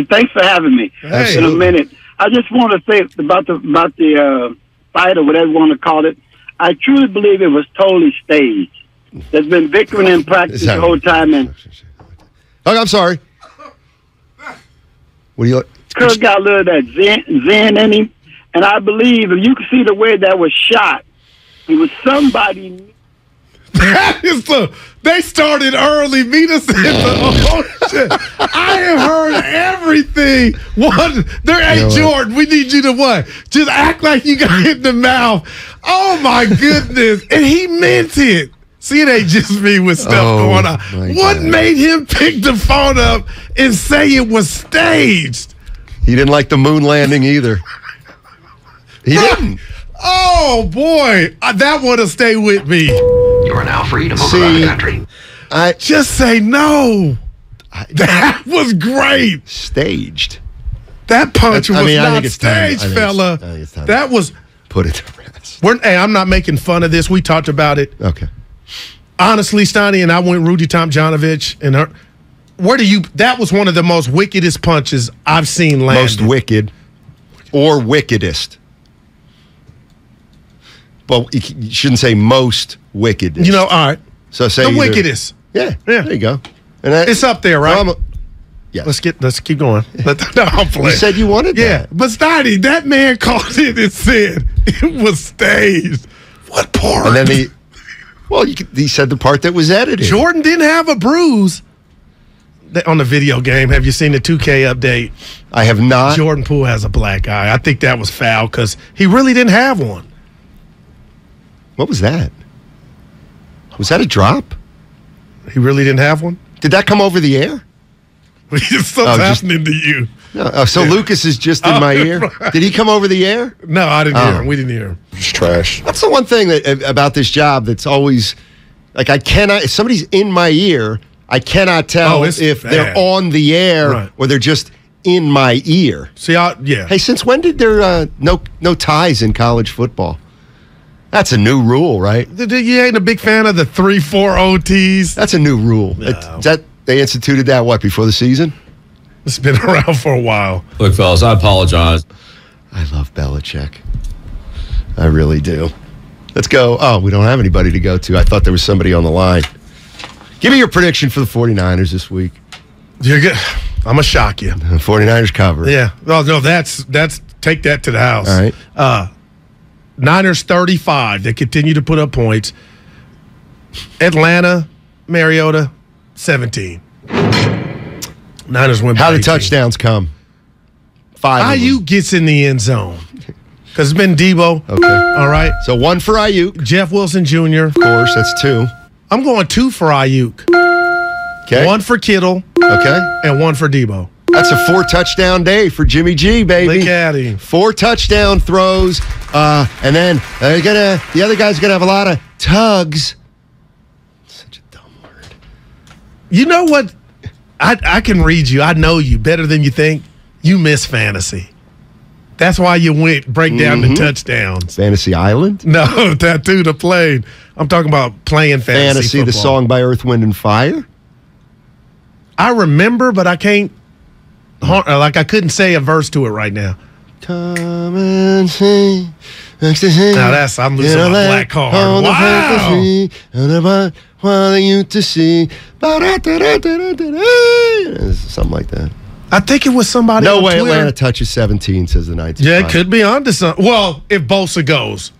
thanks for having me. Hey. In a minute, I just want to say about the fight or whatever you want to call it. I truly believe it was totally staged. There's been bickering in practice the whole time, and I'm sorry. What do you? Kirk got a little of that zen in him, and I believe if you can see the way that was shot, it was somebody. They started early. Vita said, shit. I have heard everything. Jordan, we need you to what? Just act like you got hit in the mouth. Oh, my goodness. And he meant it. See, it ain't just me with stuff going on. What made him pick the phone up and say it was staged? He didn't like the moon landing either. He didn't. Oh, boy. That would have stayed with me. You are now free to move around the country. Just say no. That was great. Staged. That punch was not staged, fella. That was. Put it to rest. Hey, I'm not making fun of this. We talked about it. Okay. Honestly, Steiny, and I went Rudy Tomjanovich and her. That was one of the most wickedest punches I've seen land. Most wicked or wickedest. But you shouldn't say most wickedest. All right. So say the wickedest. Yeah, there you go. And it's up there, right? Yes. Let's keep going. No, I'm playing. You said you wanted that. Yeah, but Steiny, that man called it and said it was staged. What part? And then he said the part that was edited. Jordan didn't have a bruise on the video game. Have you seen the 2K update? I have not. Jordan Poole has a black eye. I think that was foul because he really didn't have one. What was that? Was that a drop? He really didn't have one? Did that come over the air? Something's happening to you. No, so Lucas is just in my ear. Right. Did he come over the air? No, I didn't hear him. We didn't hear him. It's trash. That's the one thing that about this job that's always like I cannot. If somebody's in my ear, I cannot tell if they're on the air or they're just in my ear. See, yeah. Hey, since when did there no ties in college football? That's a new rule, right? You ain't a big fan of the 3-4 OTs? That's a new rule. No. They instituted that, before the season? It's been around for a while. Look, fellas, I apologize. I love Belichick. I really do. Let's go. Oh, we don't have anybody to go to. I thought there was somebody on the line. Give me your prediction for the 49ers this week. You're good. I'm going to shock you. 49ers cover. Yeah. Oh, no, that's take that to the house. All right. Niners 35. They continue to put up points. Atlanta, Mariota, 17. Niners win by How the 18. touchdowns come? 5 Ayuk gets in the end zone. Because it's been Debo. Okay. All right. So 1 for Ayuk. Jeff Wilson Jr. Of course, that's 2. I'm going 2 for Ayuk. Okay. 1 for Kittle. Okay. And 1 for Debo. That's a 4-touchdown day for Jimmy G, baby. Look at him. 4 touchdown throws. And then the other guy's going to have a lot of tugs. Such a dumb word. You know what? I can read you. I know you better than you think. You miss fantasy. That's why you break down the touchdowns. Fantasy Island? No, Tattoo the plane. I'm talking about playing fantasy football. The song by Earth, Wind, and Fire? I remember, but I can't. I couldn't say a verse to it right now. Come and see. Now I'm losing my black card. Wow. Wanting you to see. Something like that. I think it was somebody. No on way Twitter. Atlanta touches 17, says the 19. Yeah, it could be onto something. Well, if Bosa goes,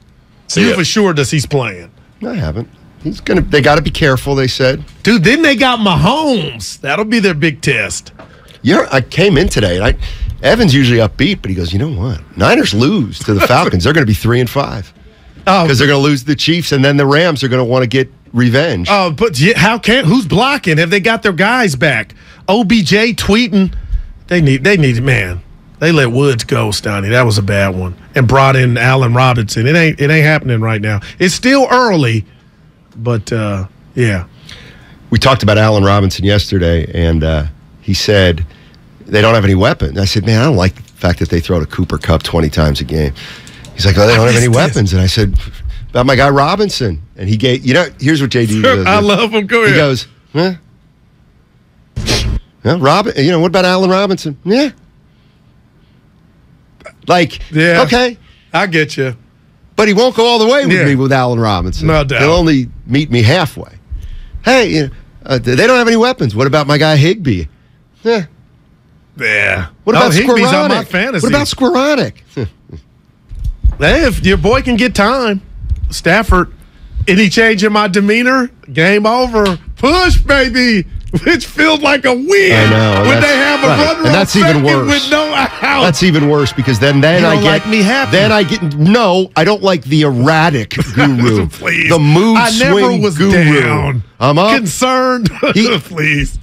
you've assured us he's playing. I haven't. They got to be careful, they said. Dude, then they got Mahomes. That'll be their big test. Yeah, I came in today, and Evan's usually upbeat, but he goes, you know what? Niners lose to the Falcons. They're going to be 3-5. Because they're going to lose the Chiefs, and then the Rams are going to want to get revenge. Oh, but who's blocking? Have they got their guys back? OBJ tweeting. They need man. They let Woods go, Steiny. That was a bad one. And brought in Allen Robinson. It ain't happening right now. It's still early, but yeah. We talked about Allen Robinson yesterday, and he said they don't have any weapons. I said, man, I don't like the fact that they throw to Cooper Kupp 20 times a game. He's like, oh, they don't have any weapons. And I said, about my guy Robinson. And he gave, here's what JD does. I love him. Go ahead. He goes, huh? What about Allen Robinson? Yeah. Okay. I get you. But he won't go all the way with me with Allen Robinson. No doubt. He'll only meet me halfway. Hey, they don't have any weapons. What about my guy Higbee? Yeah. What about Higbee's Skowronek? on my fantasy. What about Skowronek? Hey, if your boy can get time, Stafford, any change in my demeanor? Game over. Push, baby. Which feels like a win. I know. When they have a runner and that's on even second worse. with no out. That's even worse because then you I don't get like me happy. Then I get I don't like the erratic guru. Please. The mood I swing never was guru. down. I'm up. Concerned. Please.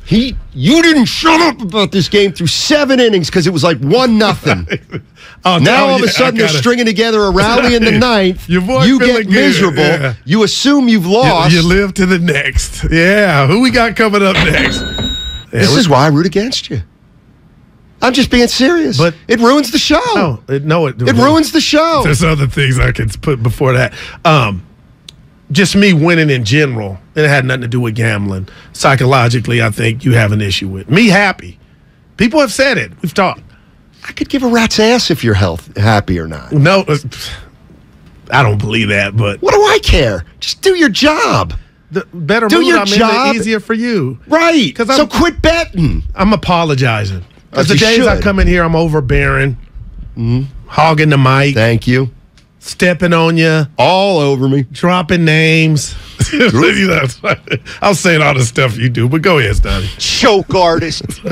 You didn't shut up about this game through 7 innings because it was like 1-0. Now all of a sudden they're stringing together a rally in the 9th. Your boy you feeling get miserable. Yeah. You assume you've lost. You live to the next. Yeah. Who we got coming up next? This is why I root against you. I'm just being serious. But it ruins the show. It ruins the show. There's other things I could put before that. Just me winning in general. It had nothing to do with gambling. Psychologically, I think you have an issue with me happy. People have said it. We've talked. I could give a rat's ass if you're happy or not. No, I don't believe that. But what do I care? Just do your job. The better Do mood your I'm job. in, the easier for you. Right. So quit betting. I'm apologizing. Because the you days I should. come in here, I'm overbearing, hogging the mic. Thank you. Stepping on you. All over me. Dropping names. I was saying all the stuff you do, but go ahead, Steiny. Choke artist.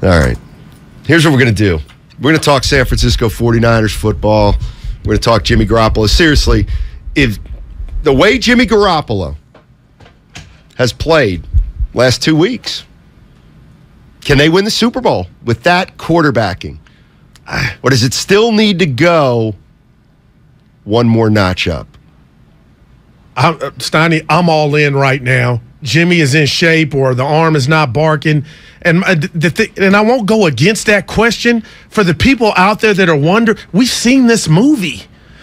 All right. Here's what we're going to do. We're going to talk San Francisco 49ers football. We're going to talk Jimmy Garoppolo. Seriously, if the way Jimmy Garoppolo has played last 2 weeks, can they win the Super Bowl with that quarterbacking? Or does it still need to go one more notch up? Steiny, I'm all in right now. Jimmy is in shape or the arm is not barking. And and I won't go against that question. For the people out there that are wondering, we've seen this movie.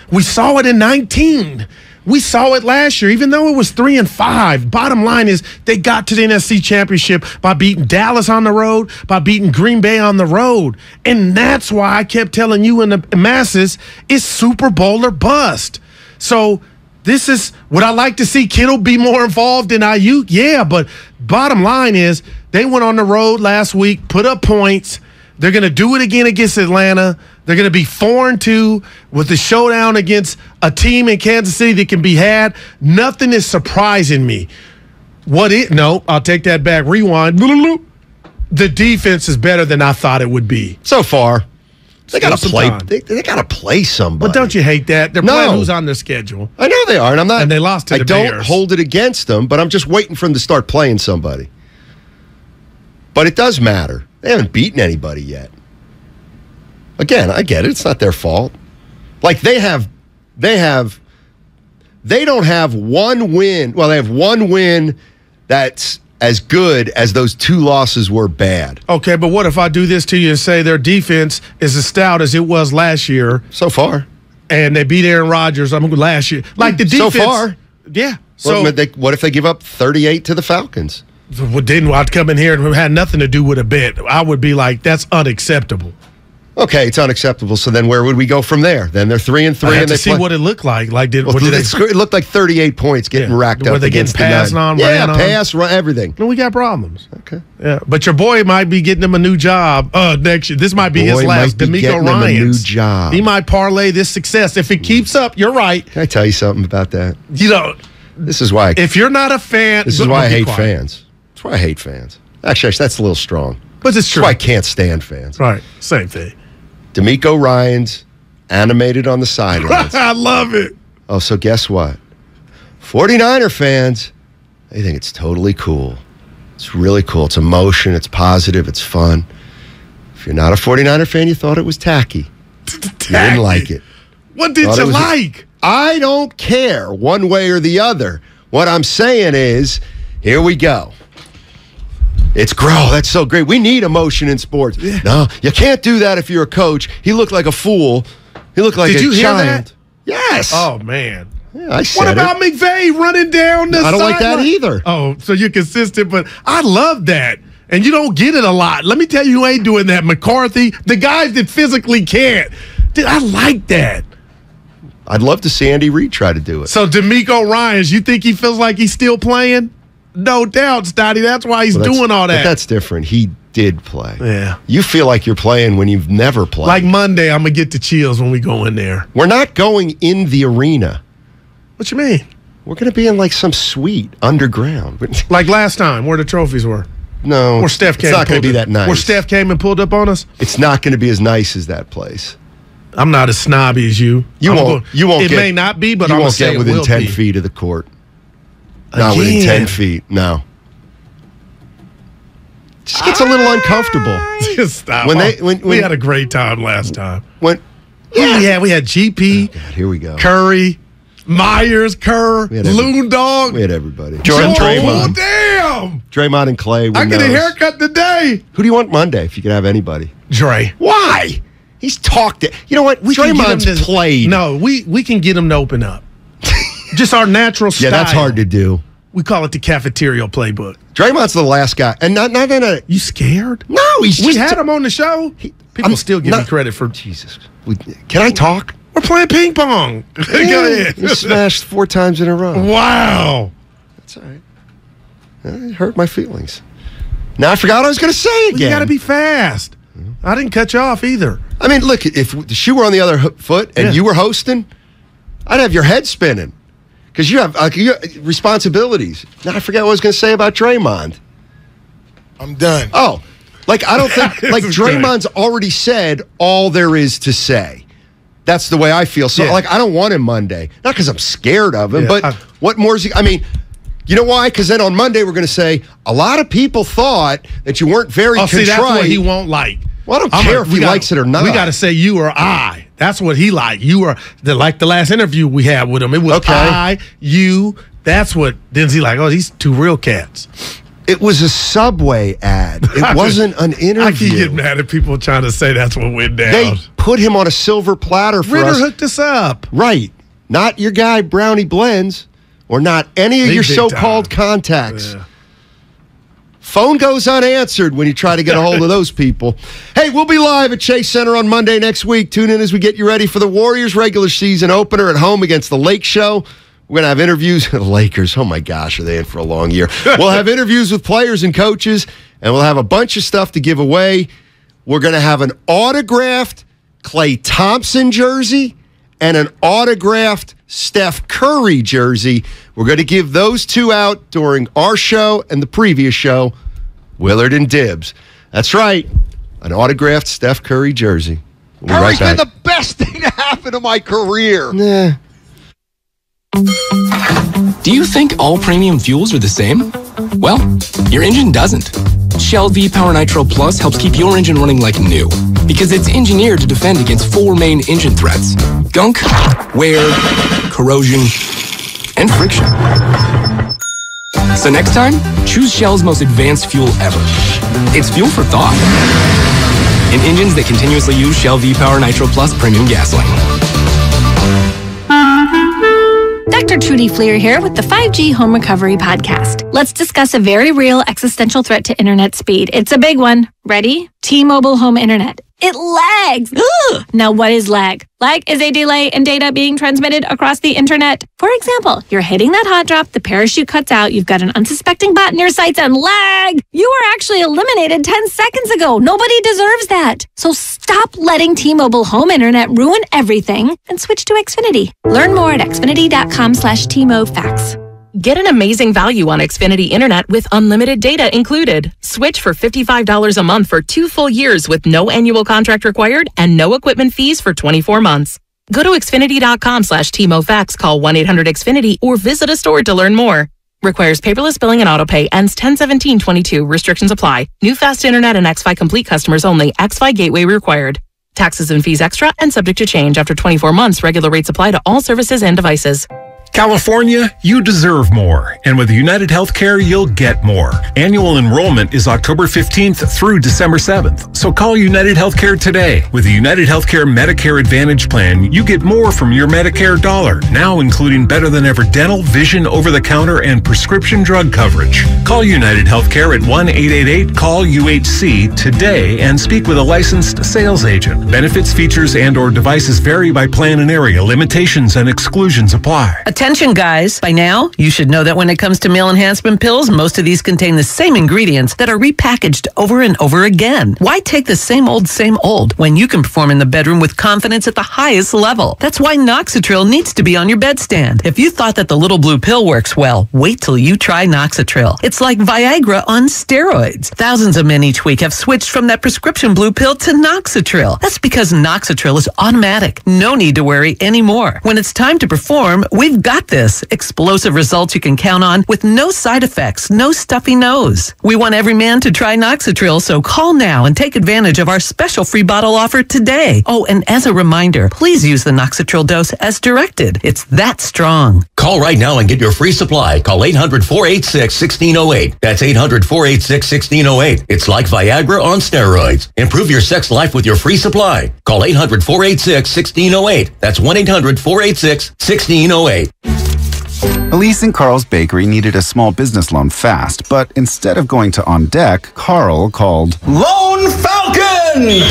We saw it in 19. We saw it last year, even though it was 3-5. Bottom line is they got to the NFC Championship by beating Dallas on the road, by beating Green Bay on the road. And that's why I kept telling you and the masses, it's Super Bowl or bust. So this is, would I like to see Kittle be more involved in IU? Yeah, but bottom line is they went on the road last week, put up points. They're going to do it again against Atlanta. They're going to be 4-2 with the showdown against a team in Kansas City that can be had. Nothing is surprising me. No, I'll take that back. Rewind. The defense is better than I thought it would be. So far. They got to play. They got to play somebody. But don't you hate that? They're playing who's on their schedule. I know they are, and I'm not. And they lost to the Bears. I don't Bears. hold it against them, but I'm just waiting for them to start playing somebody. But it does matter. They haven't beaten anybody yet. Again, I get it. It's not their fault. Like they don't have one win. Well, they have one win that's as good as those 2 losses were bad. Okay, but what if I do this to you and say their defense is as stout as it was last year? So far. And they beat Aaron Rodgers last year. Like the defense. So far. Yeah. So what if they give up 38 to the Falcons? Well, then I'd come in here and it had nothing to do with a bet. I would be like, that's unacceptable. Okay, it's unacceptable. So then where would we go from there? Then they're 3-3 and they see what it looked like. It looked like 38 points getting racked up against the passed on, ran on? pass, run, everything. No, we got problems. Okay. Yeah, but your boy might be getting him a new job next year. This might be his last. D'Amico Ryans. A new job. He might parlay this success. If it keeps up, you're right. Can I tell you something about that? This is why. If you're not a fan. This is why I hate fans. That's why I hate fans. Actually, that's a little strong. But it's true. That's why I can't stand fans. Right. Same thing. D'Amico Ryans animated on the sidelines. I love it. Oh, so guess what? 49er fans, they think it's totally cool. It's really cool. It's emotion. It's positive. It's fun. If you're not a 49er fan, you thought it was tacky. You didn't like it. What did you like? I don't care one way or the other. What I'm saying is, here we go. It's that's so great. We need emotion in sports. Yeah. No, you can't do that if you're a coach. He looked like a fool. He looked like a child. Did you hear that? Yes. Oh, man. Yeah, I said What about McVay running down the I don't like that sideline? either. Oh, so you're consistent, but I love that. And you don't get it a lot. Let me tell you who ain't doing that. McCarthy, the guys that physically can't. Dude, I like that. I'd love to see Andy Reid try to do it. So D'Amico Ryans, you think he feels like he's still playing? No doubt, Steiny. That's why he's doing all that. But that's different. He did play. Yeah. You feel like you're playing when you've never played. Like Monday, I'm going to get the chills when we go in there. We're not going in the arena. What you mean? We're going to be in like some suite underground. Like last time, where the trophies were. No. Where Steph came. It's not going to be that nice. Where Steph came and pulled up on us? It's not going to be as nice as that place. I'm not as snobby as you. You won't. It may not be, but I'm going to say it will be. You won't get within 10 feet of the court. Not within 10 feet. No. Just gets a little uncomfortable. Just stop. We had a great time last time. We had GP. Oh God, here we go. Curry, Myers, Loon Dog. We had everybody. Draymond. Oh, damn. Draymond and Clay. I get a haircut today. Who do you want Monday if you could have anybody? Dre. Why? He's talked it. You know what? Draymond's played. No, we can get him to open up. Just our natural style. Yeah, that's hard to do. We call it the cafeteria playbook. Draymond's the last guy. And not. You scared? No, we had him on the show. People still give me credit for. Jesus. Can I talk? We're playing ping pong. Go ahead. You smashed 4 times in a row. Wow. That's all right. It hurt my feelings. Now I forgot what I was going to say again. You got to be fast. I didn't cut you off either. I mean, look, if the shoe were on the other foot and you were hosting, I'd have your head spinning because you have responsibilities. Now I forgot what I was going to say about Draymond. I'm done. Oh, like I don't think like Draymond's already said all there is to say. That's the way I feel. So like I don't want him Monday. Not because I'm scared of him, but what more is he? I mean, you know why? Because then on Monday we're going to say a lot of people thought that you weren't very contrite. See, that's what he won't like. Well, I don't care if he likes it or not. We got to say you or I. That's what he liked. You were like the last interview we had with him. It was I, you. That's what. Then he like, oh, these 2 real cats. It was a Subway ad. It wasn't an interview. I can get mad at people trying to say that's what went down. They put him on a silver platter for Ritter us. hooked us up. Right. Not your guy, Brownie Blends, or not any of your so-called contacts. Yeah. Phone goes unanswered when you try to get a hold of those people. Hey, we'll be live at Chase Center on Monday next week. Tune in as we get you ready for the Warriors regular season opener at home against the Lake Show. We're going to have interviews with the Lakers. Oh, my gosh, are they in for a long year? We'll have interviews with players and coaches, and we'll have a bunch of stuff to give away. We're going to have an autographed Klay Thompson jersey and an autographed Steph Curry jersey. We're going to give those 2 out during our show and the previous show, Willard and Dibs. That's right, an autographed Steph Curry jersey. We'll be right back. Been the best thing to happen to my career. Nah. Do you think all premium fuels are the same? Well, your engine doesn't. Shell V-Power Nitro Plus helps keep your engine running like new because it's engineered to defend against 4 main engine threats: gunk, wear, corrosion, and friction. So next time, choose Shell's most advanced fuel ever. It's fuel for thought. In engines that continuously use Shell V-Power Nitro Plus premium gasoline. Dr. Trudy Fleer here with the 5G Home Recovery Podcast. Let's discuss a very real existential threat to internet speed. It's a big one. Ready? T-Mobile Home Internet. It lags. Ugh. Now, what is lag? Lag is a delay in data being transmitted across the internet. For example, you're hitting that hot drop, the parachute cuts out, you've got an unsuspecting bot in your sights, and lag! You were actually eliminated 10 seconds ago. Nobody deserves that. So stop letting T-Mobile Home Internet ruin everything and switch to Xfinity. Learn more at xfinity.com/TMOFax. Get an amazing value on Xfinity Internet with unlimited data included. Switch for $55 a month for 2 full years with no annual contract required and no equipment fees for 24 months. Go to xfinity.com/TMOFax, call 1-800-XFINITY, or visit a store to learn more. Requires paperless billing and autopay. Ends 10/17/22. Restrictions apply. New fast internet and xFi Complete customers only. xFi Gateway required. Taxes and fees extra and subject to change. After 24 months, regular rates apply to all services and devices. California, you deserve more. And with United Healthcare, you'll get more. Annual enrollment is October 15th through December 7th. So call United Healthcare today. With the United Healthcare Medicare Advantage Plan, you get more from your Medicare dollar, now including better than ever dental, vision, over-the-counter, and prescription drug coverage. Call United Healthcare at 1-888-CALL-UHC today and speak with a licensed sales agent. Benefits, features, and/or devices vary by plan and area. Limitations and exclusions apply. Attention, guys. By now, you should know that when it comes to meal enhancement pills, most of these contain the same ingredients that are repackaged over and over again. Why take the same old when you can perform in the bedroom with confidence at the highest level? That's why Noxitril needs to be on your bedstand. If you thought that the little blue pill works well, wait till you try Noxitril. It's like Viagra on steroids. Thousands of men each week have switched from that prescription blue pill to Noxitril. That's because Noxitril is automatic. No need to worry anymore. When it's time to perform, we've got this. Explosive results you can count on with no side effects, no stuffy nose. We want every man to try Noxitril, so call now and take advantage of our special free bottle offer today. Oh, and as a reminder, please use the Noxitril dose as directed. It's that strong. Call right now and get your free supply. Call 800-486-1608. That's 800-486-1608. It's like Viagra on steroids. Improve your sex life with your free supply. Call 800-486-1608. That's 1-800-486-1608. Elise and Carl's Bakery needed a small business loan fast, but instead of going to On Deck, Carl called Lone Falcon!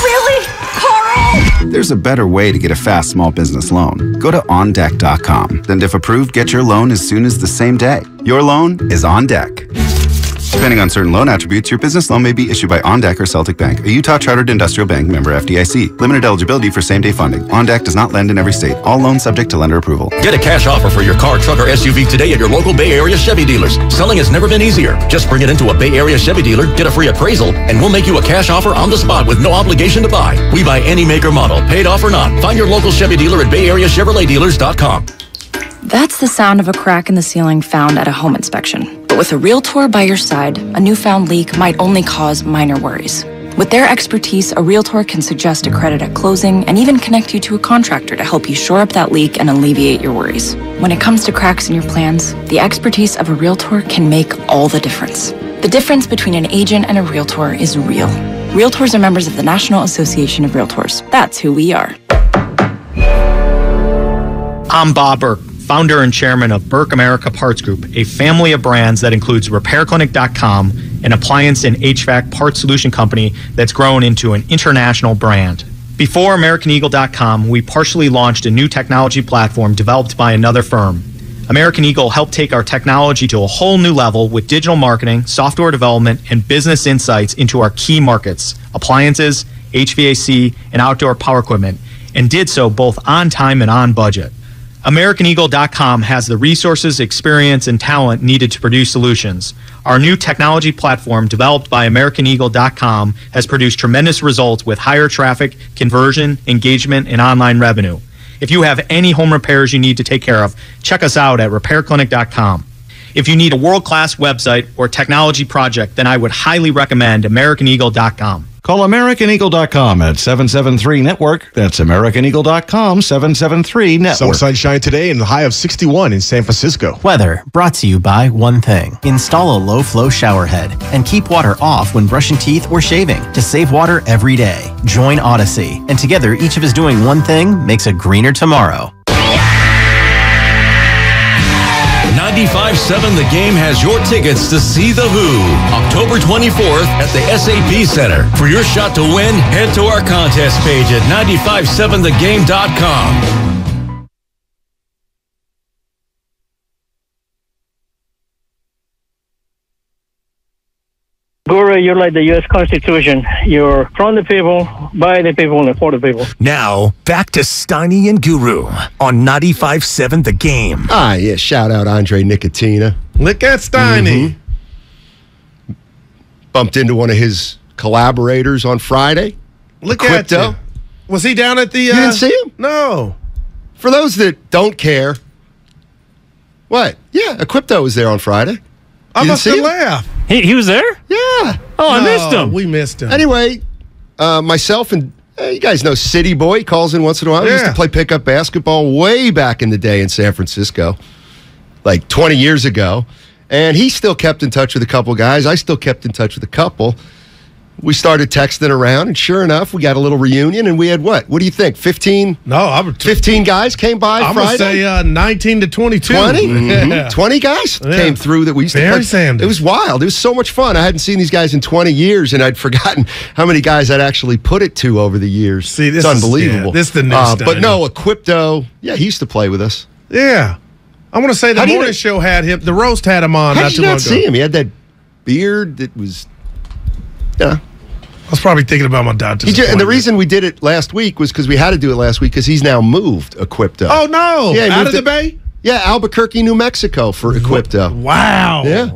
Really? Carl? There's a better way to get a fast small business loan. Go to OnDeck.com. And if approved, get your loan as soon as the same day. Your loan is on deck. Depending on certain loan attributes, your business loan may be issued by OnDeck or Celtic Bank, a Utah Chartered Industrial Bank member FDIC. Limited eligibility for same-day funding. OnDeck does not lend in every state. All loans subject to lender approval. Get a cash offer for your car, truck, or SUV today at your local Bay Area Chevy dealers. Selling has never been easier. Just bring it into a Bay Area Chevy dealer, get a free appraisal, and we'll make you a cash offer on the spot with no obligation to buy. We buy any make or model, paid off or not. Find your local Chevy dealer at BayAreaChevroletDealers.com. That's the sound of a crack in the ceiling found at a home inspection. But with a Realtor by your side, a newfound leak might only cause minor worries. With their expertise, a Realtor can suggest a credit at closing and even connect you to a contractor to help you shore up that leak and alleviate your worries. When it comes to cracks in your plans, the expertise of a Realtor can make all the difference. The difference between an agent and a Realtor is real. Realtors are members of the National Association of Realtors. That's who we are. I'm Bob Burke, founder and chairman of Burke America Parts Group, a family of brands that includes RepairClinic.com, an appliance and HVAC parts solution company that's grown into an international brand. Before AmericanEagle.com, we partially launched a new technology platform developed by another firm. American Eagle helped take our technology to a whole new level with digital marketing, software development, and business insights into our key markets, appliances, HVAC, and outdoor power equipment, and did so both on time and on budget. AmericanEagle.com has the resources, experience, and talent needed to produce solutions. Our new technology platform, developed by AmericanEagle.com, has produced tremendous results with higher traffic, conversion, engagement, and online revenue. If you have any home repairs you need to take care of, check us out at RepairClinic.com. If you need a world-class website or technology project, then I would highly recommend AmericanEagle.com. Call AmericanEagle.com at 773-NETWORK. That's AmericanEagle.com, 773-NETWORK. Some sunshine today and a high of 61 in San Francisco. Weather brought to you by one thing. Install a low-flow shower head and keep water off when brushing teeth or shaving to save water every day. Join Odyssey, and together each of us doing one thing makes a greener tomorrow. 95.7 The Game has your tickets to see The Who, October 24th at the SAP Center. For your shot to win, head to our contest page at 957thegame.com. Guru, you're like the U.S. Constitution. You're from the people, by the people, and for the people. Now, back to Steiny and Guru on 95.7 The Game. Ah, yeah, shout out Andre Nicotina. Look at Steiny. Mm-hmm. Bumped into one of his collaborators on Friday. Look at you. Was he down at the... You didn't see him? No. For those that don't care, what? Yeah, Equipto was there on Friday. I must have laughed. He was there? Yeah. Oh, I missed him. We missed him. Anyway, myself and you guys know City Boy. He calls in once in a while. We used to play pickup basketball way back in the day in San Francisco, like 20 years ago. And he still kept in touch with a couple guys. I still kept in touch with a couple. We started texting around, and sure enough, we got a little reunion, and we had what? What do you think? 15? No, 15 guys came by I'm Friday? I'm going to say 19 to 22. 20? Mm-hmm. Yeah. 20 guys came through that we used to play. Sanders. It was wild. It was so much fun. I hadn't seen these guys in 20 years, and I'd forgotten how many guys I'd actually put it to over the years. See, this it's unbelievable. This is the new stuff. But no, Equipto, he used to play with us. Yeah. I want to say the morning show had him, the roast had him on. How did you not see him? He had that beard that was, I was probably thinking about my doctor's and the reason we did it last week was because we had to do it last week because he's now moved Equipto. Oh, no. Yeah, out of the Bay? Yeah, Albuquerque, New Mexico for Equipto. Wow. Yeah.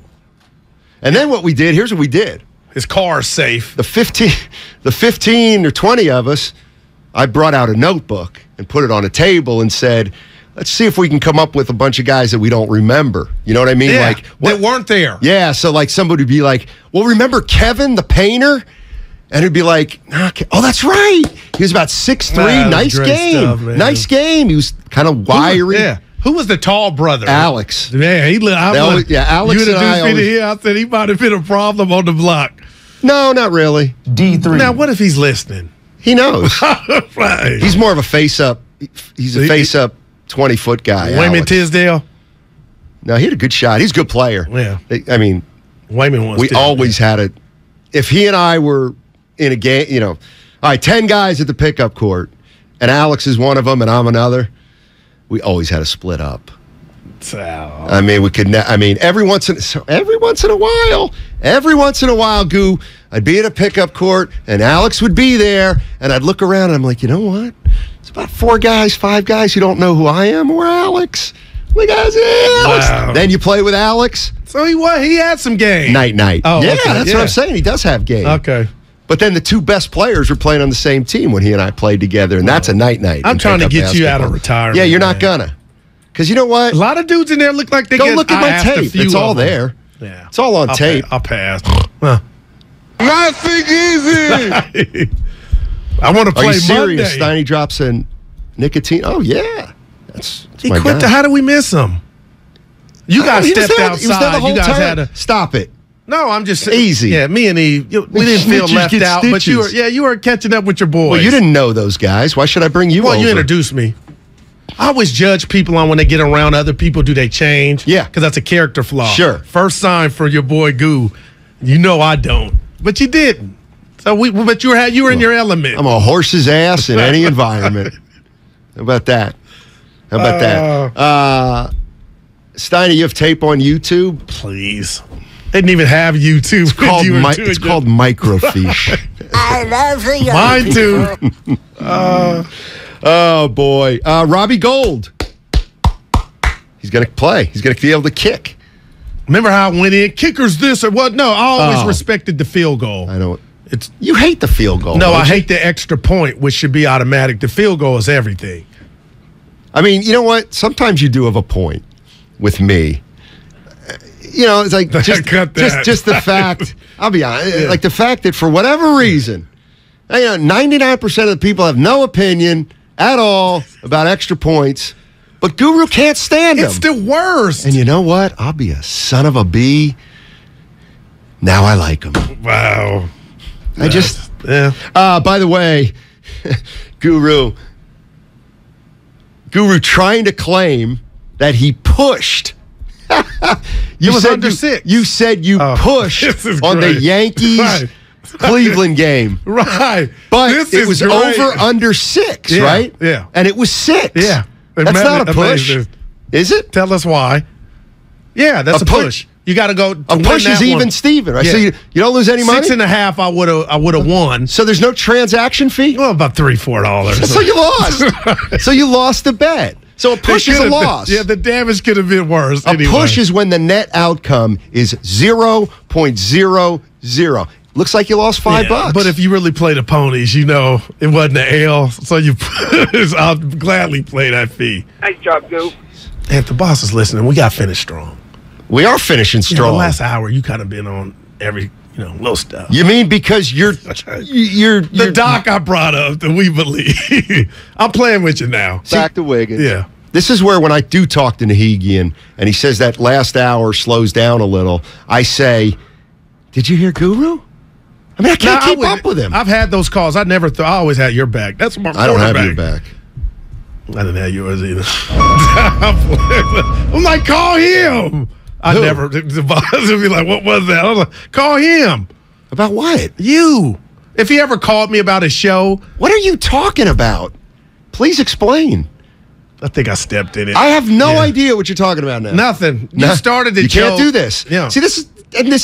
And then what we did, here's what we did. His car's safe. The 15 or 20 of us, I brought out a notebook and put it on a table and said, let's see if we can come up with a bunch of guys that we don't remember. You know what I mean? Yeah, like that weren't there. Yeah, so like somebody would be like, well, remember Kevin, the painter? And it'd be like, oh, that's right. He was about 6'3", nice game. Stuff, nice game. He was kind of wiry. Who was the tall brother? Alex. Man, Alex you and I introduced me to him. I said he might have been a problem on the block. No, not really. D3. Now, what if he's listening? He knows. Right. He's more of a face-up. He's a face-up 20-foot guy. Wayman Tisdale? No, he had a good shot. He's a good player. Yeah. I mean, Wayman was. We always had it. If he and I were in a game, all right, 10 guys at the pickup court, and Alex is one of them, and I'm another, we always had to split up. I mean, we could. Every once in a while, Goo, I'd be at a pickup court, and Alex would be there, and I'd look around, and I'm like, you know what? It's about 5 guys who don't know who I am or Alex. Look at Alex. Wow. Then you play with Alex. So he had some game. Night. Oh, yeah, okay. That's what I'm saying. He does have game. Okay. But then the 2 best players were playing on the same team when he and I played together, and that's a night. I'm trying to get you out of retirement. Yeah, you're not gonna. Because you know what? A lot of dudes in there look like they Go look at my tape. It's all there. Yeah. It's all on tape. I'll pass. Nothing easy. I want to play Are you serious? Monday. Steiny drops in nicotine. Oh, yeah. That's he my quit. guy. How did we miss him? You guys stepped outside. He was there the whole you guys time. had to Stop it. No, I'm just easy. Yeah, me and we didn't feel left out, but you were catching up with your boys. Well, you didn't know those guys. Why should I bring you over? You introduced me. I always judge people on when they get around other people. Do they change? Yeah, because that's a character flaw. Sure. First sign for your boy Goo. You know I don't, but you didn't. So but you were in your element. I'm a horse's ass in any environment. How about that? Steiny, you have tape on YouTube? Please. They didn't even have YouTube. It's called microfiche. I love the Mine too. Oh, boy. Robbie Gold. He's going to play. He's going to be able to kick. Remember how I went in? Kickers this or what? No, I always respected the field goal. I know. You hate the field goal. No, I hate the extra point, which should be automatic. The field goal is everything. I mean, you know what? Sometimes you do have a point with me. You know, it's like just the fact. I'll be honest. Like the fact that for whatever reason, 99% of the people have no opinion at all about extra points, but Guru can't stand them. It's the worst. And you know what? I'll be a son of a bee. Now I like them. Wow. By the way, Guru trying to claim that he pushed. You said you pushed on the Yankees Cleveland game. Right. But it was over under 6, right? Yeah. And it was 6. Yeah. That's not a push. Is it? Tell us why. Yeah, that's a push. You got to go. A push is even Steven, right? Yeah. So you don't lose any money? 6.5, I would have won. So there's no transaction fee? Well, about $3-4. So you lost. So you lost the bet. So a push is a loss. The damage could have been worse. A push is when the net outcome is 0.00. Looks like you lost $5. But if you really play the ponies, you know it wasn't an L. So I'll gladly play that fee. Nice job, Goo. If the boss is listening, we got to finish strong. We are finishing strong. The last hour, you kind of been on every little stuff. You mean because you're the doc I brought up that we believe. I'm playing with you now. Back to Wiggins. Yeah. This is where when I do talk to Nahigian and he says that last hour slows down a little, I say, did you hear Guru? I mean, I can't keep up with him. I've had those calls. I always had your back. That's my I don't have your back. I didn't have yours either. I'm like, call him. The boss would be like, what was that? I was like, call him. About what? You. If he ever called me about a show. What are you talking about? Please explain. I think I stepped in it. I have no idea what you're talking about now. Nothing. You started the You show. can't do this. Yeah. See, this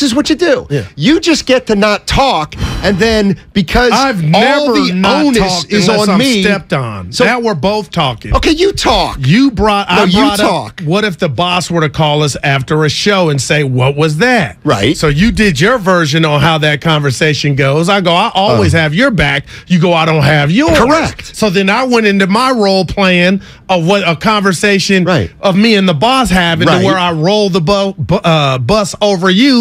is what you do. Yeah. You just get to not talk, and then because all the onus is on me, stepped on. So now we're both talking. Okay, you talk. You brought talk. Up, what if the boss were to call us after a show and say, what was that? Right. So you did your version on how that conversation goes. I go, I always have your back. You go, I don't have yours. Correct. So then I went into my role playing of what a conversation of me and the boss having to where I roll the bus over you.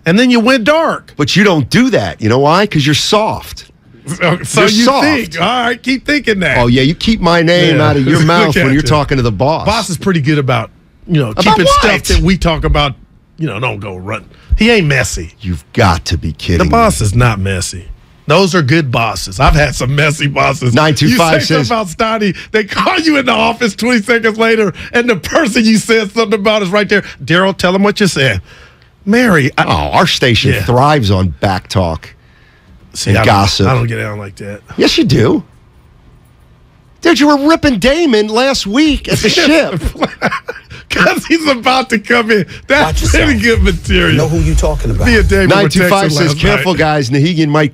And then you went dark. But you don't do that. You know why? Because you're soft. So you soft. think. All right, keep thinking that. Oh, yeah, you keep my name out of your mouth when you're talking to the boss. Boss is pretty good about, keeping stuff that we talk about, don't go run. He ain't messy. You've got to be kidding The boss is not messy. Those are good bosses. I've had some messy bosses. 925 says about Steiny. They call you in the office 20 seconds later, and the person you said something about is right there. Daryl, tell them what you said. Mary. Our station thrives on back talk and gossip. I don't get down like that. Yes, you do. Dude, you were ripping Damon last week at the ship. Because he's about to come in. That's pretty good material. Know who you talking about. 925 says, careful, guys. Nahegan might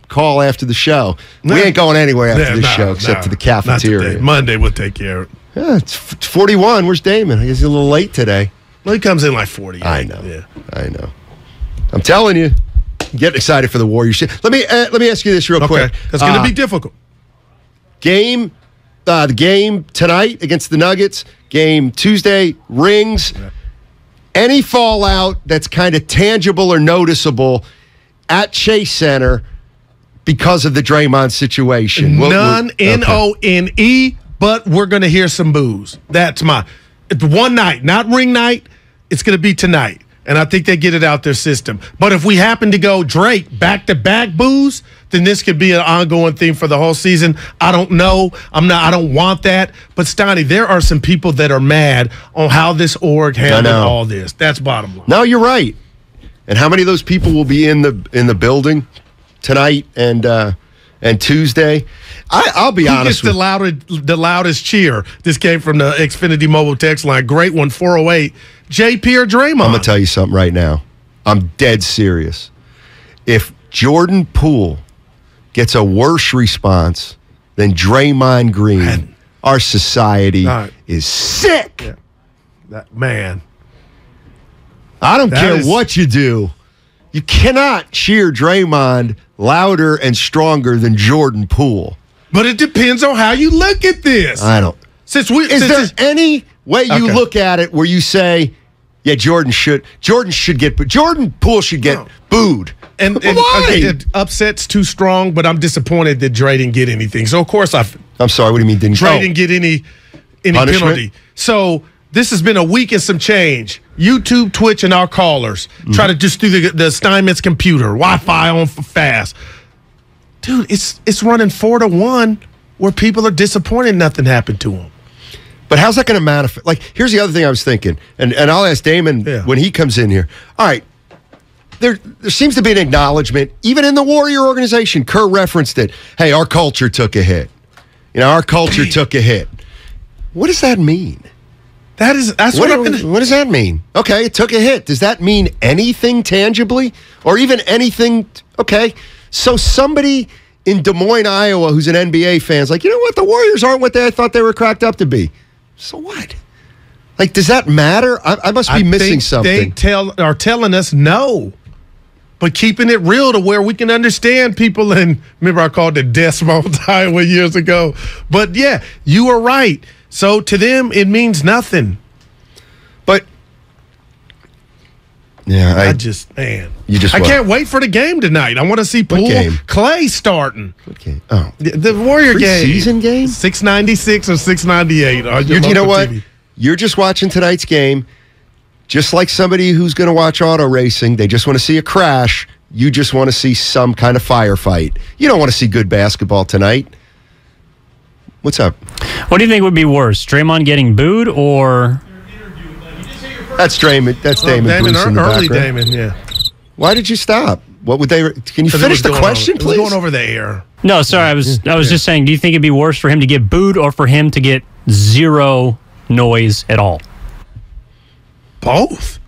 call after the show. We ain't going anywhere after this show except to the cafeteria. Monday we'll take care of it. Yeah, it's 41. Where's Damon? I guess he's a little late today. Well, he comes in like 40. I know. Yeah. I know. I'm telling you. Get excited for the Warriors. Let me ask you this real quick. It's going to be difficult. The game tonight against the Nuggets, game Tuesday, rings. Yeah. Any fallout that's kind of tangible or noticeable at Chase Center because of the Draymond situation? None, N-O-N-E, but we're going to hear some boos. It's one night, not ring night. It's going to be tonight. And I think they get it out their system. But if we happen to go Drake back-to-back boos, then this could be an ongoing theme for the whole season. I don't know. I don't want that. But Steiny, there are some people that are mad on how this org handled all this. That's bottom line. No, you're right. And how many of those people will be in the building tonight and Tuesday? I'll be honest with you. The loudest cheer. This came from the Xfinity mobile text line. Great one, 408. JP or Draymond? I'm going to tell you something right now. I'm dead serious. If Jordan Poole gets a worse response than Draymond Green, our society is sick. Yeah. Man. I don't care what you do. You cannot cheer Draymond louder and stronger than Jordan Poole. But it depends on how you look at this. I don't. Is there any way you look at it where you say, yeah, Jordan Poole should get booed? And why? Upset's too strong, but I'm disappointed that Dre didn't get anything. So, of course, I'm sorry, what do you mean didn't? Dre didn't get any penalty. So, this has been a week and some change. YouTube, Twitch, and our callers try to just do the Steinmetz computer, Wi-Fi on fast. Dude, it's running 4-1 where people are disappointed nothing happened to them. But how's that going to manifest? Like, here's the other thing I was thinking, and I'll ask Damon when he comes in here. All right, there seems to be an acknowledgement, even in the Warrior organization. Kerr referenced it. Hey, our culture took a hit. Our culture took a hit. What does that mean? What does that mean? Okay, it took a hit. Does that mean anything tangibly, or even anything? Okay, so somebody in Des Moines, Iowa, who's an NBA fan, is like, you know what? The Warriors aren't what I thought they were cracked up to be. So what? Like, does that matter? I must be missing something. They are telling us no, but keeping it real to where we can understand people. And remember, I called it Desmond, Iowa years ago. But yeah, you are right. So to them, it means nothing. But yeah, I can't wait for the game tonight. I want to see Poole Clay starting. What game? Oh, the Warrior game. Season game? 696 or 698. You know what? TV. You're just watching tonight's game, just like somebody who's going to watch auto racing. They just want to see a crash. You just want to see some kind of firefight. You don't want to see good basketball tonight. What's up? What do you think would be worse, Draymond getting booed or? That's Draymond. That's Damon. Damon in the early background. Damon. Yeah. Why did you stop? What would they? Can you finish the question, please? It was going over the air. No, sorry. I was just saying. Do you think it'd be worse for him to get booed or for him to get zero noise at all? Both.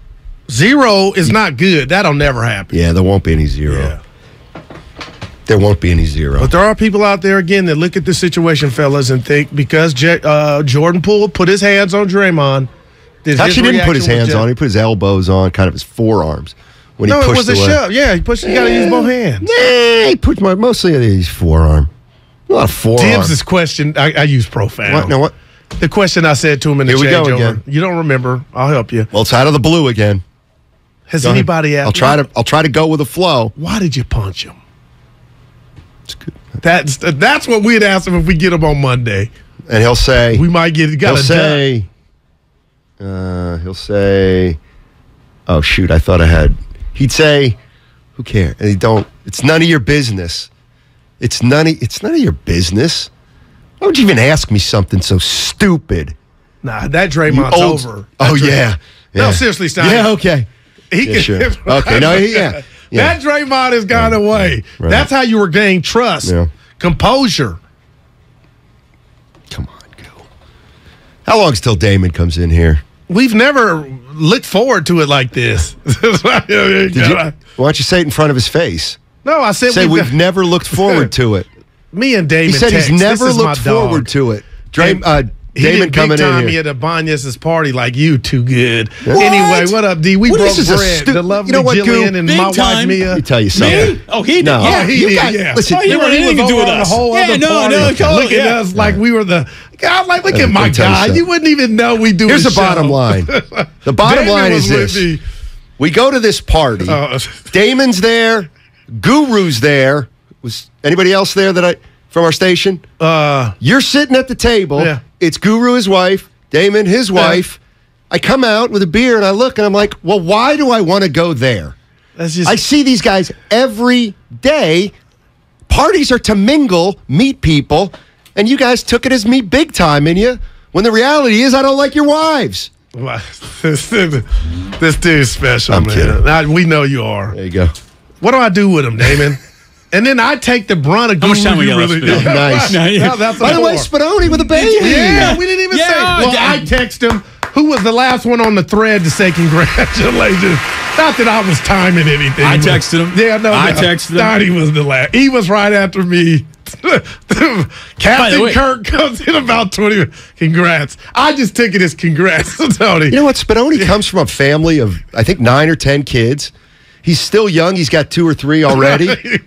Zero is not good. That'll never happen. Yeah, there won't be any zero. Yeah. There won't be any zero. But there are people out there, again, that look at the situation, fellas, and think because Jordan Poole put his hands on Draymond. Actually, didn't put his hands on. He put his elbows on kind of his forearms. When he pushed it was a shove. Yeah, he pushed. You got to use both hands. Nah, he put mostly his forearm. A lot of forearm. Tibbs' question, I use profound. What? No, what? The question I said to him in the changeover. Here we go again. You don't remember. I'll help you. Well, it's out of the blue again. Has anybody asked? I'll try to go with the flow. Why did you punch him? It's good. That's what we'd ask him if we get him on Monday. And he'll say, we might get. He'll say, oh shoot, I thought I had. He'd say, who cares? And he don't. It's none of your business. It's none of your business. Why would you even ask me something so stupid? Nah, that Draymond's over. Yeah. No, seriously, Steiny. Yeah, okay. Sure. Okay, no, yeah. That Draymond has gone away. Right. That's how you regain trust, composure. How long till Damon comes in here? We've never looked forward to it like this. Why don't you say it in front of his face? No, I said we've never looked forward to it. Me and Damon. He said he's never looked forward to it. Damon coming in here. He at Abanya's party like you too good. What? Anyway, what up, D? We broke bread. The lovely Jillian and my wife Mia. Let me tell you something. Me? Oh, he did. No. Yeah, he did. Yeah. Listen, you want anything to do with us? Look at us like we were the. God, like look at my guy. You wouldn't even know we do. Here's the bottom line. The bottom line is this: we go to this party. Damon's there. Guru's there. Was anybody else there from our station? You're sitting at the table. Yeah. It's Guru, his wife, Damon, his wife. I come out with a beer and I look and I'm like, well, why do I want to go there? I see these guys every day. Parties are to mingle, meet people, and you guys took it as me big time in you, when the reality is I don't like your wives. This dude's special, I'm man. Kidding. We know you are. There you go. What do I do with him, Damon? And then I take the brunt of How much time we got left? Nice. By the way, Spadoni with a baby. Yeah, we didn't even say. Well, I text him. Who was the last one on the thread to say congratulations? Not that I was timing anything. I texted him. Yeah, no. I texted him. Thought he was the last. He was right after me. Captain Kirk comes in about 20. Congrats. I just took it as congrats, Tony. You know what? Spadoni comes from a family of, I think, 9 or 10 kids. He's still young. He's got 2 or 3 already.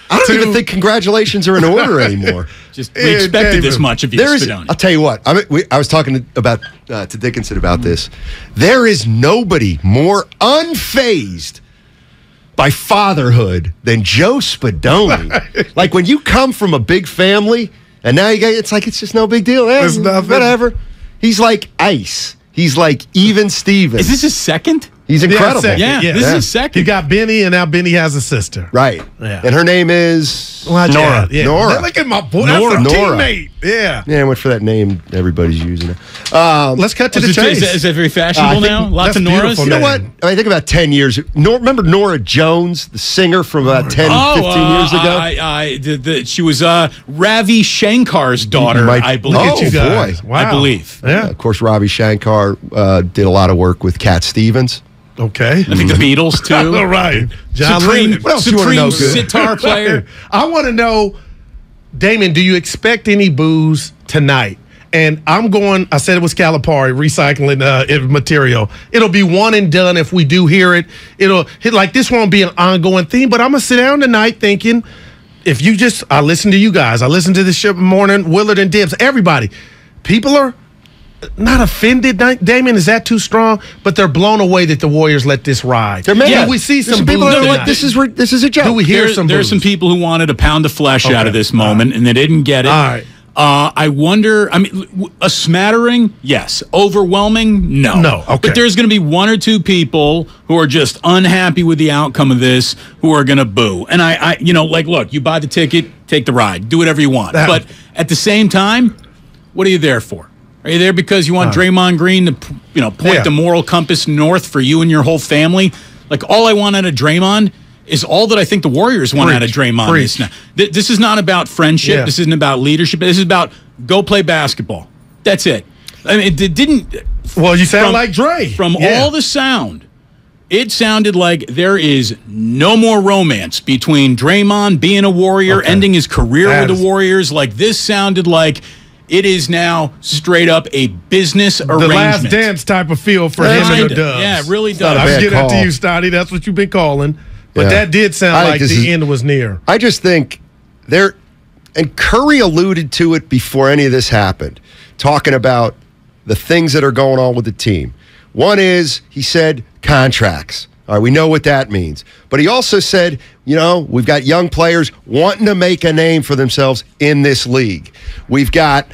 I don't even think congratulations are in order anymore. We expected this much of you, Spadoni. I'll tell you what. I was talking to Dickinson about this. There is nobody more unfazed by fatherhood than Joe Spadoni. Like when you come from a big family and now it's just no big deal. It's nothing. Whatever. He's like ice. He's like even Steven. Is this his second? He's incredible. Yeah, this is his second. You got Benny, and now Benny has a sister. Right. Yeah. And her name is Nora. Yeah. Nora. Look at my boy. That's a teammate. Yeah. Yeah, I went for that name everybody's using it. Let's cut to the chase. Is that very fashionable now? Lots of Noras? You know what? I think about 10 years. Remember Nora Jones, the singer from about 10, 15 years ago? She was Ravi Shankar's daughter, I believe. Look at you guys. Wow. I believe. Yeah. Of course, Ravi Shankar did a lot of work with Cat Stevens. Okay. I think the Beatles, too. All right. Supreme sitar player. I want to know, Damon, do you expect any booze tonight? And I said it was Calipari, recycling material. It'll be one and done if we do hear it. This won't be an ongoing theme, but I'm going to sit down tonight thinking, I listen to you guys. I listen to this show morning, Willard and Dibbs, everybody. People are not offended, Damon, is that too strong? But they're blown away that the Warriors let this ride. They're mad. Yeah, we see some people that are like, this is a joke. Do we hear some There's some people who wanted a pound of flesh out of this moment, and they didn't get it. All right. I wonder, a smattering, yes. Overwhelming, no. No, okay. But there's going to be 1 or 2 people who are just unhappy with the outcome of this, who are going to boo. And look, you buy the ticket, take the ride, do whatever you want. But at the same time, what are you there for? Are you there because you want Draymond Green to, point the moral compass north for you and your whole family? Like, all I want out of Draymond is all that I think the Warriors want out of Draymond. This is not about friendship. Yeah. This isn't about leadership. This is about go play basketball. That's it. It didn't. Well, you sound like Dre. From all the sound, it sounded like there is no more romance between Draymond being a Warrior, ending his career with the Warriors. Like, this sounded like it is now straight up a business arrangement. The Last Dance type of feel for him and the Dubs. Yeah, it really does. I'm getting it to you, Steiny. That's what you've been calling. But that did sound like the end was near. I just think and Curry alluded to it before any of this happened, talking about the things that are going on with the team. One is, he said, contracts. All right, we know what that means. But he also said, we've got young players wanting to make a name for themselves in this league. We've got,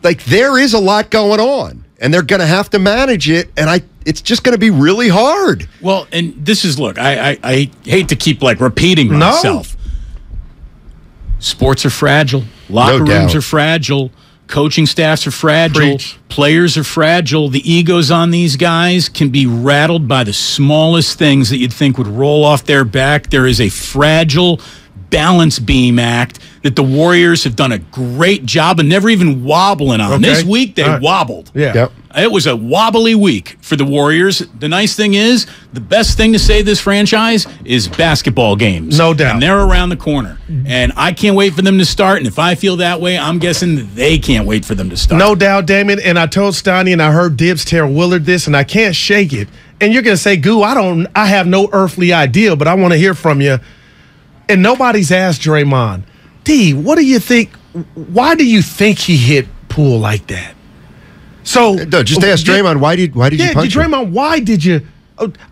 there is a lot going on, and they're going to have to manage it, and it's just going to be really hard. Well, and this is, look, I hate to keep, repeating myself. No. Sports are fragile. Locker rooms are fragile. Coaching staffs are fragile. Players are fragile. The egos on these guys can be rattled by the smallest things that you'd think would roll off their back. There is a fragile balance beam act that the Warriors have done a great job and never even wobbling on. Okay. This week, they wobbled. Yeah. Yep. It was a wobbly week for the Warriors. The nice thing is, the best thing to save this franchise is basketball games. No doubt. And they're around the corner. And I can't wait for them to start. And if I feel that way, I'm guessing they can't wait for them to start. No doubt, Damon. And I told Steiny and I heard Dibs tell Willard this, and I can't shake it. And you're going to say, Goo, I have no earthly idea, but I want to hear from you. And nobody's asked Draymond, D, what do you think? Why do you think he hit Poole like that? So no, just ask Draymond, why did you punch him? Draymond, why did you?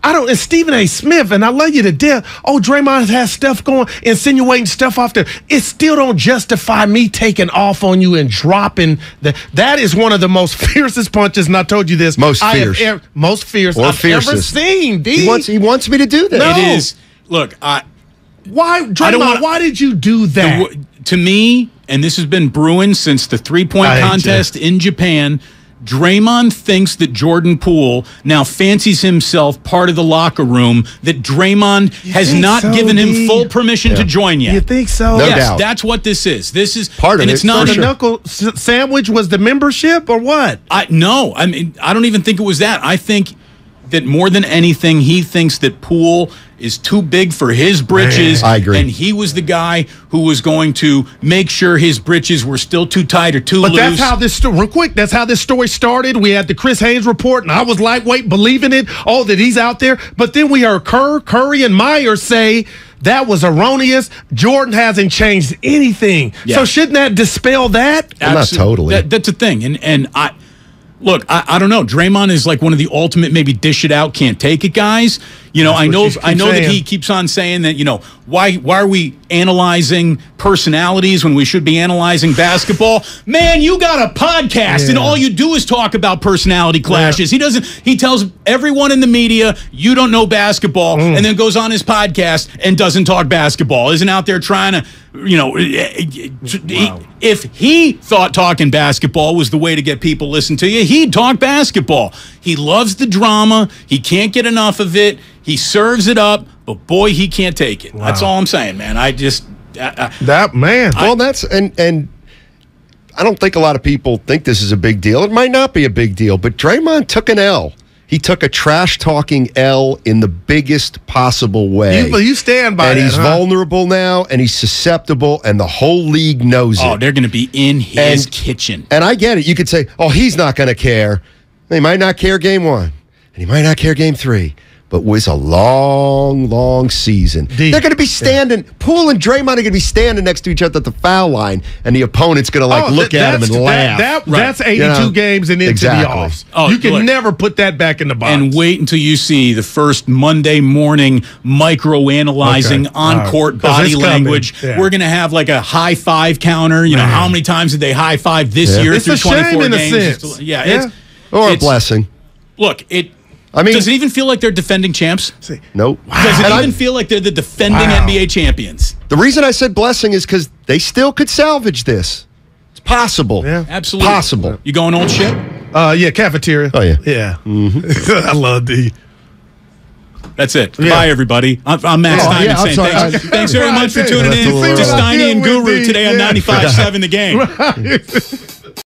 I don't. And Stephen A. Smith, and I love you to death. Oh, Draymond has stuff going, insinuating stuff off there. It still don't justify me taking off on you and dropping that is one of the most fiercest punches. And I told you this. Most fierce I've ever seen. D. He wants me to do that. No. It is. Look, why, Draymond? Why did you do that? To me, and this has been brewing since the 3-point contest in Japan. Draymond thinks that Jordan Poole now fancies himself part of the locker room, that Draymond has not given him full permission to join yet. You think so? No yes, doubt. That's what this is. This is part of it. It's not the knuckle sandwich was the membership or what? No, I mean, I don't even think it was that. I think that more than anything, he thinks that Poole is too big for his britches. Man, I agree. And he was the guy who was going to make sure his britches were still too tight or too loose. But that's how this real quick. That's how this story started. We had the Chris Haynes report, and I was lightweight believing it. Oh, that he's out there. But then we heard Curry, and Myers say that was erroneous. Jordan hasn't changed anything. Yeah. So shouldn't that dispel that? Well, not totally. That's a thing. And look, I don't know. Draymond is like one of the ultimate maybe dish it out, can't take it guys. You know, I know that he keeps on saying that, you know, why are we analyzing personalities when we should be analyzing basketball? Man, you got a podcast and all you do is talk about personality clashes. He tells everyone in the media, you don't know basketball, and then goes on his podcast and doesn't talk basketball. Isn't out there trying to, you know, if he thought talking basketball was the way to get people to listen to you, he'd talk basketball. He loves the drama. He can't get enough of it. He serves it up, but boy, he can't take it. Wow. That's all I'm saying, man. I just that man. Well, that's and I don't think a lot of people think this is a big deal. It might not be a big deal, but Draymond took an L. He took a trash-talking L in the biggest possible way. You stand by and that, he's vulnerable now, and he's susceptible, and the whole league knows it. Oh, they're going to be in his kitchen. And I get it. You could say, oh, he's not going to care. He might not care game 1, and he might not care game 3. But it was a long, long season. They're going to be standing. Poole and Draymond are going to be standing next to each other at the foul line, and the opponent's going to look at him and laugh. That's 82 games and into the offs. Oh, you can never put that back in the box. And wait until you see the first Monday morning micro-analyzing on-court body language. Yeah. We're going to have like a high five counter. You know, how many times did they high five this year through 24 games? Or a blessing. Look, does it even feel like they're defending champs? Nope. Does it even feel like they're the defending NBA champions? The reason I said blessing is because they still could salvage this. It's possible. Yeah. Absolutely. Possible. You going old shit? Yeah, cafeteria. Oh, yeah. Yeah. Mm-hmm. I love D. That's it. Yeah. Bye, everybody. I'm Max Steiny saying thanks very much for tuning in to Steiny and Guru today on 95.7 The Game.